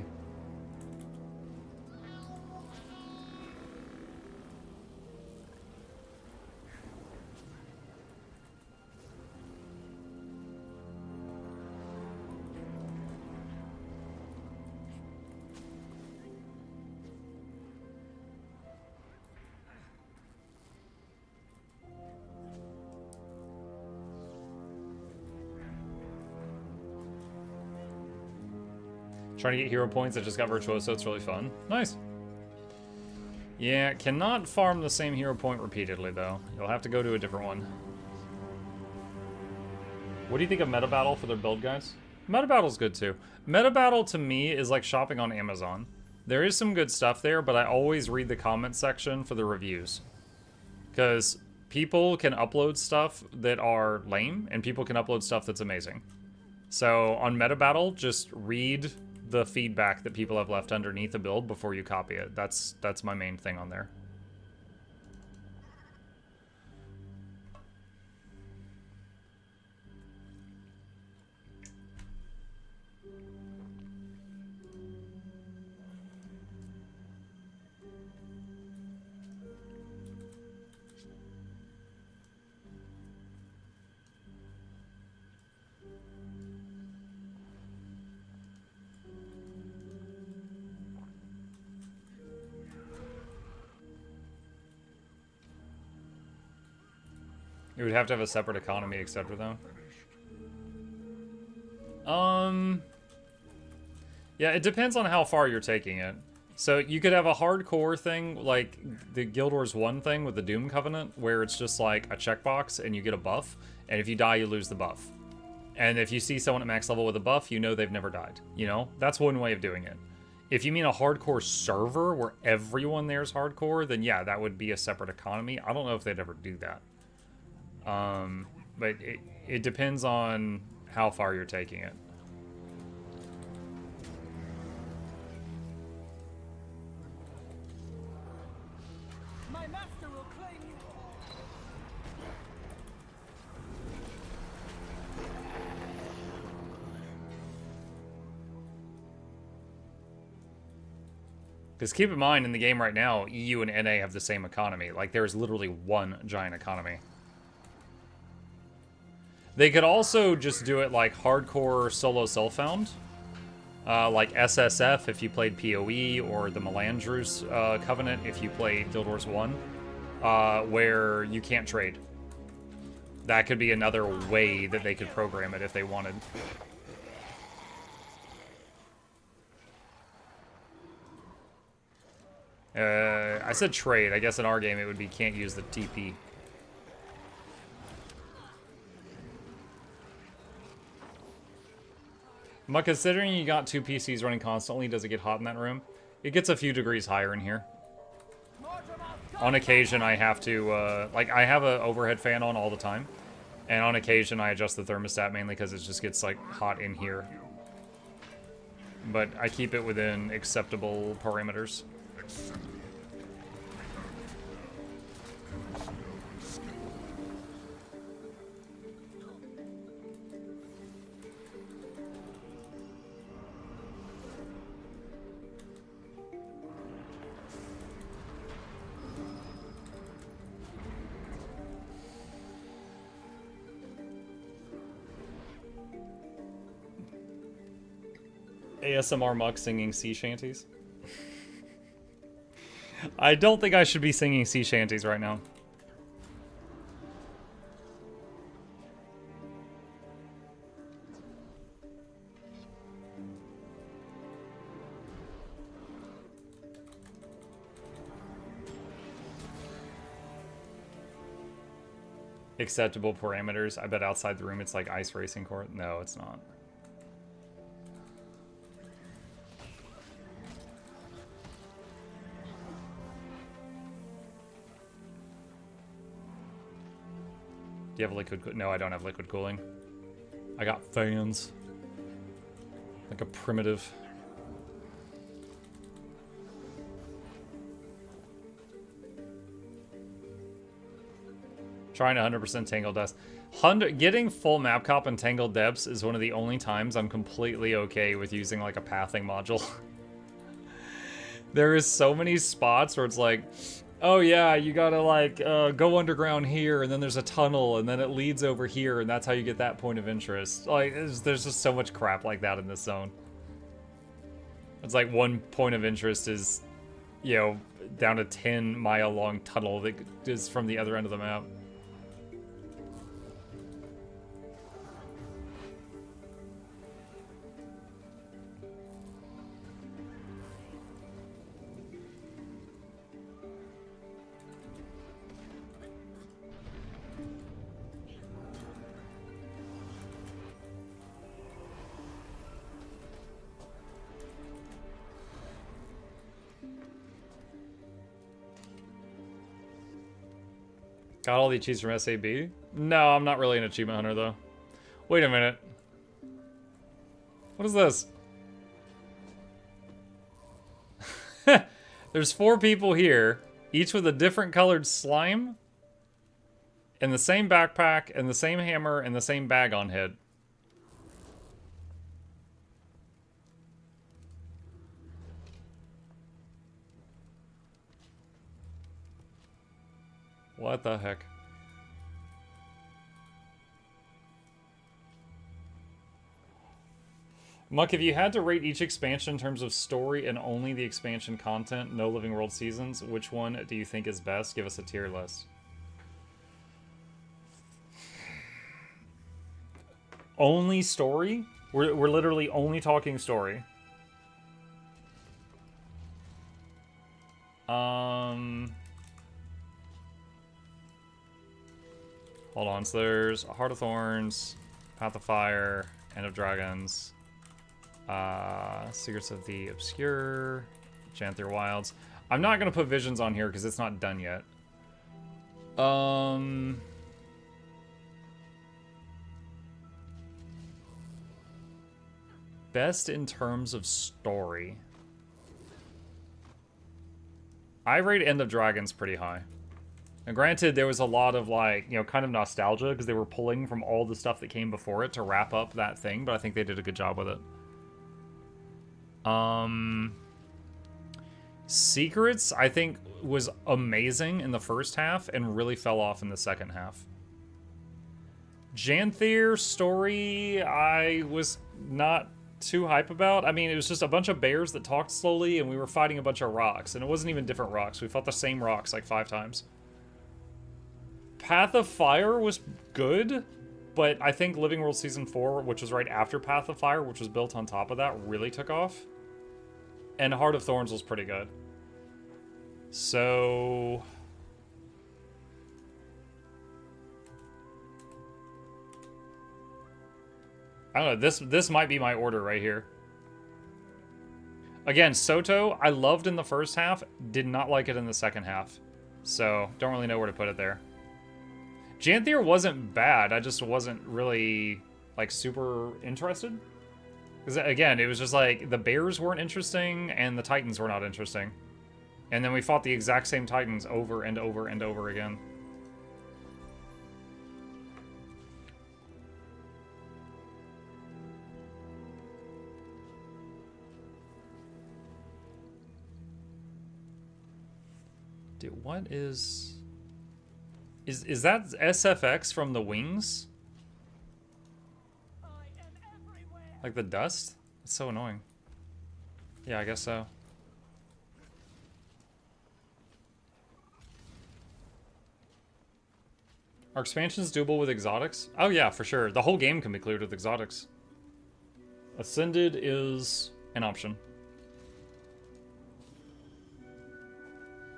Trying to get hero points. I just got Virtuoso. It's really fun. Nice. Yeah, cannot farm the same hero point repeatedly, though. You'll have to go to a different one. What do you think of Meta Battle for their build guides? Meta Battle's good, too. Meta Battle, to me, is like shopping on Amazon. There is some good stuff there, but I always read the comment section for the reviews. Because people can upload stuff that are lame, and people can upload stuff that's amazing. So on Meta Battle, just read the feedback that people have left underneath the build before you copy it. That's my main thing on there. You would have to have a separate economy, etc. though. Yeah, it depends on how far you're taking it. So you could have a hardcore thing, like the Guild Wars 1 thing with the Doom Covenant, where it's just like a checkbox and you get a buff, and if you die, you lose the buff. And if you see someone at max level with a buff, you know they've never died. You know? That's one way of doing it. If you mean a hardcore server where everyone there is hardcore, then yeah, that would be a separate economy. I don't know if they'd ever do that. But it depends on how far you're taking it. My master will claim you. Because keep in mind, in the game right now, EU and NA have the same economy. Like, there's literally one giant economy. They could also just do it like hardcore solo self-found. Like SSF if you played PoE, or the Melandrews Covenant if you played Guild Wars 1, where you can't trade. That could be another way that they could program it if they wanted. I said trade. I guess in our game it would be can't use the TP. But considering you got 2 PCs running constantly, does it get hot in that room? It gets a few degrees higher in here. On occasion, I have to, like, I have an overhead fan on all the time. And on occasion, I adjust the thermostat mainly because it just gets, like, hot in here. But I keep it within acceptable parameters. ASMR Muck singing sea shanties. I don't think I should be singing sea shanties right now. Acceptable parameters. I bet outside the room it's like ice racing court. No, it's not. Do you have liquid? No, I don't have liquid cooling. I got fans. Like a primitive. Trying to 100% Tangled Depths. Getting full map cop and Tangled Depths is one of the only times I'm completely okay with using like a pathing module. There is so many spots where it's like, oh yeah, you gotta like go underground here, and then there's a tunnel, and then it leads over here, and that's how you get that point of interest. Like, there's just so much crap like that in this zone. It's like one point of interest is, you know, down a 10-mile long tunnel that is from the other end of the map. Got all the achievements from SAB? No, I'm not really an achievement hunter, though. Wait a minute. What is this? There's 4 people here, each with a different colored slime, and the same backpack, and the same hammer, and the same bag on head. What the heck? Muck, if you had to rate each expansion in terms of story and only the expansion content, no Living World seasons, which one do you think is best? Give us a tier list. Only story? We're literally only talking story. Hold on, so there's Heart of Thorns, Path of Fire, End of Dragons, Secrets of the Obscure, Janthir Wilds. I'm not gonna put Visions on here because it's not done yet. Best in terms of story. I rate End of Dragons pretty high. And granted, there was a lot of, like, you know, kind of nostalgia because they were pulling from all the stuff that came before it to wrap up that thing, but I think they did a good job with it. Secrets, I think, was amazing in the first half and really fell off in the second half. Janthir story, I was not too hype about. I mean, it was just a bunch of bears that talked slowly and we were fighting a bunch of rocks, and it wasn't even different rocks. We fought the same rocks like 5 times. Path of Fire was good, but I think Living World Season 4, which was right after Path of Fire, which was built on top of that, really took off. And Heart of Thorns was pretty good. So... I don't know, this might be my order right here. Again, Soto, I loved in the first half, did not like it in the second half. So, don't really know where to put it there. Janthir wasn't bad, I just wasn't really, like, super interested. Because, again, it was just like, the bears weren't interesting, and the titans were not interesting. And then we fought the exact same titans over and over and over again. Dude, what is... Is that SFX from the wings? Like the dust? It's so annoying. Yeah, I guess so. Are expansions doable with exotics? Oh yeah, for sure. The whole game can be cleared with exotics. Ascended is an option.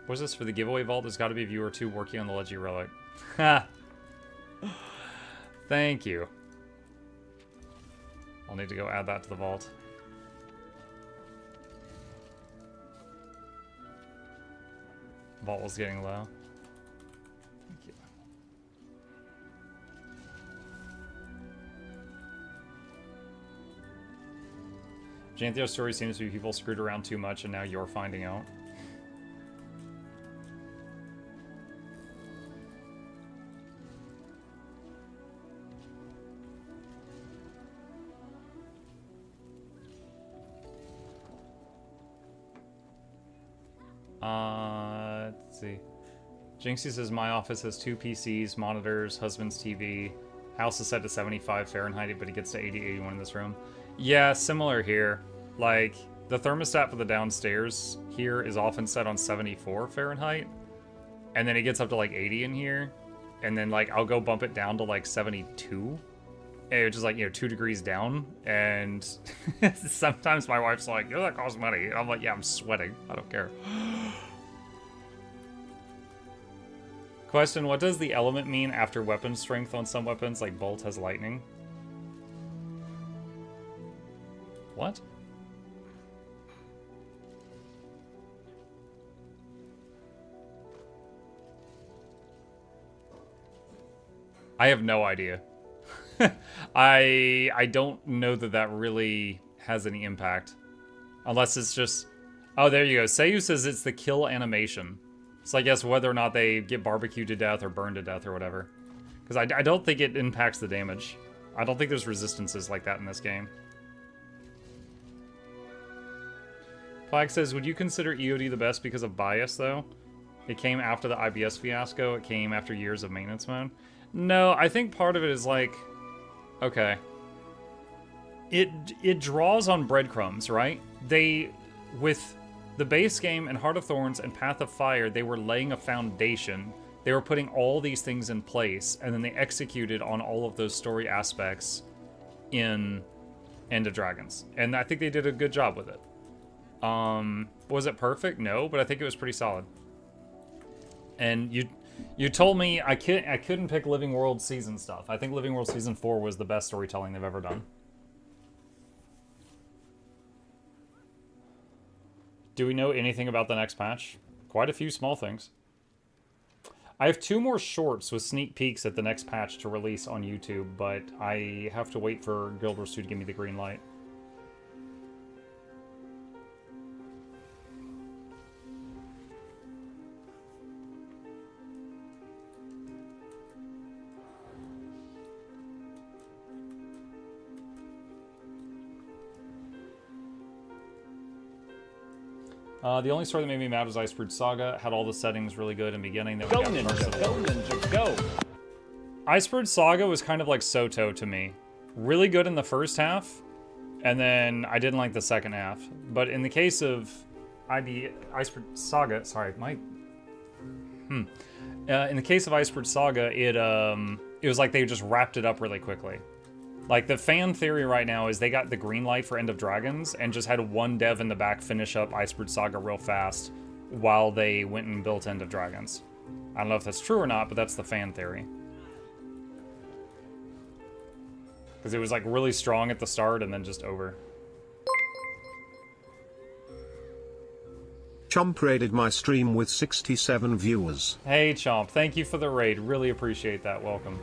What's this for the giveaway vault? There's got to be a viewer or 2 working on the Leggy Relic. Ha! Thank you. I'll need to go add that to the vault. Vault was getting low. Thank you. Janthir's story seems to be people screwed around too much and now you're finding out. Let's see. Jinxie says my office has 2 PCs, monitors, husband's TV. House is set to 75 Fahrenheit, but it gets to 80, 81 in this room. Yeah, similar here. Like, the thermostat for the downstairs here is often set on 74 Fahrenheit. And then it gets up to like 80 in here. And then like, I'll go bump it down to like 72. And it's just like, you know, 2 degrees down. And sometimes my wife's like, "Yo, that costs money." And I'm like, yeah, I'm sweating. I don't care. Question, what does the element mean after weapon strength on some weapons? Like Bolt has lightning. What? I have no idea. I don't know that that really has any impact. Unless it's just... Oh, there you go. Seiyu says it's the kill animation. So I guess whether or not they get barbecued to death or burned to death or whatever. Because I don't think it impacts the damage. I don't think there's resistances like that in this game. Flag says, would you consider EOD the best because of bias, though? It came after the IBS fiasco. It came after years of maintenance mode. No, I think part of it is like... Okay. It draws on breadcrumbs, right? With the base game and Heart of Thorns and Path of Fire, they were laying a foundation. They were putting all these things in place, and then they executed on all of those story aspects in End of Dragons. And I think they did a good job with it. Was it perfect? No, but I think it was pretty solid. And you told me I couldn't pick Living World Season stuff. I think Living World Season 4 was the best storytelling they've ever done. Do we know anything about the next patch? Quite a few small things. I have 2 more shorts with sneak peeks at the next patch to release on YouTube, but I have to wait for Guild Wars 2 to give me the green light. The only story that made me mad was Icebrood Saga. Had all the settings really good in the beginning. Then Go Ninja, go Ninja, go! Icebrood Saga was kind of like Soto to me. Really good in the first half, and then I didn't like the second half. But in the case of Icebrood Saga, sorry, in the case of Icebrood Saga, it was like they just wrapped it up really quickly. Like, the fan theory right now is they got the green light for End of Dragons and just had one dev in the back finish up Icebrood Saga real fast while they went and built End of Dragons. I don't know if that's true or not, but that's the fan theory. Because it was, like, really strong at the start and then just over. Chomp raided my stream with 67 viewers. Hey, Chomp. Thank you for the raid. Really appreciate that. Welcome.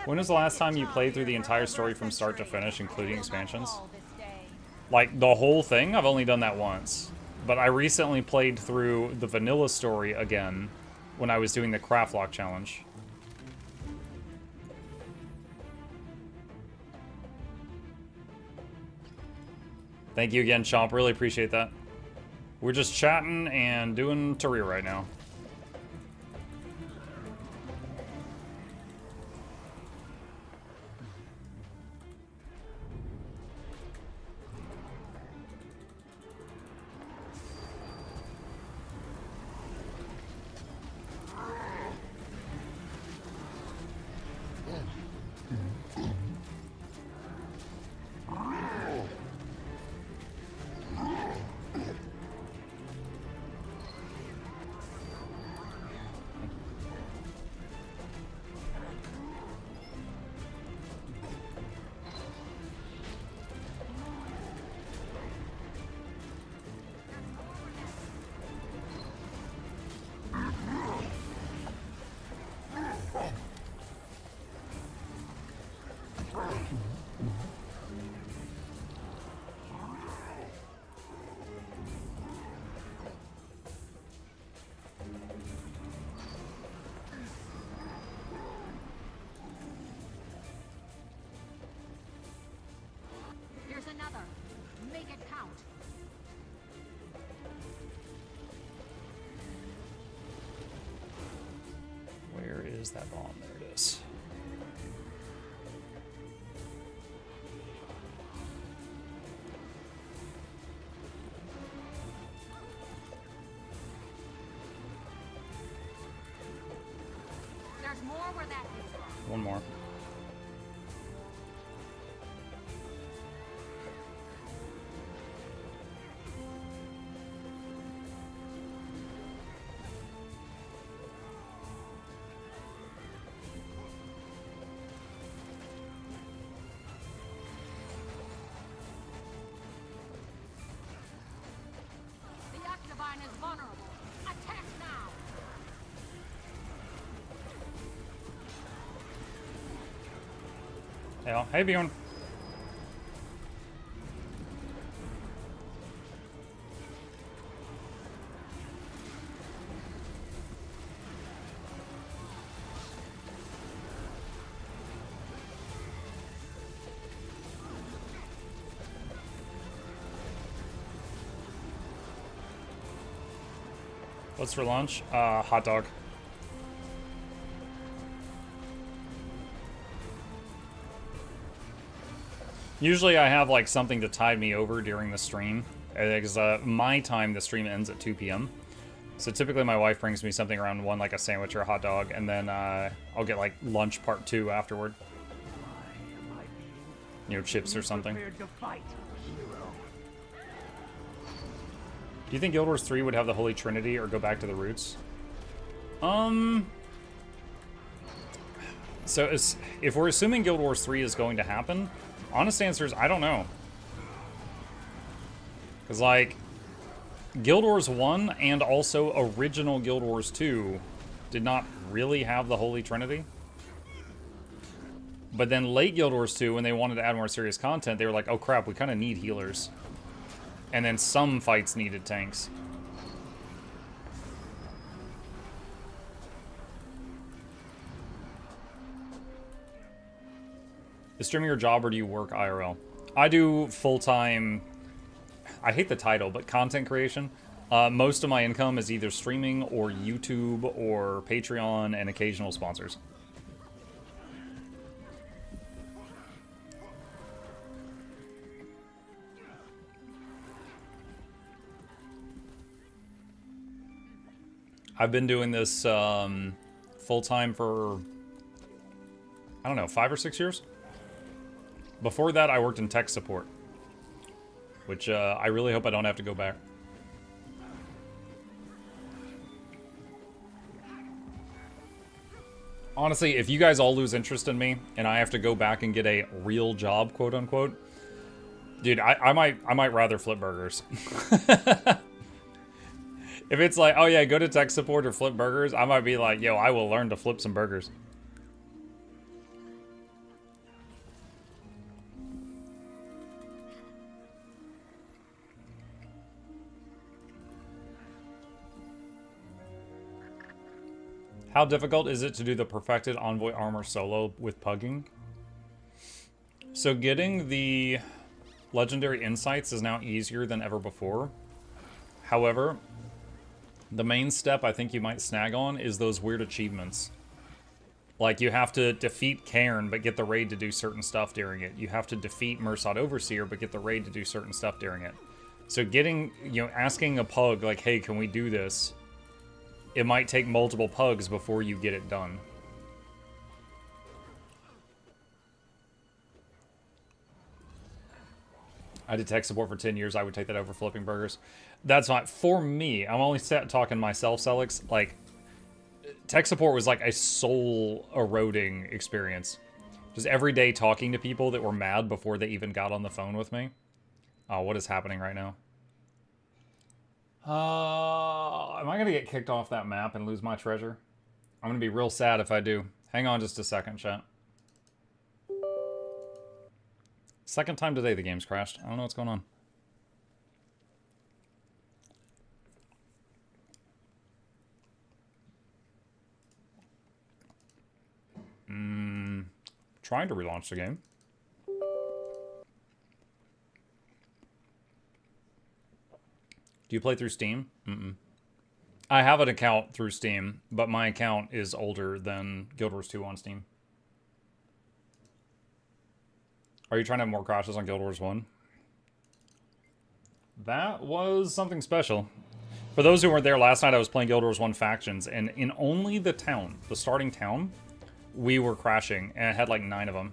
When was the last time you played through the entire story from start to finish, including expansions? Like, the whole thing? I've only done that once. But I recently played through the vanilla story again when I was doing the Craftlock challenge. Thank you again, Chomp. Really appreciate that. We're just chatting and doing Tarir right now. Another. Make it count. Where is that bomb? There it is. There's more where that is. One more. The Octavine is vulnerable. Attack now. Yeah. Hey, Bjorn. What's for lunch? Hot dog. Usually I have like something to tide me over during the stream. Because my time, the stream ends at 2 p.m. So typically my wife brings me something around 1, like a sandwich or a hot dog, and then I'll get like lunch part 2 afterward. You know, chips or something. Do you think Guild Wars 3 would have the Holy Trinity or go back to the roots? So if we're assuming Guild Wars 3 is going to happen, honest answer is I don't know. Because, like, Guild Wars 1 and also original Guild Wars 2 did not really have the Holy Trinity. But then late Guild Wars 2, when they wanted to add more serious content, they were like, oh crap, we kind of need healers. And then some fights needed tanks. Is streaming your job or do you work IRL? I do full-time, I hate the title, but content creation. Most of my income is either streaming or YouTube or Patreon and occasional sponsors. I've been doing this full-time for, I don't know, 5 or 6 years? Before that, I worked in tech support, which I really hope I don't have to go back. Honestly, if you guys all lose interest in me and I have to go back and get a real job, quote unquote, dude, I might rather flip burgers. If it's like, oh yeah, go to tech support or flip burgers, I might be like, yo, I will learn to flip some burgers. How difficult is it to do the perfected Envoy armor solo with pugging? So getting the legendary insights is now easier than ever before. However, the main step I think you might snag on is those weird achievements. Like, you have to defeat Cairn, but get the raid to do certain stuff during it. You have to defeat Mursad Overseer, but get the raid to do certain stuff during it. So getting, you know, asking a pug, like, hey, can we do this? It might take multiple pugs before you get it done. I did tech support for 10 years. I would take that over flipping burgers. That's not for me. I'm only talking myself, Celix. Like, tech support was like a soul eroding experience. Just every day talking to people that were mad before they even got on the phone with me. Oh, what is happening right now? Am I gonna get kicked off that map and lose my treasure? I'm gonna be real sad if I do. Hang on just a second, chat. Second time today the game's crashed. I don't know what's going on. Trying to relaunch the game. Do you play through Steam? I have an account through Steam, but my account is older than Guild Wars 2 on Steam. Are you trying to have more crashes on Guild Wars 1? That was something special. For those who weren't there last night, I was playing Guild Wars 1 Factions, and in only the town, the starting town, we were crashing, and it had like 9 of them.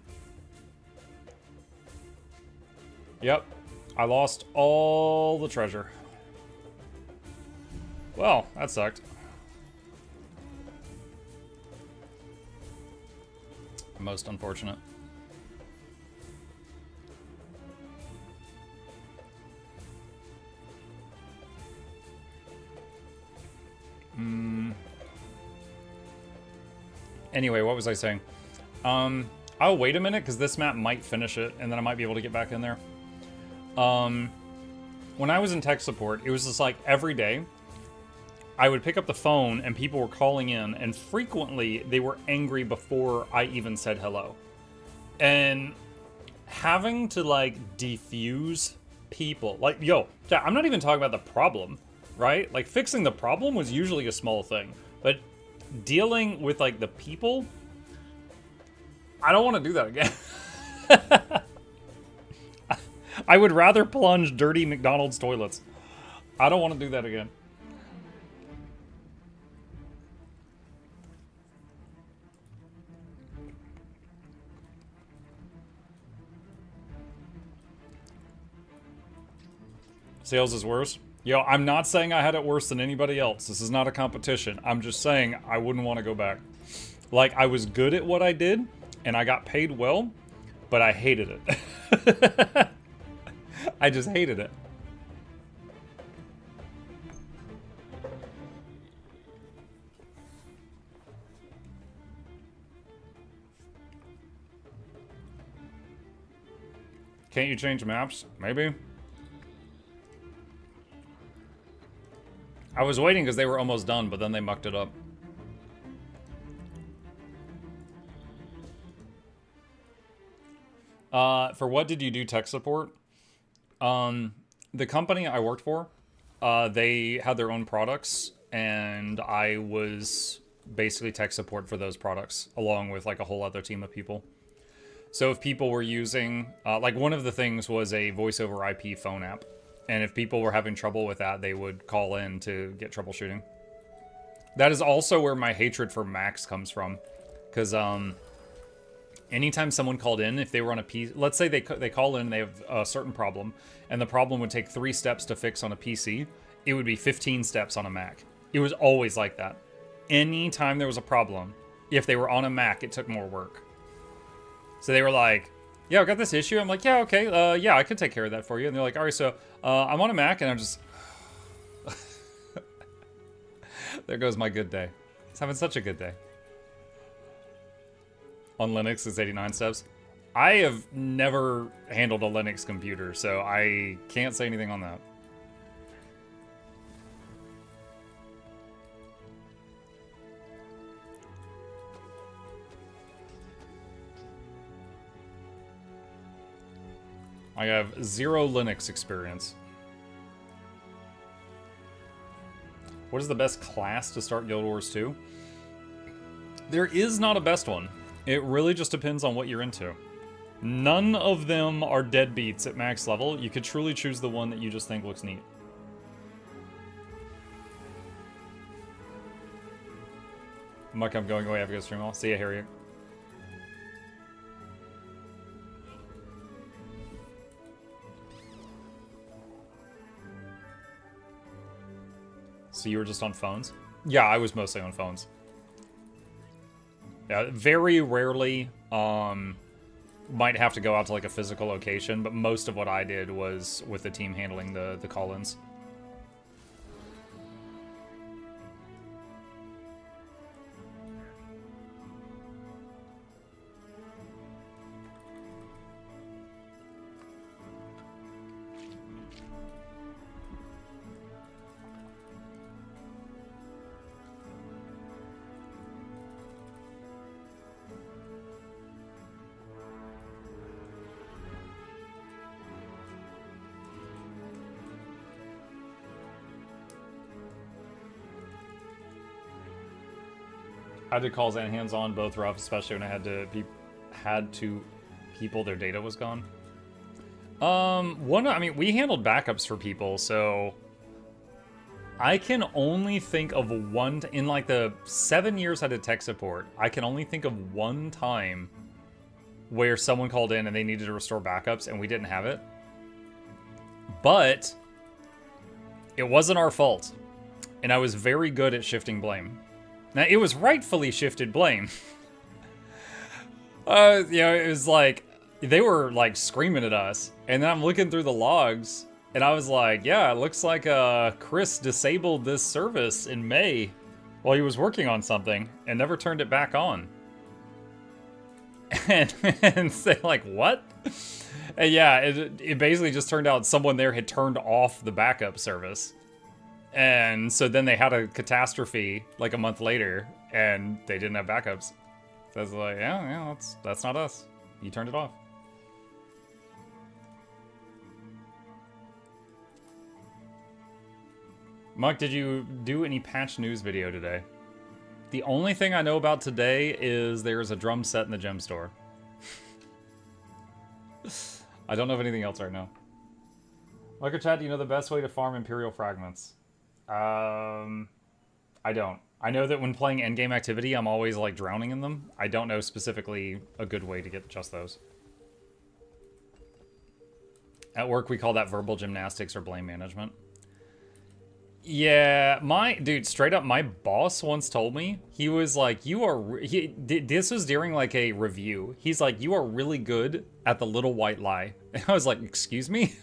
Yep, I lost all the treasure. Well, that sucked. Most unfortunate. Anyway, what was I saying? I'll wait a minute because this map might finish it and then I might be able to get back in there. When I was in tech support, it was just like every day I would pick up the phone and people were calling in, and frequently they were angry before I even said hello. And having to like defuse people, like, yo, I'm not even talking about the problem, right? Like fixing the problem was usually a small thing, but dealing with like the people, I don't want to do that again. I would rather plunge dirty McDonald's toilets. I don't want to do that again. Sales is worse. Yo, I'm not saying I had it worse than anybody else. This is not a competition. I'm just saying I wouldn't want to go back. Like, I was good at what I did, and I got paid well, but I hated it. I just hated it. Can't you change maps? Maybe. I was waiting because they were almost done, but then they mucked it up. For what did you do tech support? The company I worked for, they had their own products, and I was basically tech support for those products, along with like a whole other team of people. So if people were using, like one of the things was a voice over IP phone app. And if people were having trouble with that, they would call in to get troubleshooting. That is also where my hatred for Macs comes from. Because anytime someone called in, if they were on a PC, let's say they call in and they have a certain problem, and the problem would take 3 steps to fix on a PC, it would be 15 steps on a Mac. It was always like that. Anytime there was a problem, if they were on a Mac, it took more work. So they were like, yeah, I got this issue. I'm like, yeah, okay, yeah, I could take care of that for you. And they're like, all right, so I'm on a Mac, and I'm just... There goes my good day. It's having such a good day. On Linux, it's 89 steps. I have never handled a Linux computer, so I can't say anything on that. I have 0 Linux experience. What is the best class to start Guild Wars 2? There is not a best one. It really just depends on what you're into. None of them are deadbeats at max level. You could truly choose the one that you just think looks neat. Muck, I'm going away. I have to go stream all. See ya, Harriet. So you were just on phones? Yeah, I was mostly on phones. Yeah, very rarely might have to go out to like a physical location, but most of what I did was with the team handling the call-ins. I did calls and hands-on, both rough, especially when I had to people their data was gone. I mean, we handled backups for people, so I can only think of one in like the 7 years I did tech support. I can only think of one time where someone called in and they needed to restore backups and we didn't have it. But it wasn't our fault, and I was very good at shifting blame. Now, it was rightfully shifted blame. You know, it was like, they were like screaming at us. And then I'm looking through the logs and I was like, yeah, it looks like Chris disabled this service in May while he was working on something and never turned it back on. and say like, what? And yeah, it basically just turned out someone there had turned off the backup service. And so then they had a catastrophe like a month later, and they didn't have backups. So I was like, yeah, that's not us. You turned it off. Muck, did you do any patch news video today? The only thing I know about today is there's a drum set in the gem store. I don't know of anything else right now. Micro chat, do you know the best way to farm Imperial fragments? I don't. I know that when playing endgame activity, I'm always like drowning in them. I don't know specifically a good way to get just those. At work, we call that verbal gymnastics or blame management. Yeah, dude, straight up, my boss once told me, he was like, this was during like a review. He's like, you are really good at the little white lie. And I was like, excuse me?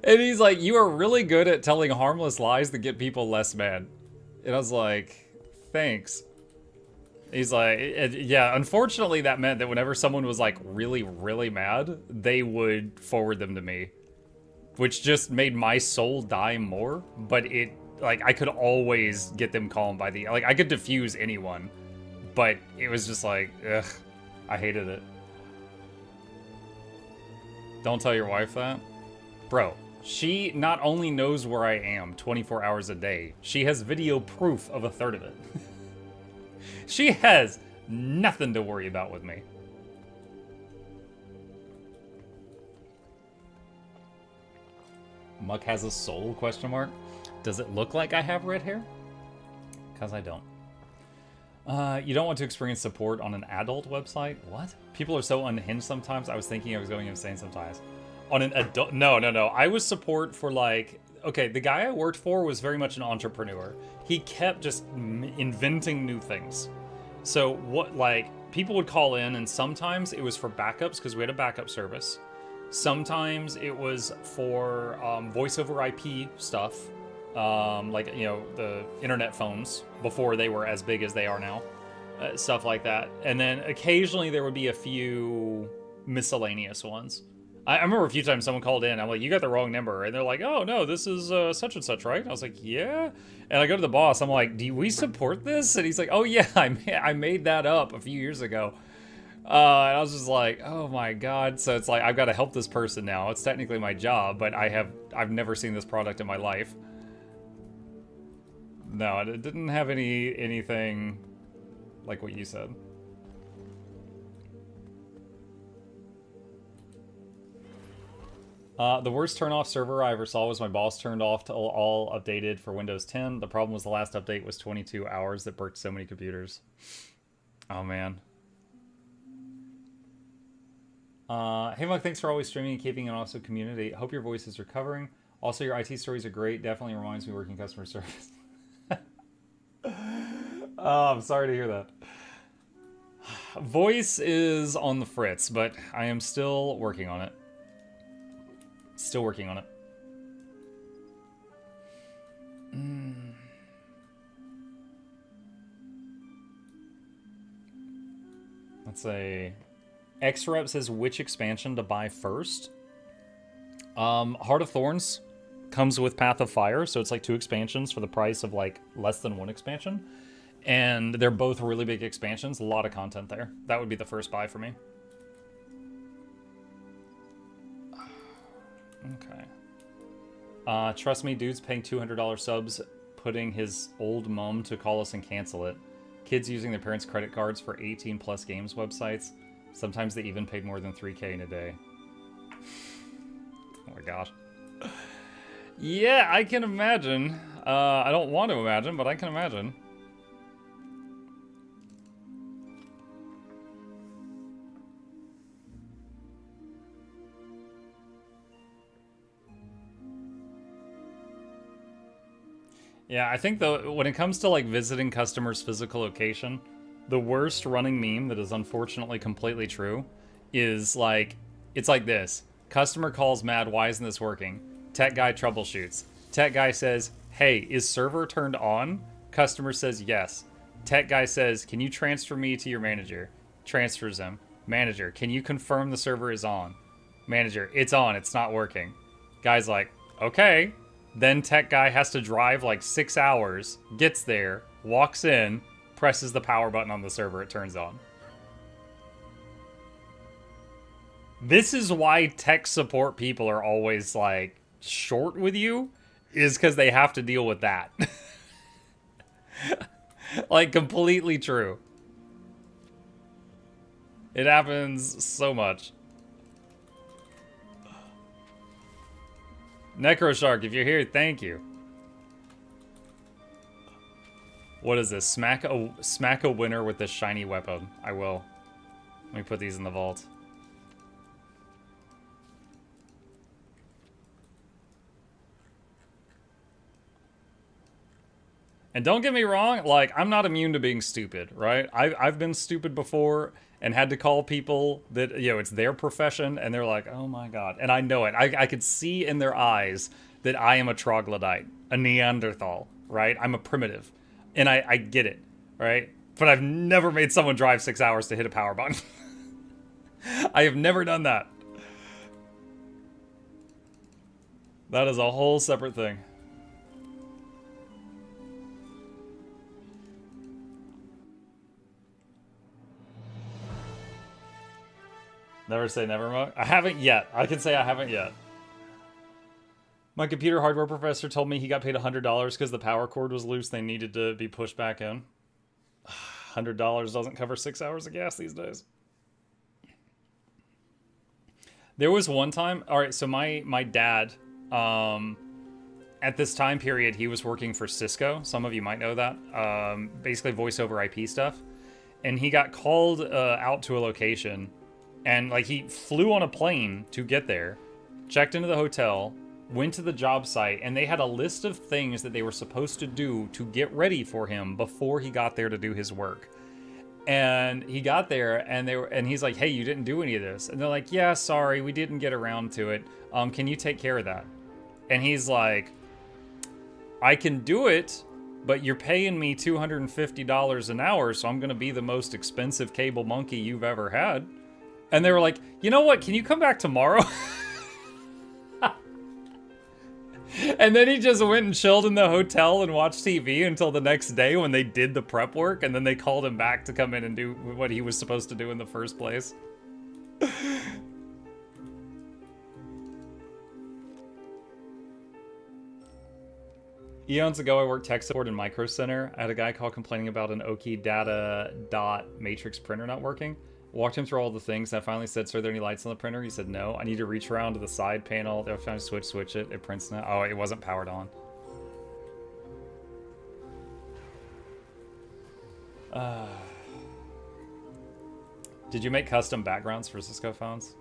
And he's like, you are really good at telling harmless lies that get people less mad. And I was like, thanks. He's like, yeah, unfortunately that meant that whenever someone was like really, really mad, they would forward them to me. Which just made my soul die more, but I could always get them calm by I could diffuse anyone, but it was just like, ugh, I hated it. Don't tell your wife that. Bro, she not only knows where I am 24 hours a day, she has video proof of a third of it. She has nothing to worry about with me. Muck has a soul, question mark. Does it look like I have red hair? Because I don't. You don't want to experience support on an adult website? What? People are so unhinged sometimes. I was thinking I was going insane sometimes. On an adult... No. I was support for like... Okay, the guy I worked for was very much an entrepreneur. He kept just inventing new things. So what, like, people would call in and sometimes it was for backups because we had a backup service. Sometimes it was for voice over IP stuff, like, you know, the internet phones before they were as big as they are now, stuff like that. And then occasionally there would be a few miscellaneous ones. I remember a few times someone called in, I'm like, you got the wrong number. And they're like, oh, no, this is such and such, right? And I was like, yeah. And I go to the boss, I'm like, do we support this? And he's like, oh, yeah, I made that up a few years ago. And I was just like, oh my god. So it's like, I've got to help this person now. It's technically my job, but I've never seen this product in my life. No, it didn't have anything like what you said. The worst turn-off server I ever saw was my boss turned off to all updated for Windows 10. The problem was the last update was 22 hours that burnt so many computers. Oh man. Hey Muck, thanks for always streaming and keeping an awesome community. Hope your voice is recovering. Also, your IT stories are great. Definitely reminds me of working customer service. Oh, I'm sorry to hear that. Voice is on the fritz, but I am still working on it. Still working on it. Let's say... X-Rep says which expansion to buy first. Heart of Thorns comes with Path of Fire, so it's like 2 expansions for the price of like less than 1 expansion. And they're both really big expansions, a lot of content there. That would be the first buy for me. Okay. Trust me, dude's paying $200 subs, putting his old mom to call us and cancel it. Kids using their parents' credit cards for 18 plus games websites. Sometimes they even paid more than 3K in a day. Oh my gosh. Yeah, I can imagine. I don't want to imagine, but I can imagine. Yeah, I think though, when it comes to like visiting customers' physical location, the worst running meme that is unfortunately completely true is like, it's like this. Customer calls mad, why isn't this working? Tech guy troubleshoots. Tech guy says, hey, is server turned on? Customer says yes. Tech guy says, can you transfer me to your manager? Transfers him. Manager, can you confirm the server is on? Manager, it's on, it's not working. Guy's like, okay. Then tech guy has to drive like 6 hours, gets there, walks in, presses the power button on the server, it turns on. This is why tech support people are always like short with you, is because they have to deal with that. Like, completely true. It happens so much. Necroshark, if you're here, thank you. What is this? Smack a winner with this shiny weapon. I will. Let me put these in the vault. And don't get me wrong, like, I'm not immune to being stupid, right? I've been stupid before and had to call people that, you know, it's their profession, and they're like, oh my god. And I know it. I could see in their eyes that I am a troglodyte, a Neanderthal, right? I'm a primitive. And I get it, right? But I've never made someone drive 6 hours to hit a power button. I have never done that. That is a whole separate thing. Never say never, Monk. I haven't yet. I can say I haven't yet. My computer hardware professor told me he got paid $100 because the power cord was loose. They needed to be pushed back in. $100 doesn't cover 6 hours of gas these days. There was one time... Alright, so my dad... at this time period, he was working for Cisco. Some of you might know that. Basically voice over IP stuff. And he got called out to a location... And, like, he flew on a plane to get there, checked into the hotel, went to the job site, and they had a list of things that they were supposed to do to get ready for him before he got there to do his work. And he got there, and he's like, hey, you didn't do any of this. And they're like, yeah, sorry, we didn't get around to it. Can you take care of that? And he's like, I can do it, but you're paying me $250 an hour, so I'm going to be the most expensive cable monkey you've ever had. And they were like, you know what? Can you come back tomorrow? And then he just went and chilled in the hotel and watched TV until the next day when they did the prep work. And then they called him back to come in and do what he was supposed to do in the first place. Eons ago, I worked tech support in Micro Center. I had a guy call complaining about an Oki data dot matrix printer not working. Walked him through all the things. I finally said, sir, are there any lights on the printer? He said, no. I need to reach around to the side panel. I found a switch it. It prints now. Oh, it wasn't powered on. Did you make custom backgrounds for Cisco phones?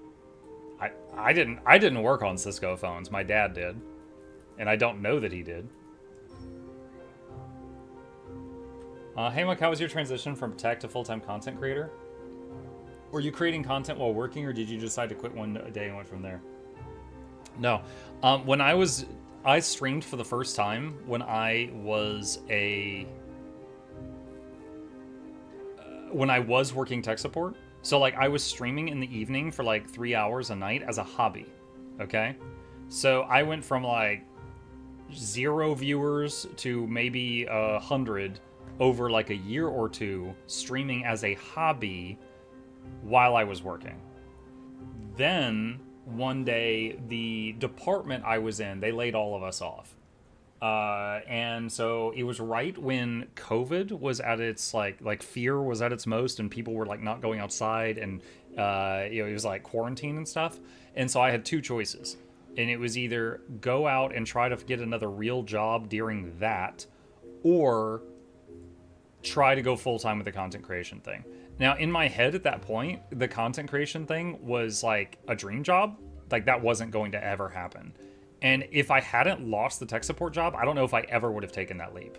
I didn't work on Cisco phones. My dad did. And I don't know that he did. Hey, Mike, how was your transition from tech to full-time content creator? Were you creating content while working, or did you decide to quit one day and went from there? No. When I streamed for the first time when I was working tech support. So, like, I was streaming in the evening for, like, 3 hours a night as a hobby, okay? So, I went from, like, 0 viewers to maybe 100 over, like, a year or two streaming as a hobby while I was working. Then one day the department I was in, they laid all of us off. And so it was right when COVID was at its like fear was at its most, and people were like not going outside, and it was like quarantine and stuff. And so I had two choices, and it was either go out and try to get another real job during that, or try to go full-time with the content creation thing. Now, in my head at that point, the content creation thing was like a dream job. Like, that wasn't going to ever happen. And if I hadn't lost the tech support job, I don't know if I ever would have taken that leap.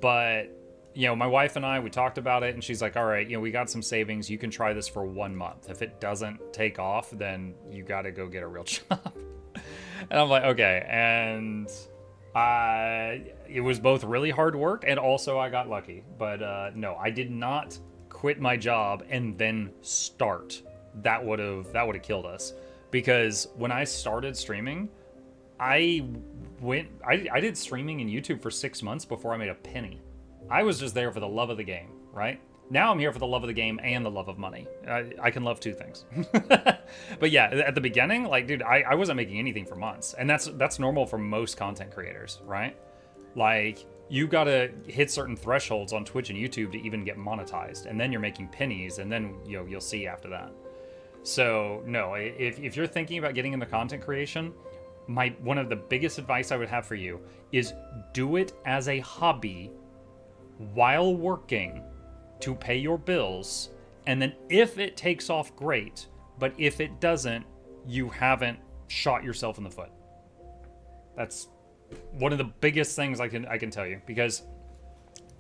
But, my wife and I, we talked about it, and she's like, all right, we got some savings. You can try this for 1 month. If it doesn't take off, then you got to go get a real job. And I'm like, okay. And It was both really hard work and also I got lucky. But no, I did not quit my job and then start. That would have killed us. Because when I started streaming, I did streaming in YouTube for 6 months before I made a penny. I was just there for the love of the game, right? Now I'm here for the love of the game and the love of money. I can love two things. But yeah, at the beginning, like, dude, I wasn't making anything for months. And that's normal for most content creators, right? Like, you gotta hit certain thresholds on Twitch and YouTube to even get monetized. And then you're making pennies, and then you'll see after that. So, no, if you're thinking about getting into content creation, one of the biggest advice I would have for you is do it as a hobby while working to pay your bills, and then if it takes off, great, but if it doesn't, you haven't shot yourself in the foot. That's one of the biggest things I can tell you, because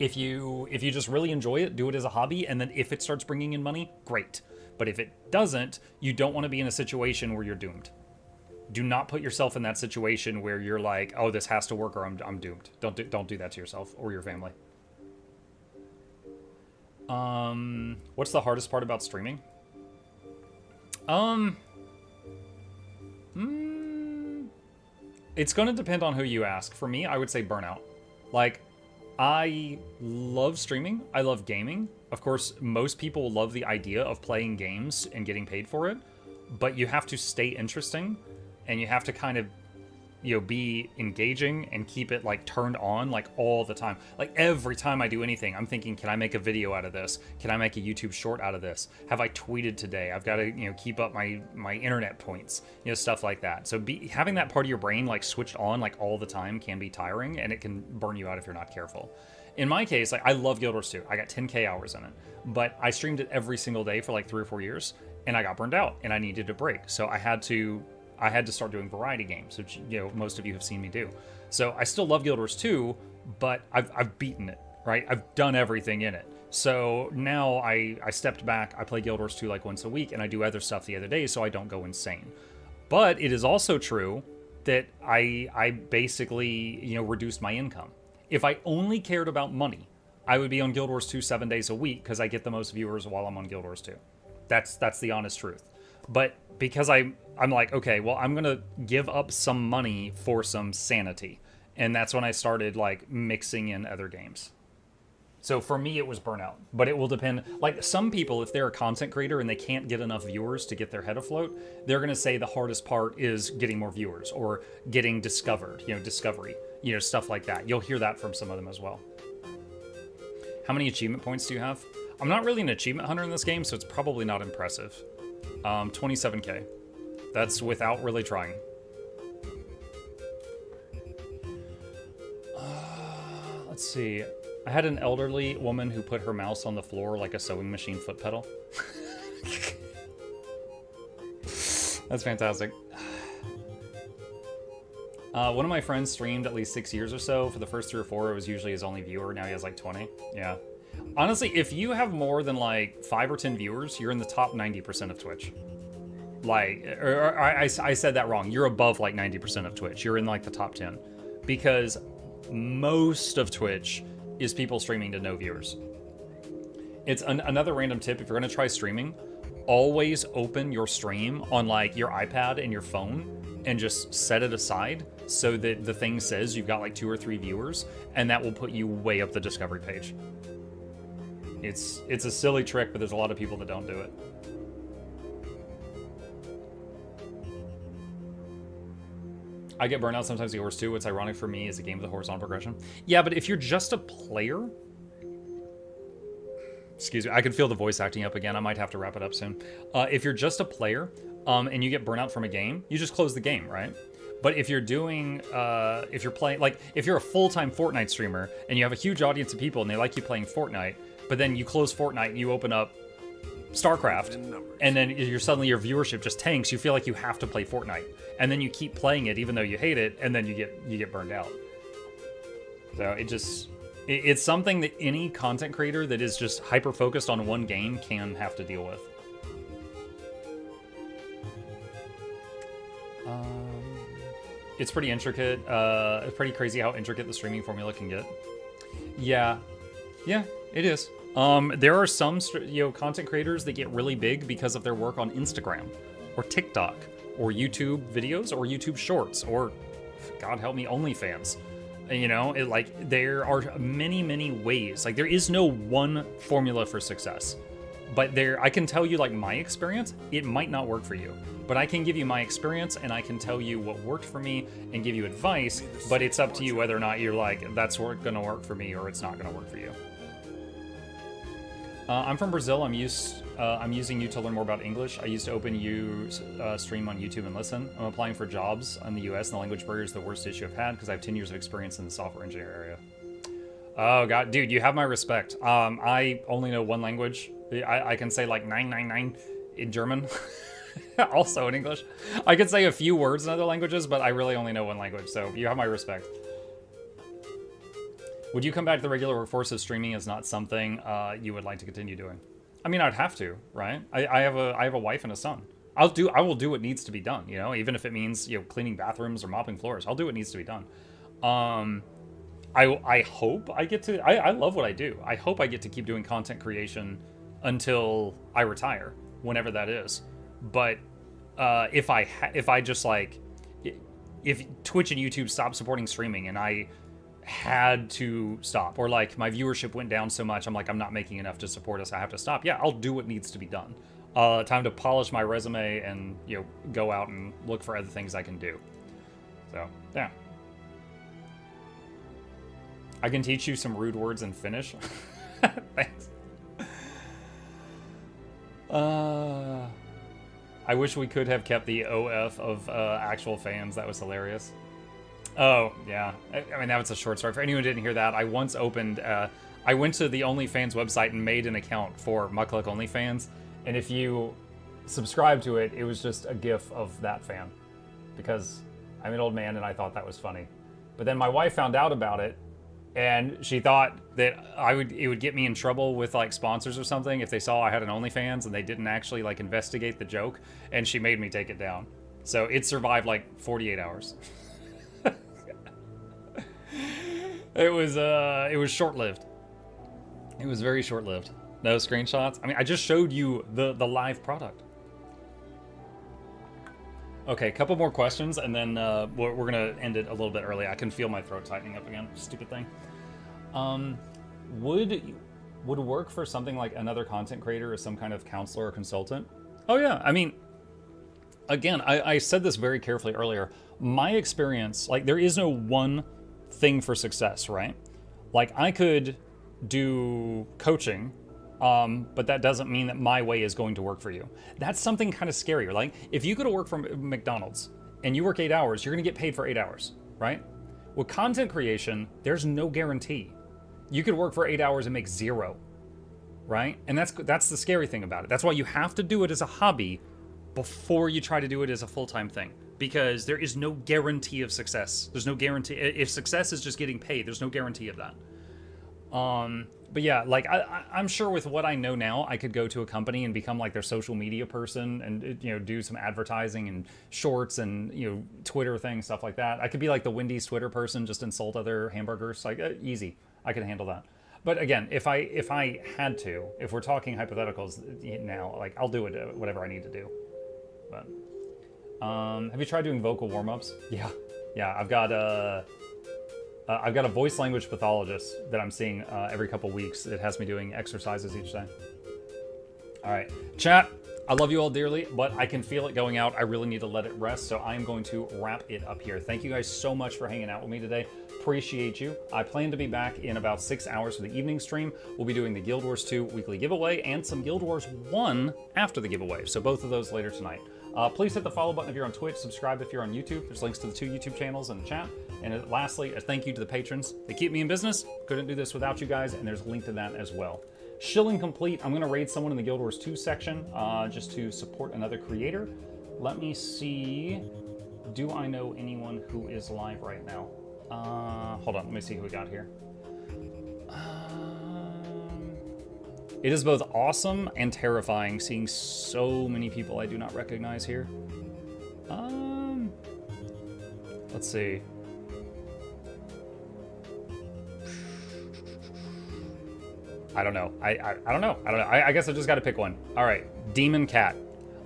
if you just really enjoy it, do it as a hobby, and then if it starts bringing in money, great. But if it doesn't, you don't want to be in a situation where you're doomed. Do not put yourself in that situation where you're like, oh, this has to work or I'm doomed. Don't do that to yourself or your family. What's the hardest part about streaming? It's gonna depend on who you ask. For me, I would say Burnout. Like, I love streaming. I love gaming. Of course, most people love the idea of playing games and getting paid for it, but you have to stay interesting and you have to kind of, be engaging and keep it like turned on like all the time. Like every time I do anything, I'm thinking, can I make a video out of this? Can I make a YouTube short out of this? Have I tweeted today? I've got to, keep up my internet points, stuff like that. So having that part of your brain like switched on like all the time can be tiring, and it can burn you out if you're not careful. In my case, like I love Guild Wars 2. I got 10K hours in it, but I streamed it every single day for like 3 or 4 years, and I got burned out and I needed a break. So I had to start doing variety games, which most of you have seen me do. So I still love Guild Wars 2, but I've beaten it, right? I've done everything in it. So now I stepped back. I play Guild Wars 2 like once a week, and I do other stuff the other day so I don't go insane. But it is also true that I basically reduced my income. If I only cared about money, I would be on Guild Wars 2 7 days a week because I get the most viewers while I'm on Guild Wars 2. That's the honest truth. But because I'm like, okay, well, I'm gonna give up some money for some sanity, and that's when I started like mixing in other games. So for me, it was Burnout, but it will depend. Like some people, if they're a content creator and they can't get enough viewers to get their head afloat, they're gonna say the hardest part is getting more viewers or getting discovered, discovery, stuff like that. You'll hear that from some of them as well. How many achievement points do you have? I'm not really an achievement hunter in this game, so it's probably not impressive. 27K. That's without really trying. Let's see. I had an elderly woman who put her mouse on the floor like a sewing machine foot pedal. That's fantastic. One of my friends streamed at least 6 years or so. For the first 3 or 4, it was usually his only viewer. Now he has like 20. Yeah. Honestly, if you have more than like 5 or 10 viewers, you're in the top 90% of Twitch. Like, I said that wrong. You're above like 90% of Twitch. You're in like the top 10. Because most of Twitch is people streaming to no viewers. It's another random tip. If you're going to try streaming, always open your stream on like your iPad and your phone and just set it aside so that the thing says you've got like 2 or 3 viewers, and that will put you way up the discovery page. It's a silly trick, but there's a lot of people that don't do it. I get burnout sometimes in Horse too. What's ironic for me is a game with a horizontal progression. Yeah, but if you're just a player... Excuse me, I can feel the voice acting up again. I might have to wrap it up soon. If you're just a player and you get burnout from a game, you just close the game, right? But if you're doing, if you're playing, like if you're a full-time Fortnite streamer and you have a huge audience of people and they like you playing Fortnite, but then you close Fortnite and you open up StarCraft, and then suddenly your viewership just tanks. You feel like you have to play Fortnite, and then you keep playing it even though you hate it, and then you get burned out. So it's something that any content creator that is just hyper focused on one game can have to deal with. It's pretty intricate. It's pretty crazy how intricate the streaming formula can get. Yeah, it is. There are some content creators that get really big because of their work on Instagram, or TikTok, or YouTube videos, or YouTube Shorts, or God help me, OnlyFans. You know, there are many ways. Like, there is no one formula for success. But I can tell you, like, my experience, it might not work for you. But I can give you my experience, and I can tell you what worked for me and give you advice, but it's up to you whether or not you're like, that's gonna work for me, or it's not gonna work for you. I'm from Brazil. I'm using you to learn more about English. I used to open you stream on YouTube and listen. I'm applying for jobs in the US, and the language barrier is the worst issue I've had because I have 10 years of experience in the software engineer area. Oh God, dude, you have my respect. I only know one language. I can say like 999 in German, also in English. I could say a few words in other languages, but I really only know one language, so you have my respect. Would you come back to the regular workforce if streaming is not something you would like to continue doing? I mean, I'd have to, right? I have a wife and a son. I will do what needs to be done, you know, even if it means, you know, cleaning bathrooms or mopping floors. I'll do what needs to be done. I hope I get to, I love what I do. I hope I get to keep doing content creation until I retire, whenever that is. But if I just like, if Twitch and YouTube stop supporting streaming and I had to stop, or like my viewership went down so much, I'm like, I'm not making enough to support us, I have to stop. Yeah, I'll do what needs to be done. Time to polish my resume and, you know, go out and look for other things I can do. So, yeah. I can teach you some rude words in Finnish. Thanks. I wish we could have kept the OF of actual fans. That was hilarious. Oh, yeah. I mean, that was a short story. For anyone who didn't hear that, I once opened... I went to the OnlyFans website and made an account for Mukluk OnlyFans. And if you subscribe to it, it was just a gif of that fan. Because I'm an old man and I thought that was funny. But then my wife found out about it, and she thought that it would get me in trouble with like sponsors or something if they saw I had an OnlyFans and they didn't actually like investigate the joke, and she made me take it down. So it survived like 48 hours. It was short-lived. It was very short-lived. No screenshots. I mean, I just showed you the live product. Okay, a couple more questions, and then we're gonna end it a little bit early. I can feel my throat tightening up again. Stupid thing. Would work for something like another content creator as some kind of counselor or consultant? Oh yeah, I mean, again, I said this very carefully earlier. My experience, like, there is no one thing for success, right? Like, I could do coaching, but that doesn't mean that my way is going to work for you. That's something kind of scary. Like, if you go to work for McDonald's and you work 8 hours, you're gonna get paid for 8 hours, right? With content creation, there's no guarantee. You could work for 8 hours and make 0, right? And that's the scary thing about it. That's why you have to do it as a hobby before you try to do it as a full-time thing, because there is no guarantee of success. There's no guarantee. If success is just getting paid, there's no guarantee of that. But yeah, like, I'm sure with what I know now, I could go to a company and become like their social media person and, you know, do some advertising and shorts and, you know, Twitter things, stuff like that. I could be like the Wendy's Twitter person, just insult other hamburgers. Like, easy. I can handle that. But again, if I had to, if we're talking hypotheticals now, like, I'll do it, whatever I need to do. But, have you tried doing vocal warm-ups? Yeah. I've got a voice language pathologist that I'm seeing every couple weeks. It has me doing exercises each day. All right, chat, I love you all dearly, but I can feel it going out. I really need to let it rest, so I'm going to wrap it up here. Thank you guys so much for hanging out with me today. Appreciate you. I plan to be back in about 6 hours for the evening stream. We'll be doing the Guild Wars 2 weekly giveaway and some Guild Wars 1 after the giveaway, so both of those later tonight. Please hit the follow button if you're on Twitch, subscribe if you're on YouTube. There's links to the 2 YouTube channels in the chat. And lastly, a thank you to the patrons. They keep me in business. Couldn't do this without you guys, and there's a link to that as well. Shilling complete. I'm going to raid someone in the Guild Wars 2 section just to support another creator. Let me see. Do I know anyone who is live right now? Hold on. Let me see who we got here. It is both awesome and terrifying seeing so many people I do not recognize here. Let's see. I don't know. I don't know. I don't know. I guess I just got to pick one. All right. Demon Cat.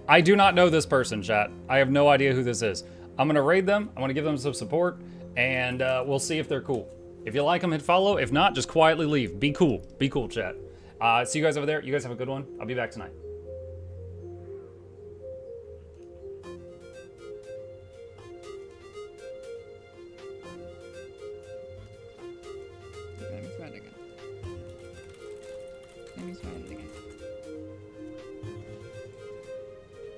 I do not know this person, chat. I have no idea who this is. I'm going to raid them. I want to give them some support, and we'll see if they're cool. If you like them, hit follow. If not, just quietly leave. Be cool. Be cool, chat. See you guys over there. You guys have a good one. I'll be back tonight.